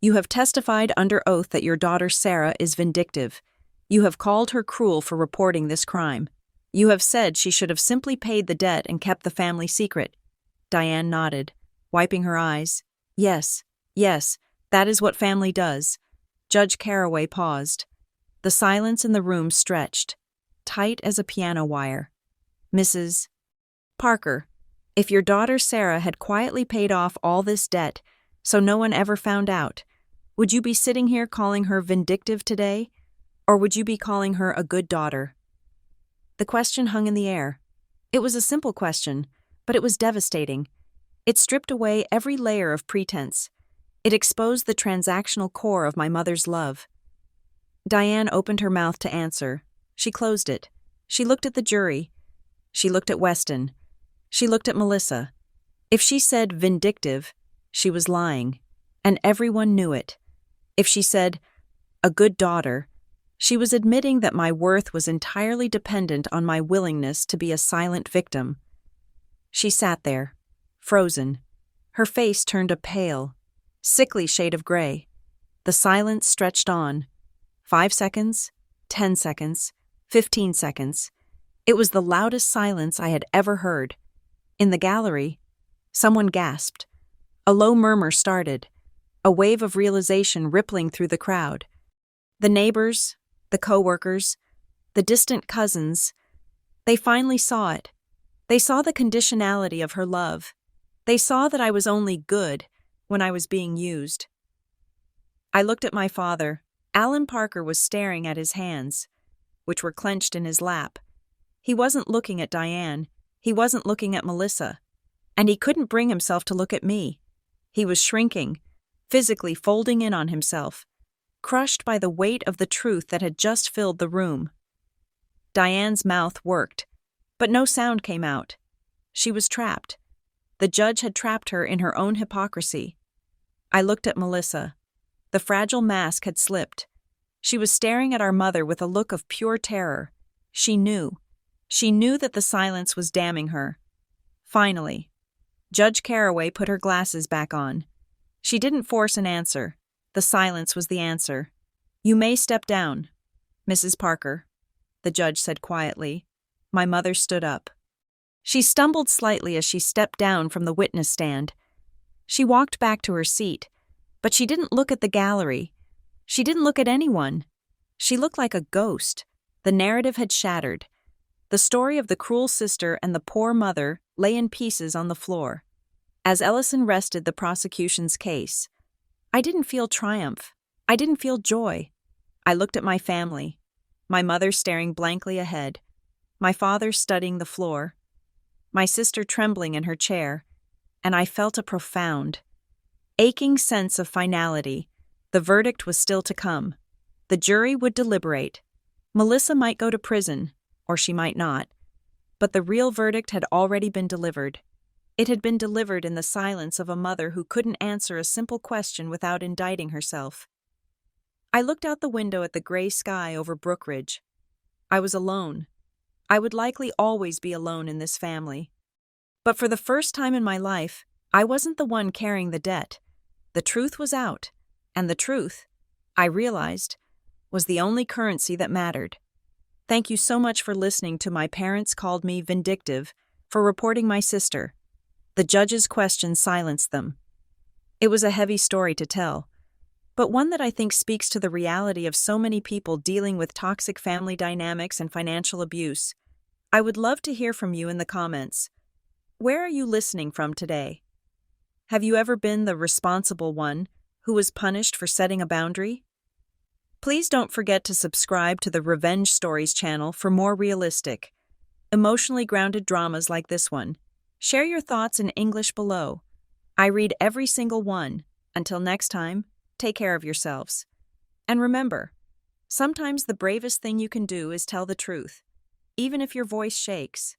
[SPEAKER 1] you have testified under oath that your daughter Sarah is vindictive. You have called her cruel for reporting this crime. You have said she should have simply paid the debt and kept the family secret. Diane nodded, wiping her eyes. Yes, that is what family does. Judge Carraway paused. The silence in the room stretched, tight as a piano wire. Mrs. Parker, if your daughter Sarah had quietly paid off all this debt so no one ever found out, would you be sitting here calling her vindictive today? Or would you be calling her a good daughter? The question hung in the air. It was a simple question, but it was devastating. It stripped away every layer of pretense. It exposed the transactional core of my mother's love. Diane opened her mouth to answer. She closed it. She looked at the jury. She looked at Weston. She looked at Melissa. If she said vindictive, she was lying, and everyone knew it. If she said, "a good daughter," she was admitting that my worth was entirely dependent on my willingness to be a silent victim. She sat there, frozen, her face turned a pale, sickly shade of gray. The silence stretched on. 5 seconds, 10 seconds, 15 seconds. It was the loudest silence I had ever heard. In the gallery, someone gasped. A low murmur started, a wave of realization rippling through the crowd. The neighbors, the co-workers, the distant cousins, they finally saw it. They saw the conditionality of her love. They saw that I was only good when I was being used. I looked at my father. Alan Parker was staring at his hands, which were clenched in his lap. He wasn't looking at Diane. He wasn't looking at Melissa. And he couldn't bring himself to look at me. He was shrinking, physically folding in on himself, crushed by the weight of the truth that had just filled the room. Diane's mouth worked, but no sound came out. She was trapped. The judge had trapped her in her own hypocrisy. I looked at Melissa. The fragile mask had slipped. She was staring at our mother with a look of pure terror. She knew. She knew that the silence was damning her. Finally, Judge Caraway put her glasses back on. She didn't force an answer. The silence was the answer. "You may step down, Mrs. Parker," the judge said quietly. My mother stood up. She stumbled slightly as she stepped down from the witness stand. She walked back to her seat, but she didn't look at the gallery. She didn't look at anyone. She looked like a ghost. The narrative had shattered. The story of the cruel sister and the poor mother lay in pieces on the floor. As Ellison rested the prosecution's case, I didn't feel triumph. I didn't feel joy. I looked at my family, my mother staring blankly ahead, my father studying the floor, my sister trembling in her chair, and I felt a profound, aching sense of finality. The verdict was still to come. The jury would deliberate. Melissa might go to prison, or she might not. But the real verdict had already been delivered. It had been delivered in the silence of a mother who couldn't answer a simple question without indicting herself. I looked out the window at the gray sky over Brookridge. I was alone. I would likely always be alone in this family. But for the first time in my life, I wasn't the one carrying the debt. The truth was out, and the truth, I realized, was the only currency that mattered. Thank you so much for listening to My Parents Called Me Vindictive, for reporting my sister. The judge's question silenced them. It was a heavy story to tell, but one that I think speaks to the reality of so many people dealing with toxic family dynamics and financial abuse. I would love to hear from you in the comments. Where are you listening from today? Have you ever been the responsible one who was punished for setting a boundary? Please don't forget to subscribe to the Revenge Stories channel for more realistic, emotionally grounded dramas like this one. Share your thoughts in English below. I read every single one. Until next time, take care of yourselves. And remember, sometimes the bravest thing you can do is tell the truth, even if your voice shakes.